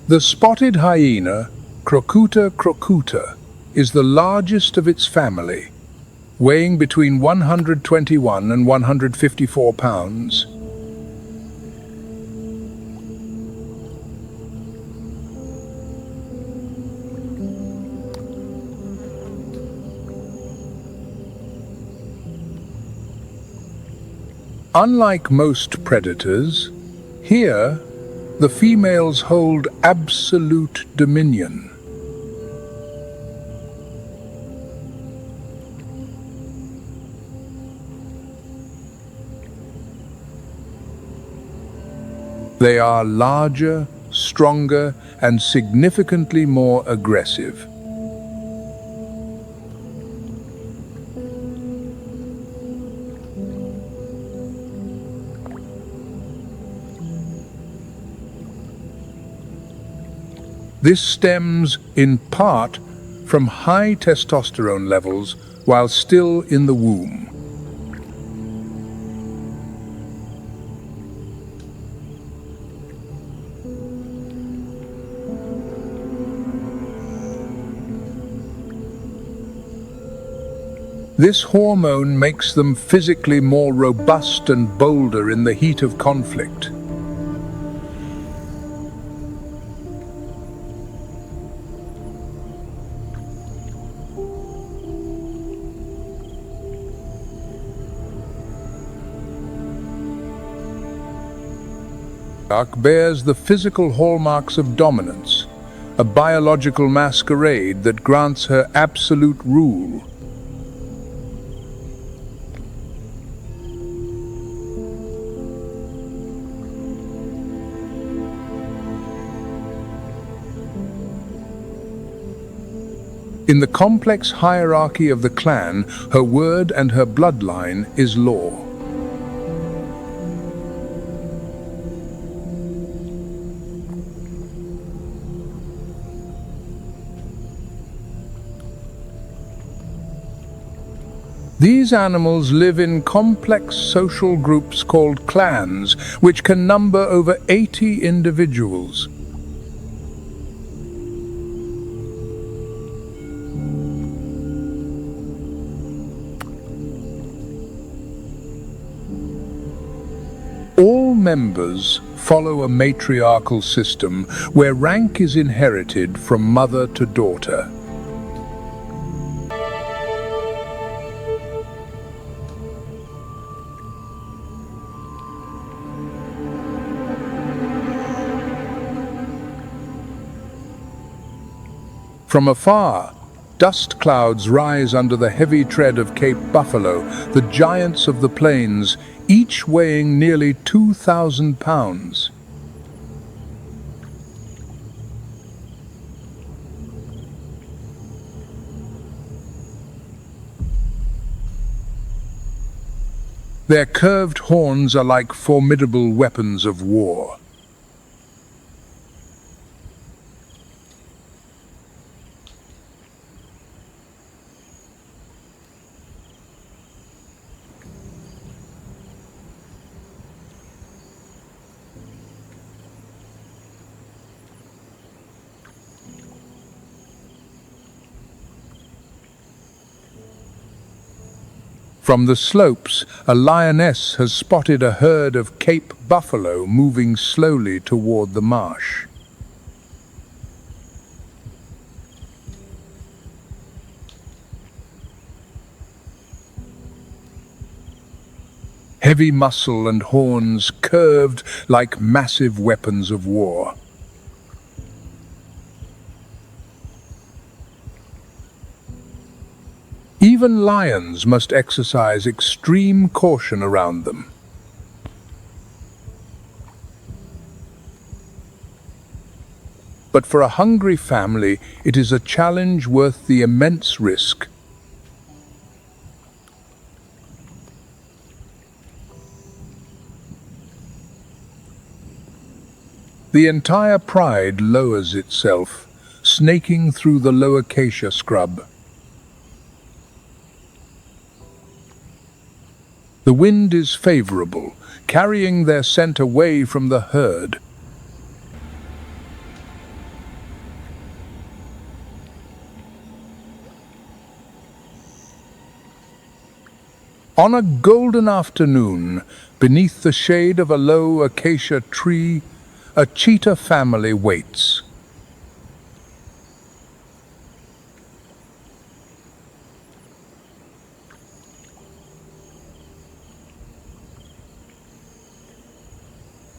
The spotted hyena, Crocuta crocuta, is the largest of its family, weighing between 121 and 154 pounds. Unlike most predators, here, the females hold absolute dominion. They are larger, stronger, and significantly more aggressive. This stems, in part, from high testosterone levels while still in the womb. This hormone makes them physically more robust and bolder in the heat of conflict. Bears the physical hallmarks of dominance, a biological masquerade that grants her absolute rule. In the complex hierarchy of the clan, her word and her bloodline is law. These animals live in complex social groups called clans, which can number over 80 individuals. All members follow a matriarchal system where rank is inherited from mother to daughter. From afar, Dust clouds rise under the heavy tread of Cape Buffalo, the giants of the plains, each weighing nearly 2,000 pounds. Their curved horns are like formidable weapons of war. From the slopes, a lioness has spotted a herd of Cape buffalo moving slowly toward the marsh. Heavy muscle and horns curved like massive weapons of war. Even lions must exercise extreme caution around them. But for a hungry family, it is a challenge worth the immense risk. The entire pride lowers itself, snaking through the low acacia scrub. The wind is favorable, carrying their scent away from the herd. On a golden afternoon, beneath the shade of a low acacia tree, a cheetah family waits.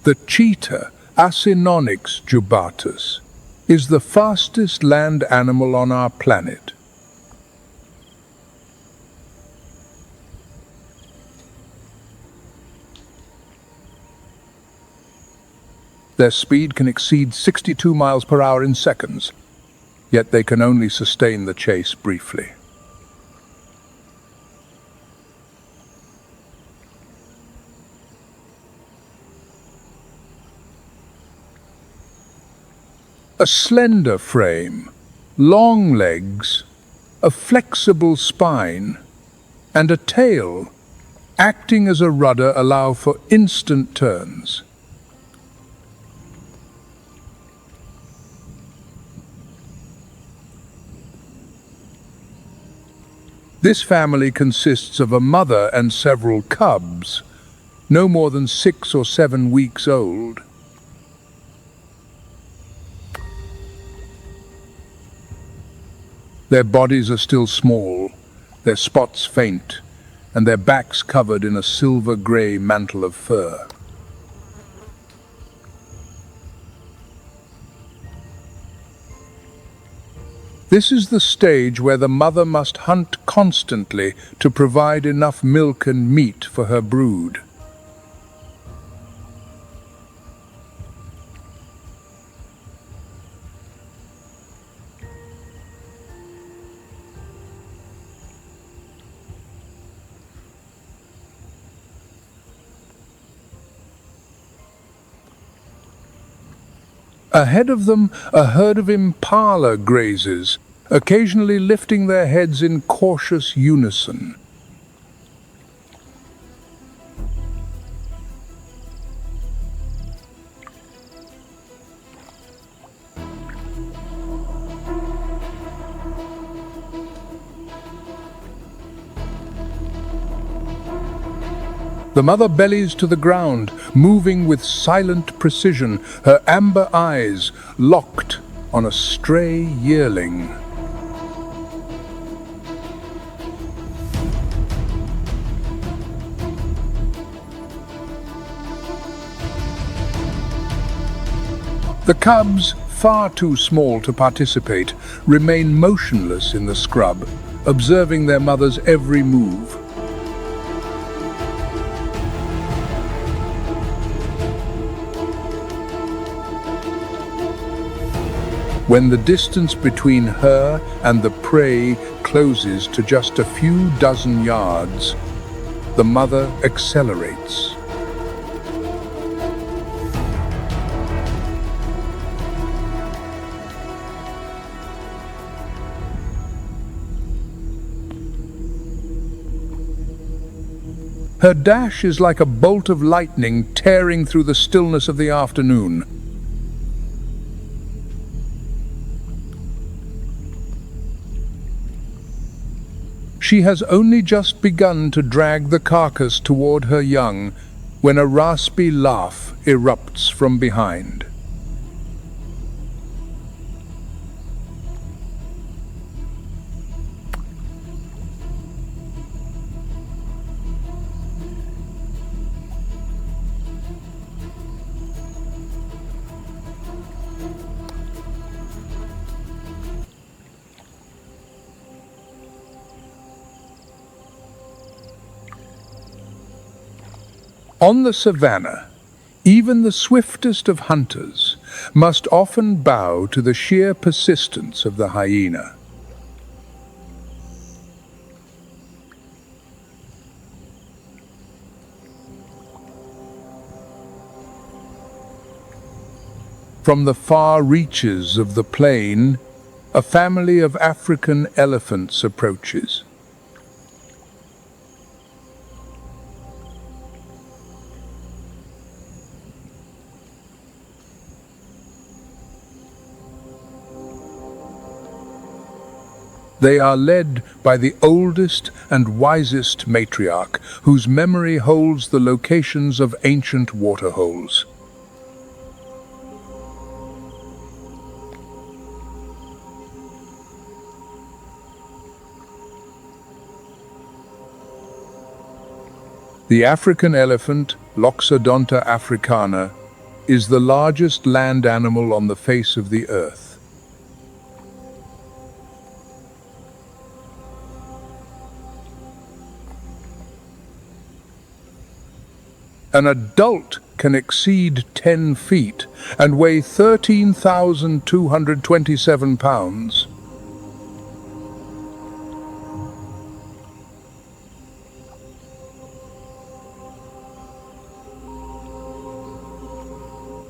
The cheetah, Acinonyx jubatus, is the fastest land animal on our planet. Their speed can exceed 62 miles per hour in seconds, yet they can only sustain the chase briefly. A slender frame, long legs, a flexible spine, and a tail, acting as a rudder, allow for instant turns. This family consists of a mother and several cubs, no more than 6 or 7 weeks old. Their bodies are still small, their spots faint, and their backs covered in a silver-grey mantle of fur. This is the stage where the mother must hunt constantly to provide enough milk and meat for her brood. Ahead of them, a herd of impala grazes, occasionally lifting their heads in cautious unison. The mother bellies to the ground, moving with silent precision, her amber eyes locked on a stray yearling. The cubs, far too small to participate, remain motionless in the scrub, observing their mother's every move. When the distance between her and the prey closes to just a few dozen yards, the mother accelerates. Her dash is like a bolt of lightning tearing through the stillness of the afternoon. She has only just begun to drag the carcass toward her young when a raspy laugh erupts from behind. On the savannah, even the swiftest of hunters must often bow to the sheer persistence of the hyena. From the far reaches of the plain, a family of African elephants approaches. They are led by the oldest and wisest matriarch, whose memory holds the locations of ancient waterholes. The African elephant, Loxodonta africana, is the largest land animal on the face of the earth. An adult can exceed 10 feet and weigh 13,227 pounds.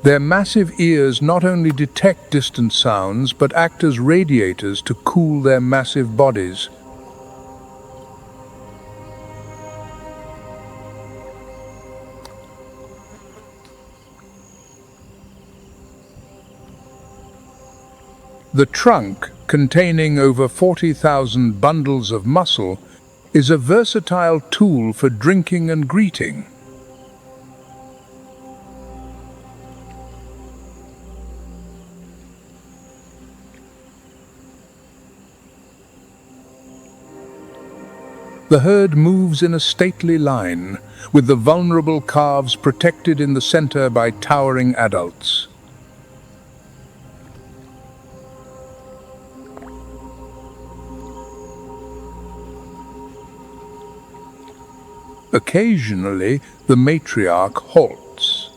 Their massive ears not only detect distant sounds but act as radiators to cool their massive bodies. The trunk, containing over 40,000 bundles of muscle, is a versatile tool for drinking and greeting. The herd moves in a stately line, with the vulnerable calves protected in the center by towering adults. Occasionally, the matriarch halts,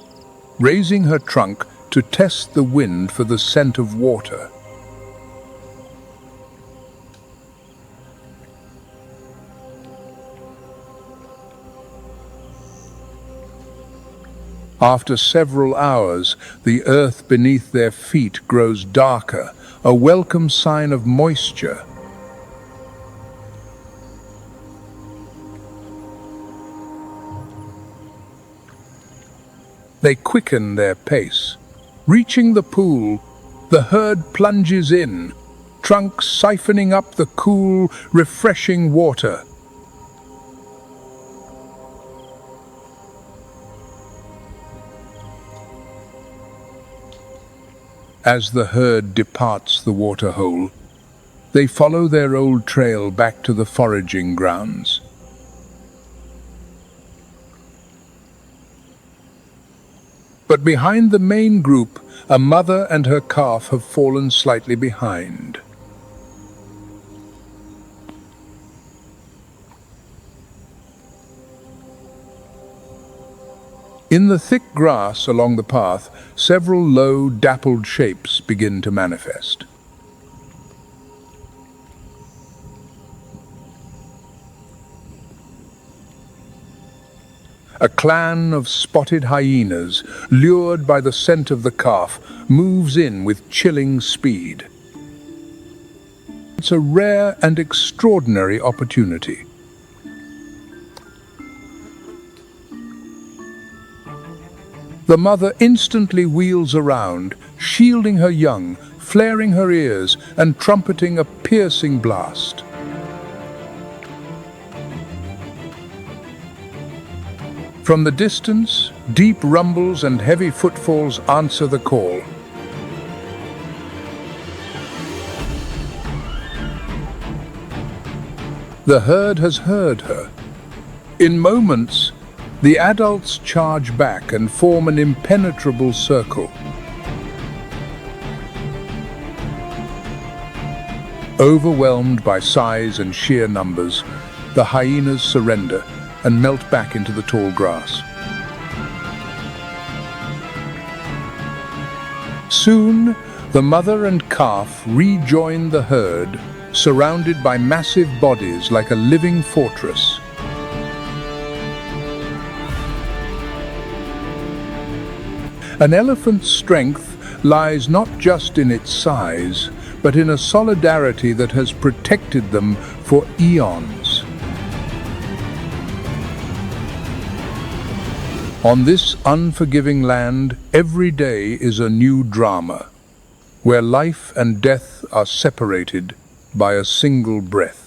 raising her trunk to test the wind for the scent of water. After several hours, the earth beneath their feet grows darker, a welcome sign of moisture. They quicken their pace. Reaching the pool, the herd plunges in, trunk siphoning up the cool, refreshing water. As the herd departs the waterhole, they follow their old trail back to the foraging grounds. But behind the main group, a mother and her calf have fallen slightly behind. In the thick grass along the path, several low, dappled shapes begin to manifest. A clan of spotted hyenas, lured by the scent of the calf, moves in with chilling speed. It's a rare and extraordinary opportunity. The mother instantly wheels around, shielding her young, flaring her ears, and trumpeting a piercing blast. From the distance, deep rumbles and heavy footfalls answer the call. The herd has heard her. In moments, the adults charge back and form an impenetrable circle. Overwhelmed by size and sheer numbers, the hyenas surrender and melt back into the tall grass. Soon, the mother and calf rejoin the herd, surrounded by massive bodies like a living fortress. An elephant's strength lies not just in its size, but in a solidarity that has protected them for eons. On this unforgiving land, every day is a new drama, where life and death are separated by a single breath.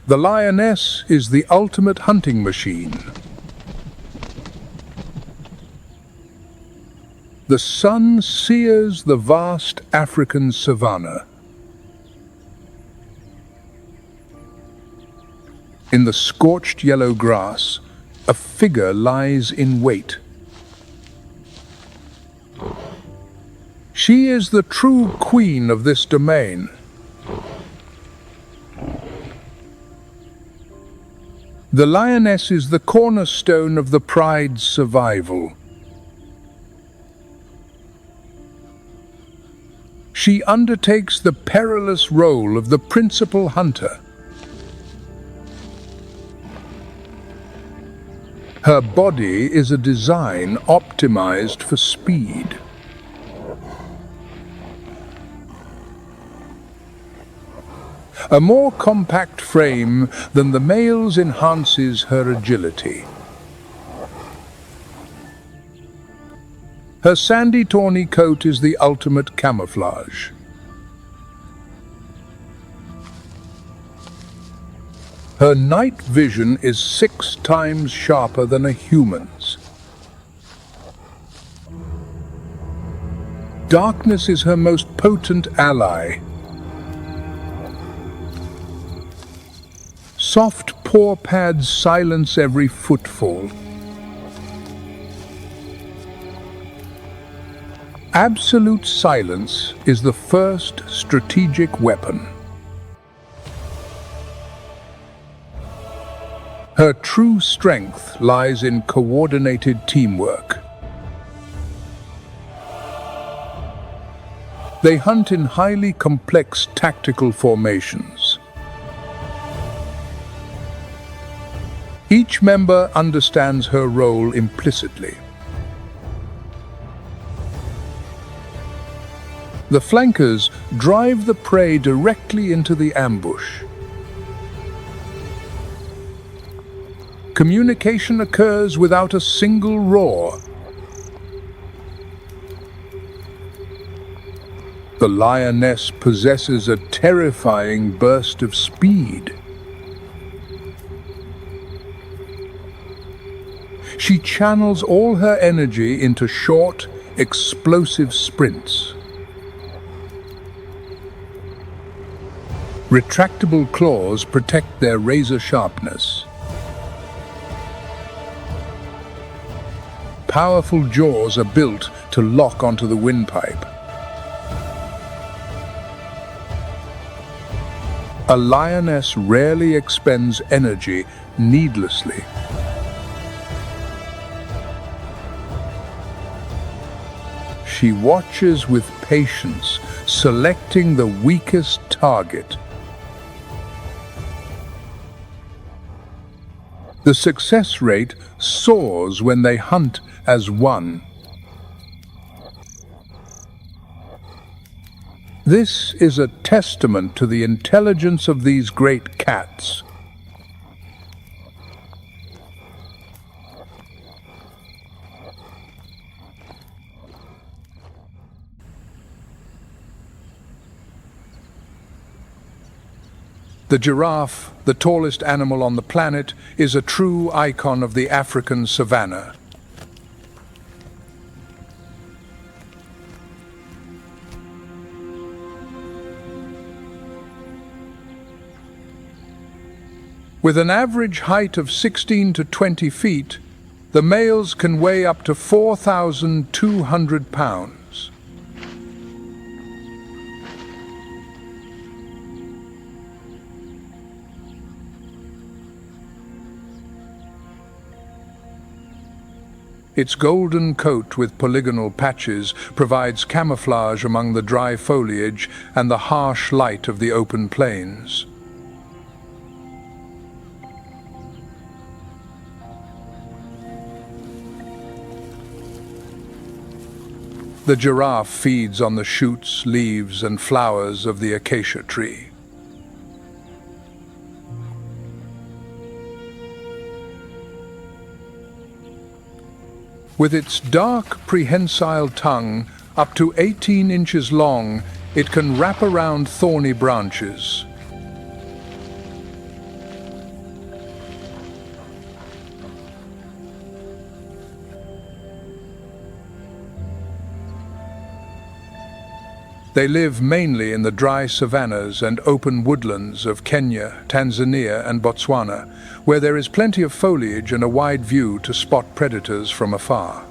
The lioness is the ultimate hunting machine. The sun sears the vast African savannah. In the scorched yellow grass, a figure lies in wait. She is the true queen of this domain. The lioness is the cornerstone of the pride's survival. She undertakes the perilous role of the principal hunter. Her body is a design optimized for speed. A more compact frame than the male's enhances her agility. Her sandy tawny coat is the ultimate camouflage. Her night vision is 6 times sharper than a human's. Darkness is her most potent ally. Soft paw pads silence every footfall. Absolute silence is the first strategic weapon. Her true strength lies in coordinated teamwork. They hunt in highly complex tactical formations. Each member understands her role implicitly. The flankers drive the prey directly into the ambush. Communication occurs without a single roar. The lioness possesses a terrifying burst of speed. She channels all her energy into short, explosive sprints. Retractable claws protect their razor sharpness. Powerful jaws are built to lock onto the windpipe. A lioness rarely expends energy needlessly. She watches with patience, selecting the weakest target. The success rate soars when they hunt as one. This is a testament to the intelligence of these great cats. The giraffe, the tallest animal on the planet, is a true icon of the African savannah. With an average height of 16 to 20 feet, the males can weigh up to 4,200 pounds. Its golden coat with polygonal patches provides camouflage among the dry foliage and the harsh light of the open plains. The giraffe feeds on the shoots, leaves, and flowers of the acacia tree. With its dark, prehensile tongue, up to 18 inches long, it can wrap around thorny branches. They live mainly in the dry savannas and open woodlands of Kenya, Tanzania, and Botswana, where there is plenty of foliage and a wide view to spot predators from afar.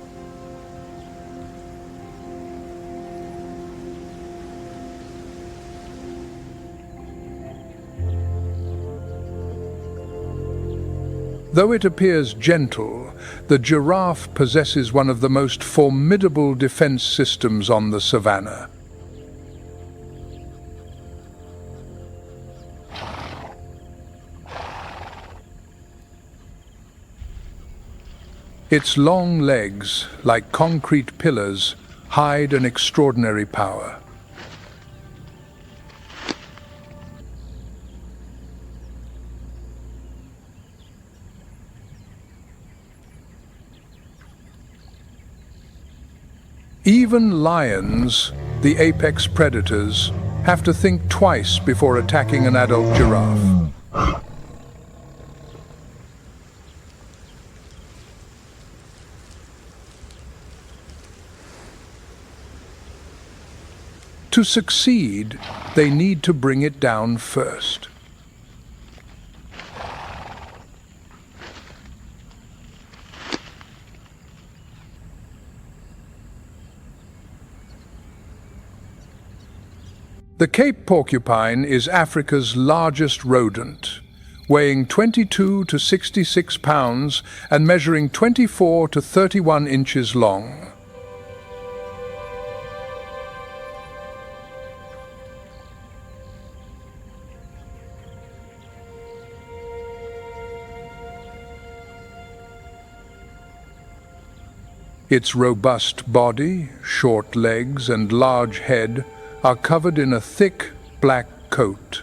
Though it appears gentle, the giraffe possesses one of the most formidable defense systems on the savannah. Its long legs, like concrete pillars, hide an extraordinary power. Even lions, the apex predators, have to think twice before attacking an adult giraffe. To succeed, they need to bring it down first. The Cape porcupine is Africa's largest rodent, weighing 22 to 66 pounds and measuring 24 to 31 inches long. Its robust body, short legs, and large head are covered in a thick, black coat.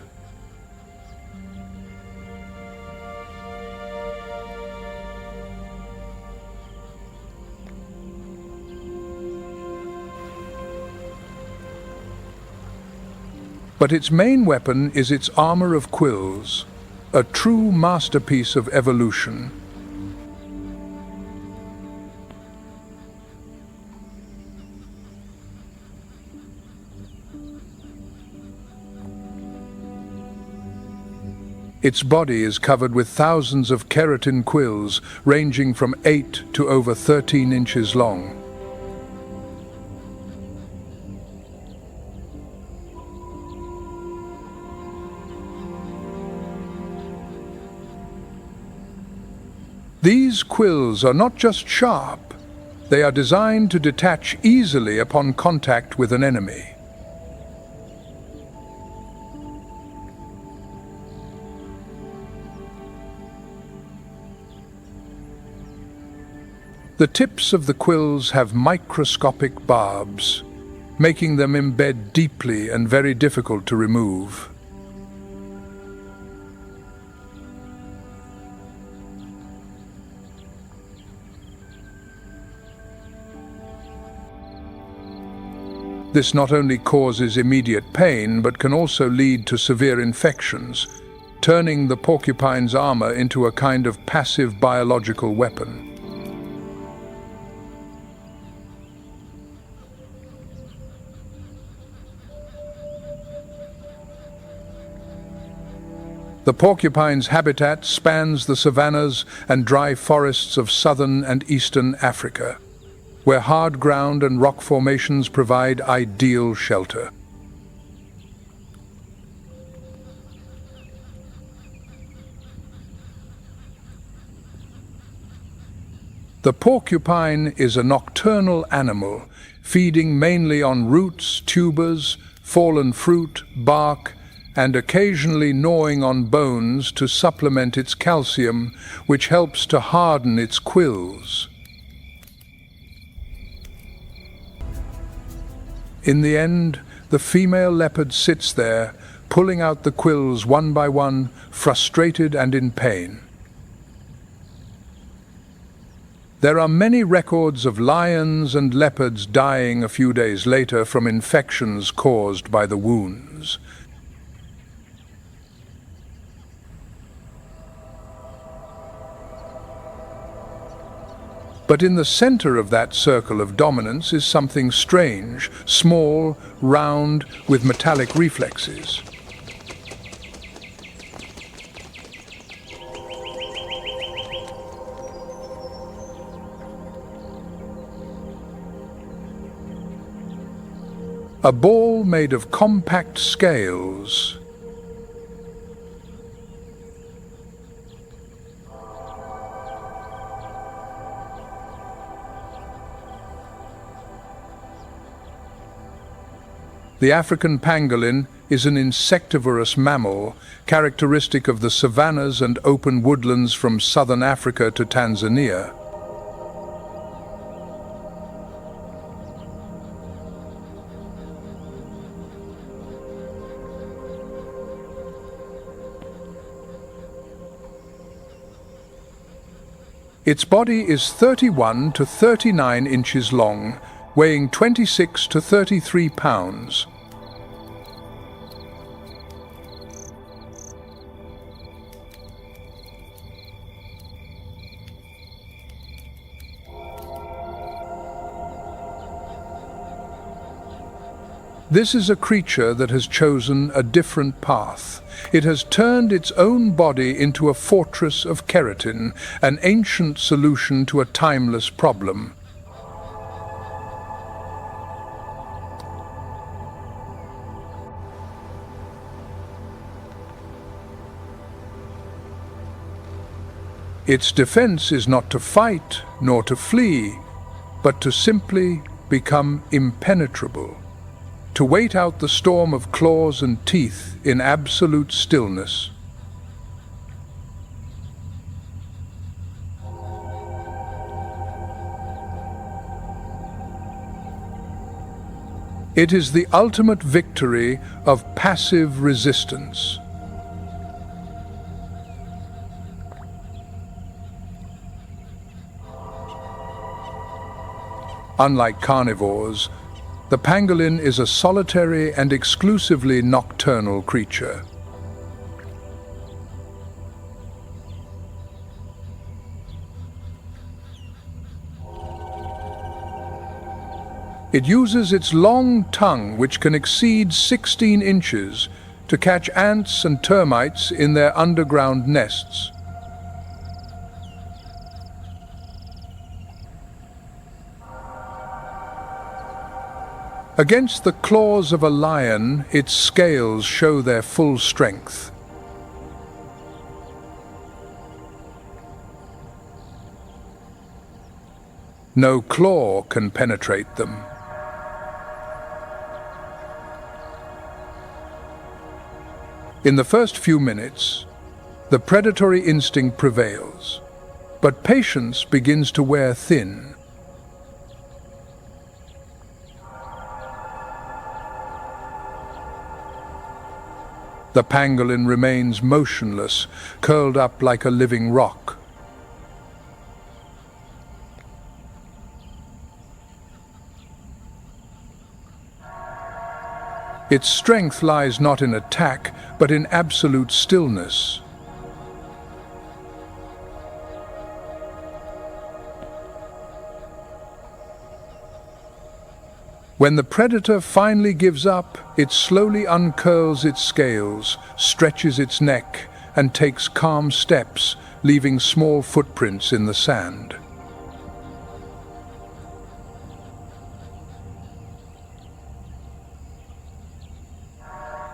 But its main weapon is its armor of quills, a true masterpiece of evolution. Its body is covered with thousands of keratin quills, ranging from 8 to over 13 inches long. These quills are not just sharp, they are designed to detach easily upon contact with an enemy. The tips of the quills have microscopic barbs, making them embed deeply and very difficult to remove. This not only causes immediate pain, but can also lead to severe infections, turning the porcupine's armor into a kind of passive biological weapon. The porcupine's habitat spans the savannas and dry forests of southern and eastern Africa, where hard ground and rock formations provide ideal shelter. The porcupine is a nocturnal animal, feeding mainly on roots, tubers, fallen fruit, bark, and occasionally gnawing on bones to supplement its calcium, which helps to harden its quills. In the end, the female leopard sits there, pulling out the quills one by one, frustrated and in pain. There are many records of lions and leopards dying a few days later from infections caused by the wounds. But in the center of that circle of dominance is something strange, small, round, with metallic reflexes. A ball made of compact scales. The African pangolin is an insectivorous mammal, characteristic of the savannas and open woodlands from southern Africa to Tanzania. Its body is 31 to 39 inches long, weighing 26 to 33 pounds. This is a creature that has chosen a different path. It has turned its own body into a fortress of keratin, an ancient solution to a timeless problem. Its defense is not to fight nor to flee, but to simply become impenetrable, to wait out the storm of claws and teeth in absolute stillness. It is the ultimate victory of passive resistance. Unlike carnivores, the pangolin is a solitary and exclusively nocturnal creature. It uses its long tongue, which can exceed 16 inches, to catch ants and termites in their underground nests. Against the claws of a lion, its scales show their full strength. No claw can penetrate them. In the first few minutes, the predatory instinct prevails, but patience begins to wear thin. The pangolin remains motionless, curled up like a living rock. Its strength lies not in attack, but in absolute stillness. When the predator finally gives up, it slowly uncurls its scales, stretches its neck, and takes calm steps, leaving small footprints in the sand.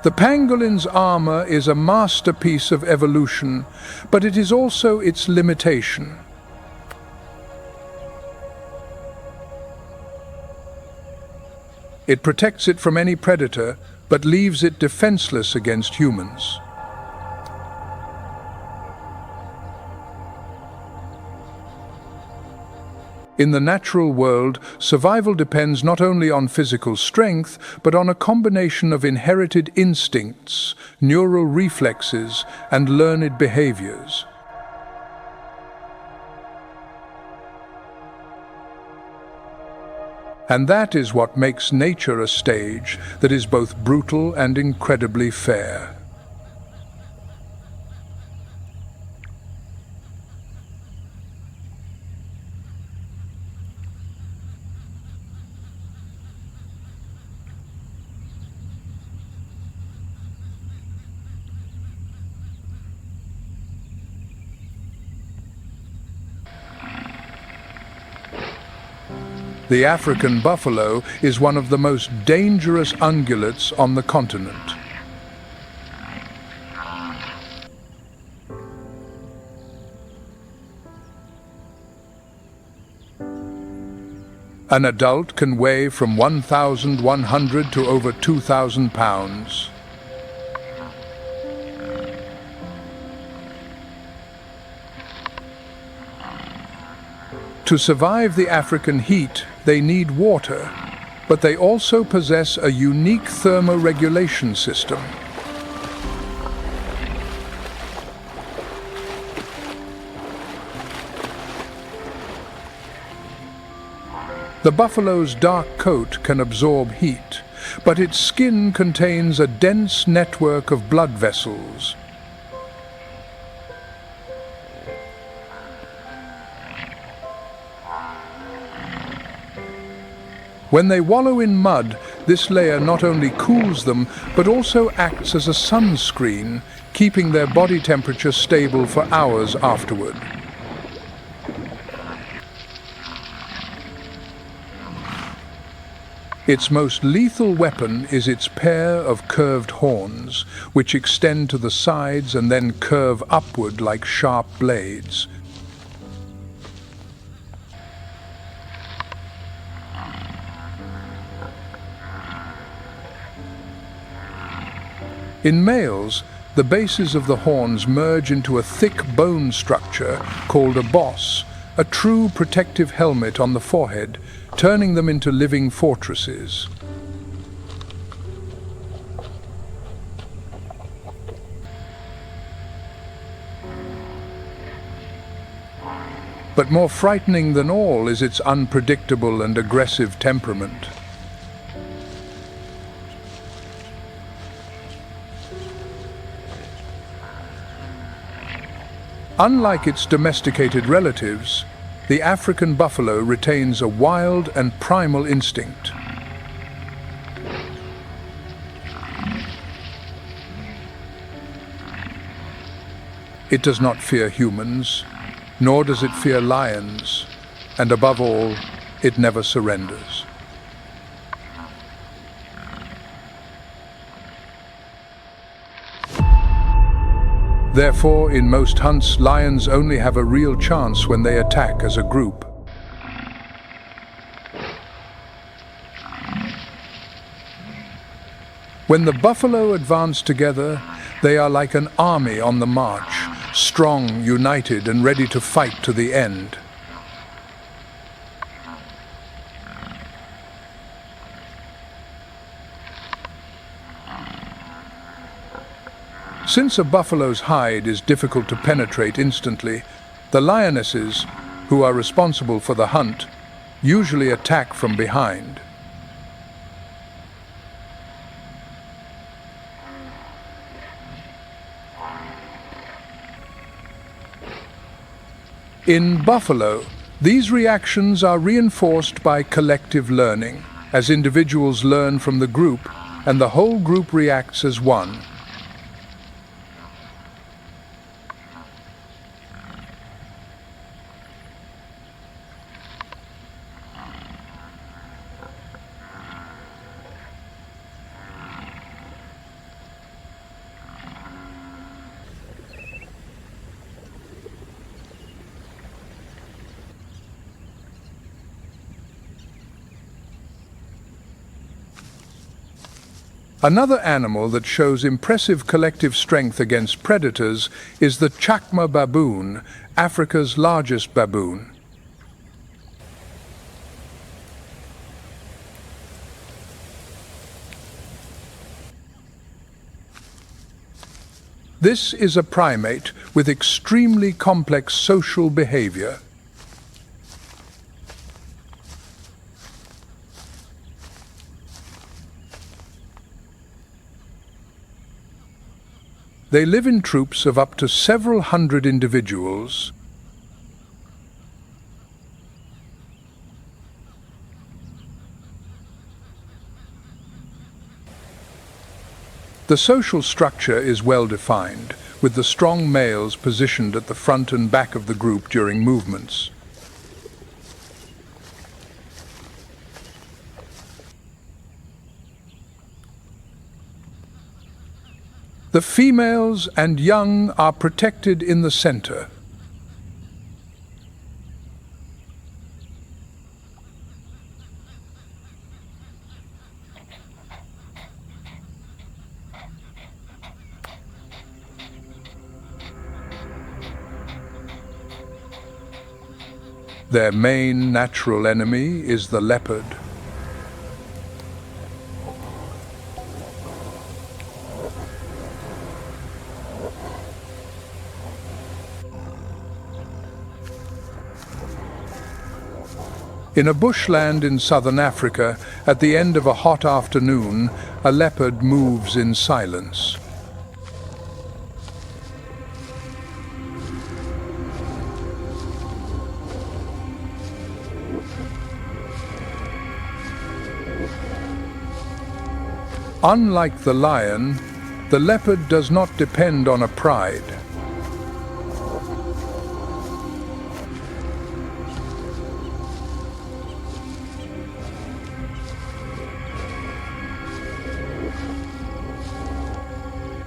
The pangolin's armor is a masterpiece of evolution, but it is also its limitation. It protects it from any predator, but leaves it defenseless against humans. In the natural world, survival depends not only on physical strength, but on a combination of inherited instincts, neural reflexes, and learned behaviors. And that is what makes nature a stage that is both brutal and incredibly fair. The African buffalo is one of the most dangerous ungulates on the continent. An adult can weigh from 1,100 to over 2,000 pounds. To survive the African heat, they need water, but they also possess a unique thermoregulation system. The buffalo's dark coat can absorb heat, but its skin contains a dense network of blood vessels. When they wallow in mud, this layer not only cools them, but also acts as a sunscreen, keeping their body temperature stable for hours afterward. Its most lethal weapon is its pair of curved horns, which extend to the sides and then curve upward like sharp blades. In males, the bases of the horns merge into a thick bone structure called a boss, a true protective helmet on the forehead, turning them into living fortresses. But more frightening than all is its unpredictable and aggressive temperament. Unlike its domesticated relatives, the African buffalo retains a wild and primal instinct. It does not fear humans, nor does it fear lions, and above all, it never surrenders. Therefore, in most hunts, lions only have a real chance when they attack as a group. When the buffalo advance together, they are like an army on the march, strong, united, and ready to fight to the end. Since a buffalo's hide is difficult to penetrate instantly, the lionesses, who are responsible for the hunt, usually attack from behind. In buffalo, these reactions are reinforced by collective learning, as individuals learn from the group, and the whole group reacts as one. Another animal that shows impressive collective strength against predators is the chacma baboon, Africa's largest baboon. This is a primate with extremely complex social behavior. They live in troops of up to several hundred individuals. The social structure is well defined, with the strong males positioned at the front and back of the group during movements. The females and young are protected in the center. Their main natural enemy is the leopard. In a bushland in southern Africa, at the end of a hot afternoon, a leopard moves in silence. Unlike the lion, the leopard does not depend on a pride.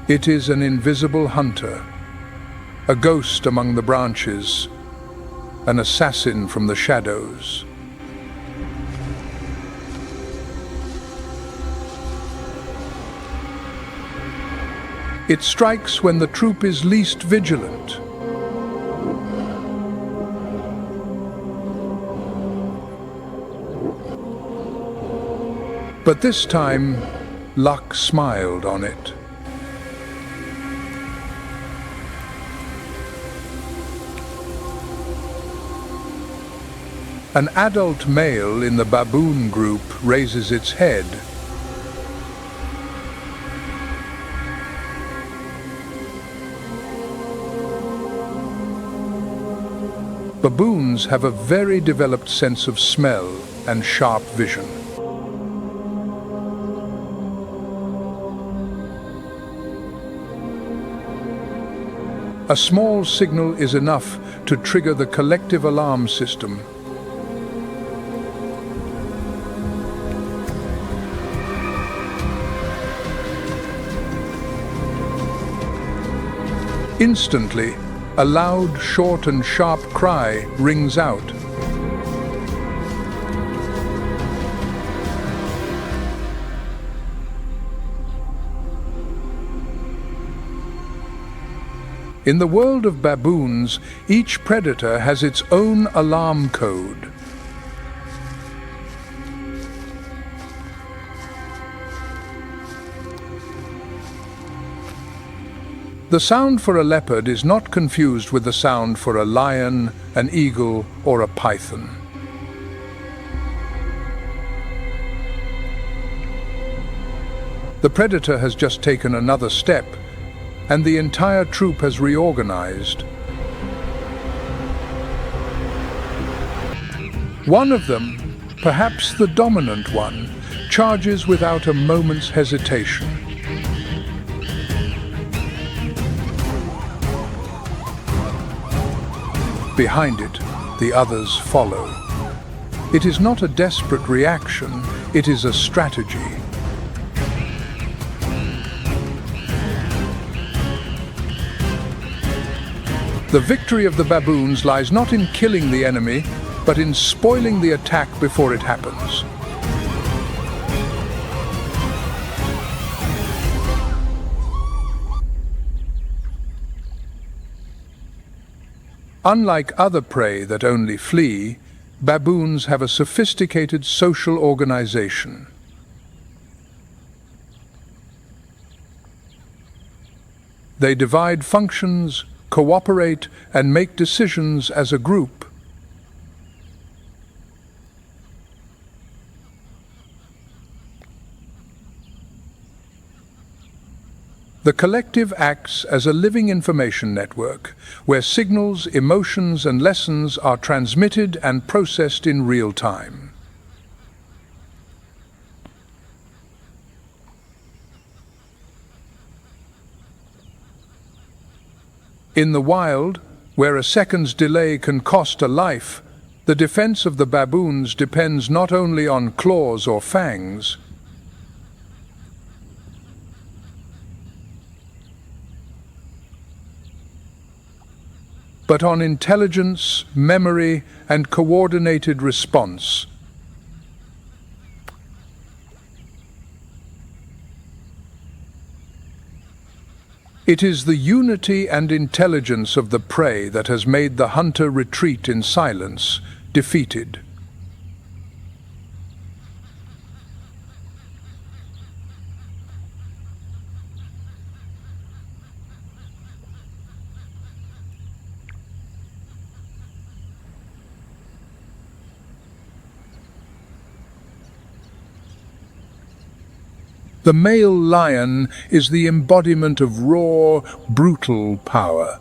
It is an invisible hunter, a ghost among the branches, an assassin from the shadows. It strikes when the troop is least vigilant. But this time, luck smiled on it. An adult male in the baboon group raises its head. Baboons have a very developed sense of smell and sharp vision. A small signal is enough to trigger the collective alarm system. Instantly, a loud, short and sharp cry rings out. In the world of baboons, each predator has its own alarm code. The sound for a leopard is not confused with the sound for a lion, an eagle, or a python. The predator has just taken another step, and the entire troop has reorganized. One of them, perhaps the dominant one, charges without a moment's hesitation. Behind it, the others follow. It is not a desperate reaction, it is a strategy. The victory of the baboons lies not in killing the enemy, but in spoiling the attack before it happens. Unlike other prey that only flee, baboons have a sophisticated social organization. They divide functions, cooperate, and make decisions as a group. The collective acts as a living information network, where signals, emotions, and lessons are transmitted and processed in real time. In the wild, where a second's delay can cost a life, the defense of the baboons depends not only on claws or fangs, but on intelligence, memory, and coordinated response. It is the unity and intelligence of the prey that has made the hunter retreat in silence, defeated. The male lion is the embodiment of raw, brutal power.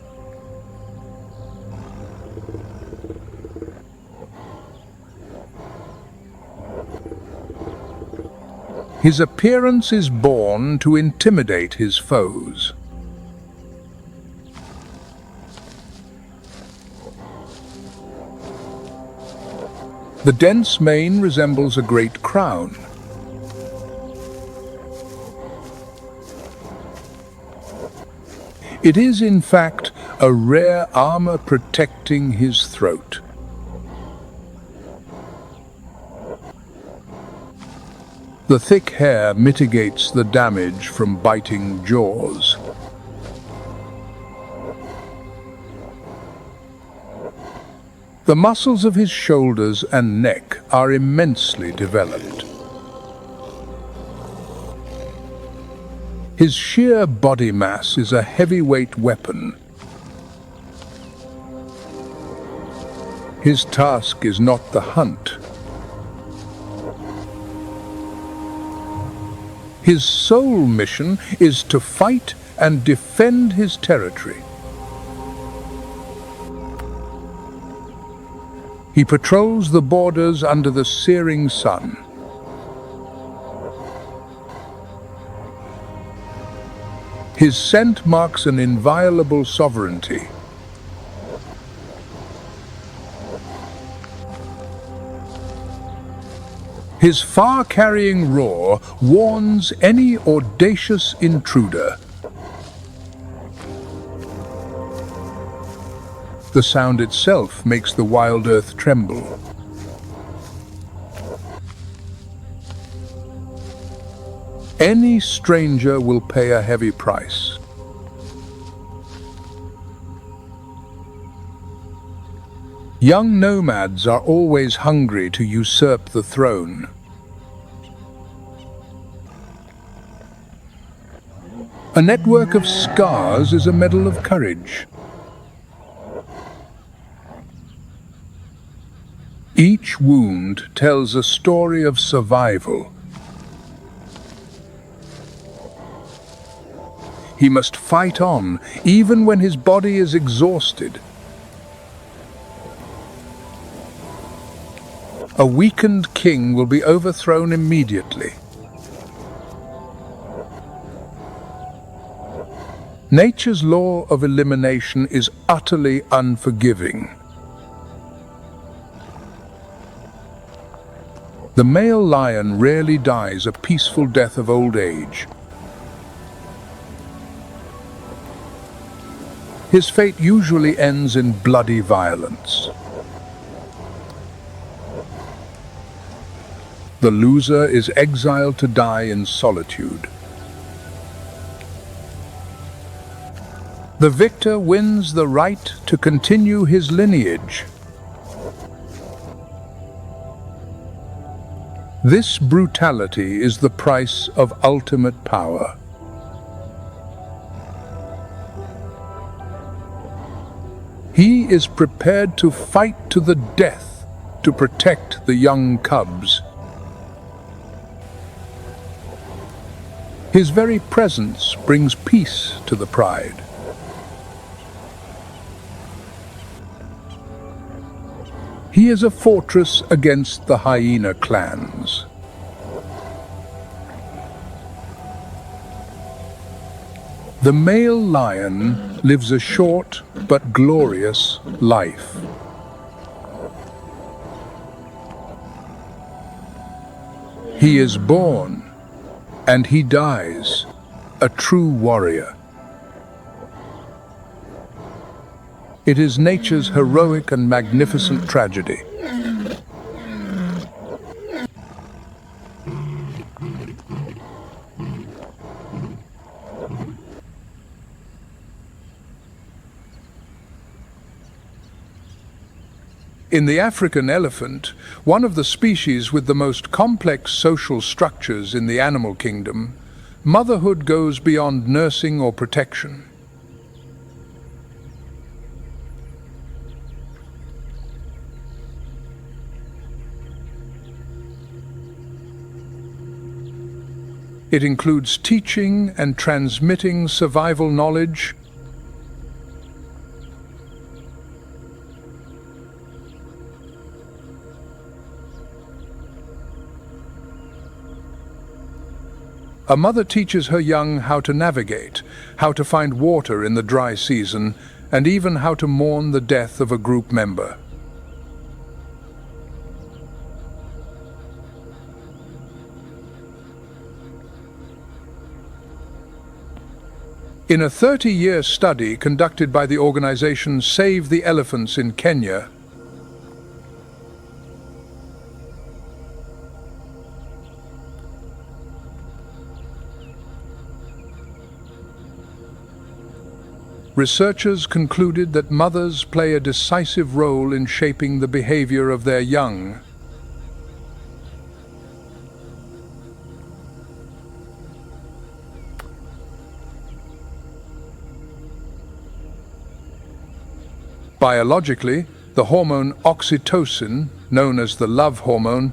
His appearance is born to intimidate his foes. The dense mane resembles a great crown. It is, in fact, a rare armor protecting his throat. The thick hair mitigates the damage from biting jaws. The muscles of his shoulders and neck are immensely developed. His sheer body mass is a heavyweight weapon. His task is not the hunt. His sole mission is to fight and defend his territory. He patrols the borders under the searing sun. His scent marks an inviolable sovereignty. His far-carrying roar warns any audacious intruder. The sound itself makes the wild earth tremble. Any stranger will pay a heavy price. Young nomads are always hungry to usurp the throne. A network of scars is a medal of courage. Each wound tells a story of survival. He must fight on, even when his body is exhausted. A weakened king will be overthrown immediately. Nature's law of elimination is utterly unforgiving. The male lion rarely dies a peaceful death of old age. His fate usually ends in bloody violence. The loser is exiled to die in solitude. The victor wins the right to continue his lineage. This brutality is the price of ultimate power. He is prepared to fight to the death to protect the young cubs. His very presence brings peace to the pride. He is a fortress against the hyena clans. The male lion lives a short but glorious life. He is born and he dies, a true warrior. It is nature's heroic and magnificent tragedy. In the African elephant, one of the species with the most complex social structures in the animal kingdom, motherhood goes beyond nursing or protection. It includes teaching and transmitting survival knowledge, a mother teaches her young how to navigate, how to find water in the dry season, and even how to mourn the death of a group member. In a 30-year study conducted by the organization Save the Elephants in Kenya, researchers concluded that mothers play a decisive role in shaping the behavior of their young. Biologically, the hormone oxytocin, known as the love hormone,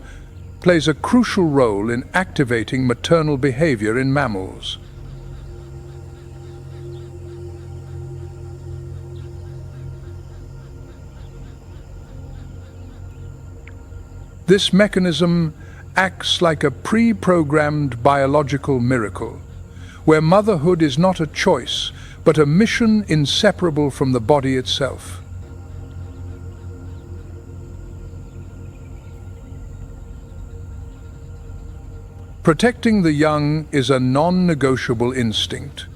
plays a crucial role in activating maternal behavior in mammals. This mechanism acts like a pre-programmed biological miracle, where motherhood is not a choice, but a mission inseparable from the body itself. Protecting the young is a non-negotiable instinct.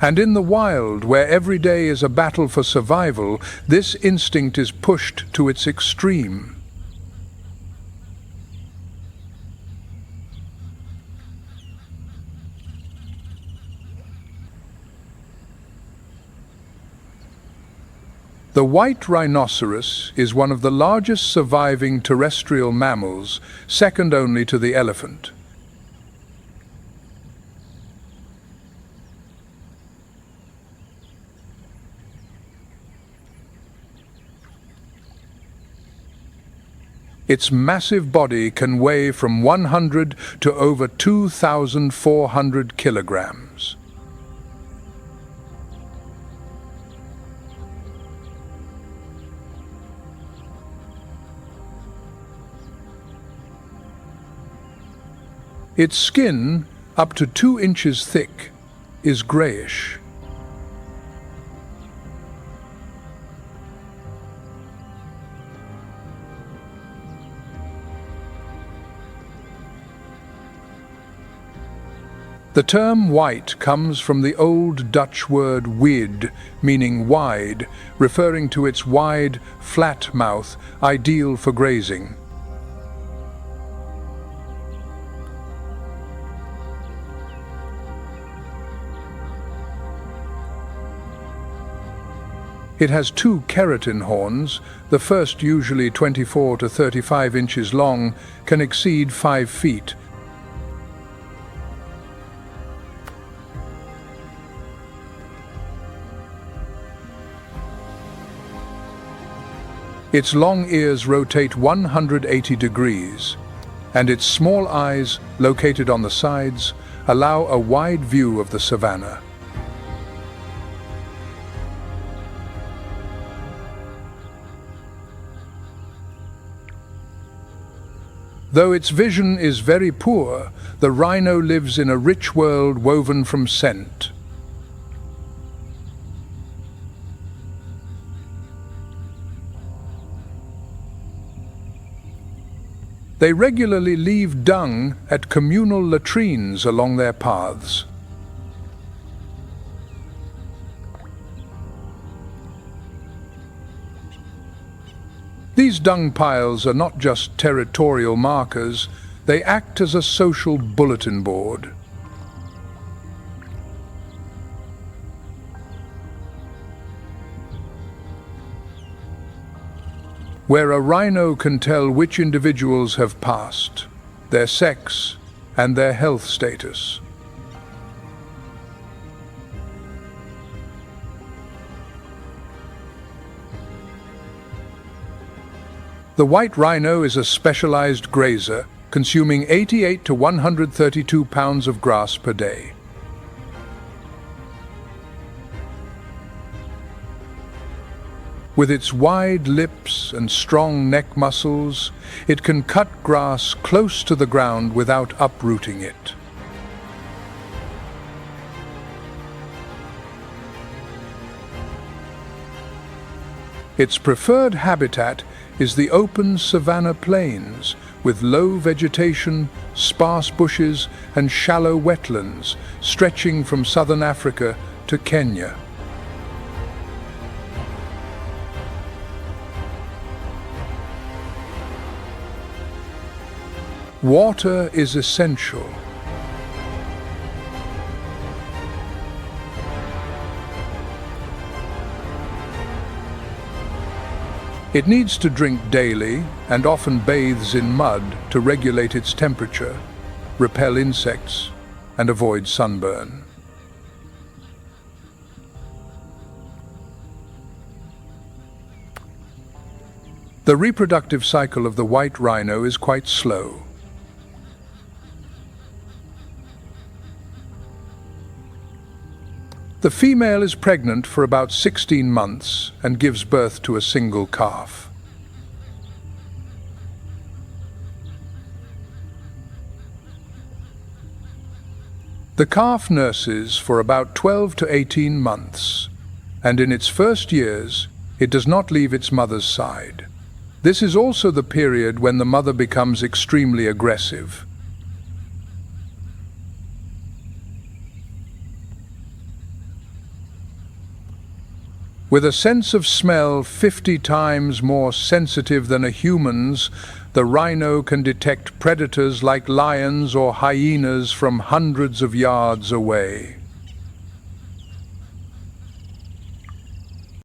And in the wild, where every day is a battle for survival, this instinct is pushed to its extreme. The white rhinoceros is one of the largest surviving terrestrial mammals, second only to the elephant. Its massive body can weigh from 100 to over 2,400 kilograms. Its skin, up to 2 inches thick, is grayish. The term white comes from the old Dutch word wid, meaning wide, referring to its wide, flat mouth, ideal for grazing. It has 2 keratin horns. The first, usually 24 to 35 inches long, can exceed 5 feet. Its long ears rotate 180 degrees, and its small eyes, located on the sides, allow a wide view of the savannah. Though its vision is very poor, the rhino lives in a rich world woven from scent. They regularly leave dung at communal latrines along their paths. These dung piles are not just territorial markers, they act as a social bulletin board. Where a rhino can tell which individuals have passed, their sex, and their health status. The white rhino is a specialized grazer, consuming 88 to 132 pounds of grass per day. With its wide lips and strong neck muscles, it can cut grass close to the ground without uprooting it. Its preferred habitat is the open savanna plains, with low vegetation, sparse bushes, and shallow wetlands, stretching from southern Africa to Kenya. Water is essential. It needs to drink daily and often bathes in mud to regulate its temperature, repel insects, and avoid sunburn. The reproductive cycle of the white rhino is quite slow. The female is pregnant for about 16 months and gives birth to a single calf. The calf nurses for about 12 to 18 months, and in its first years, it does not leave its mother's side. This is also the period when the mother becomes extremely aggressive. With a sense of smell 50 times more sensitive than a human's, the rhino can detect predators like lions or hyenas from hundreds of yards away.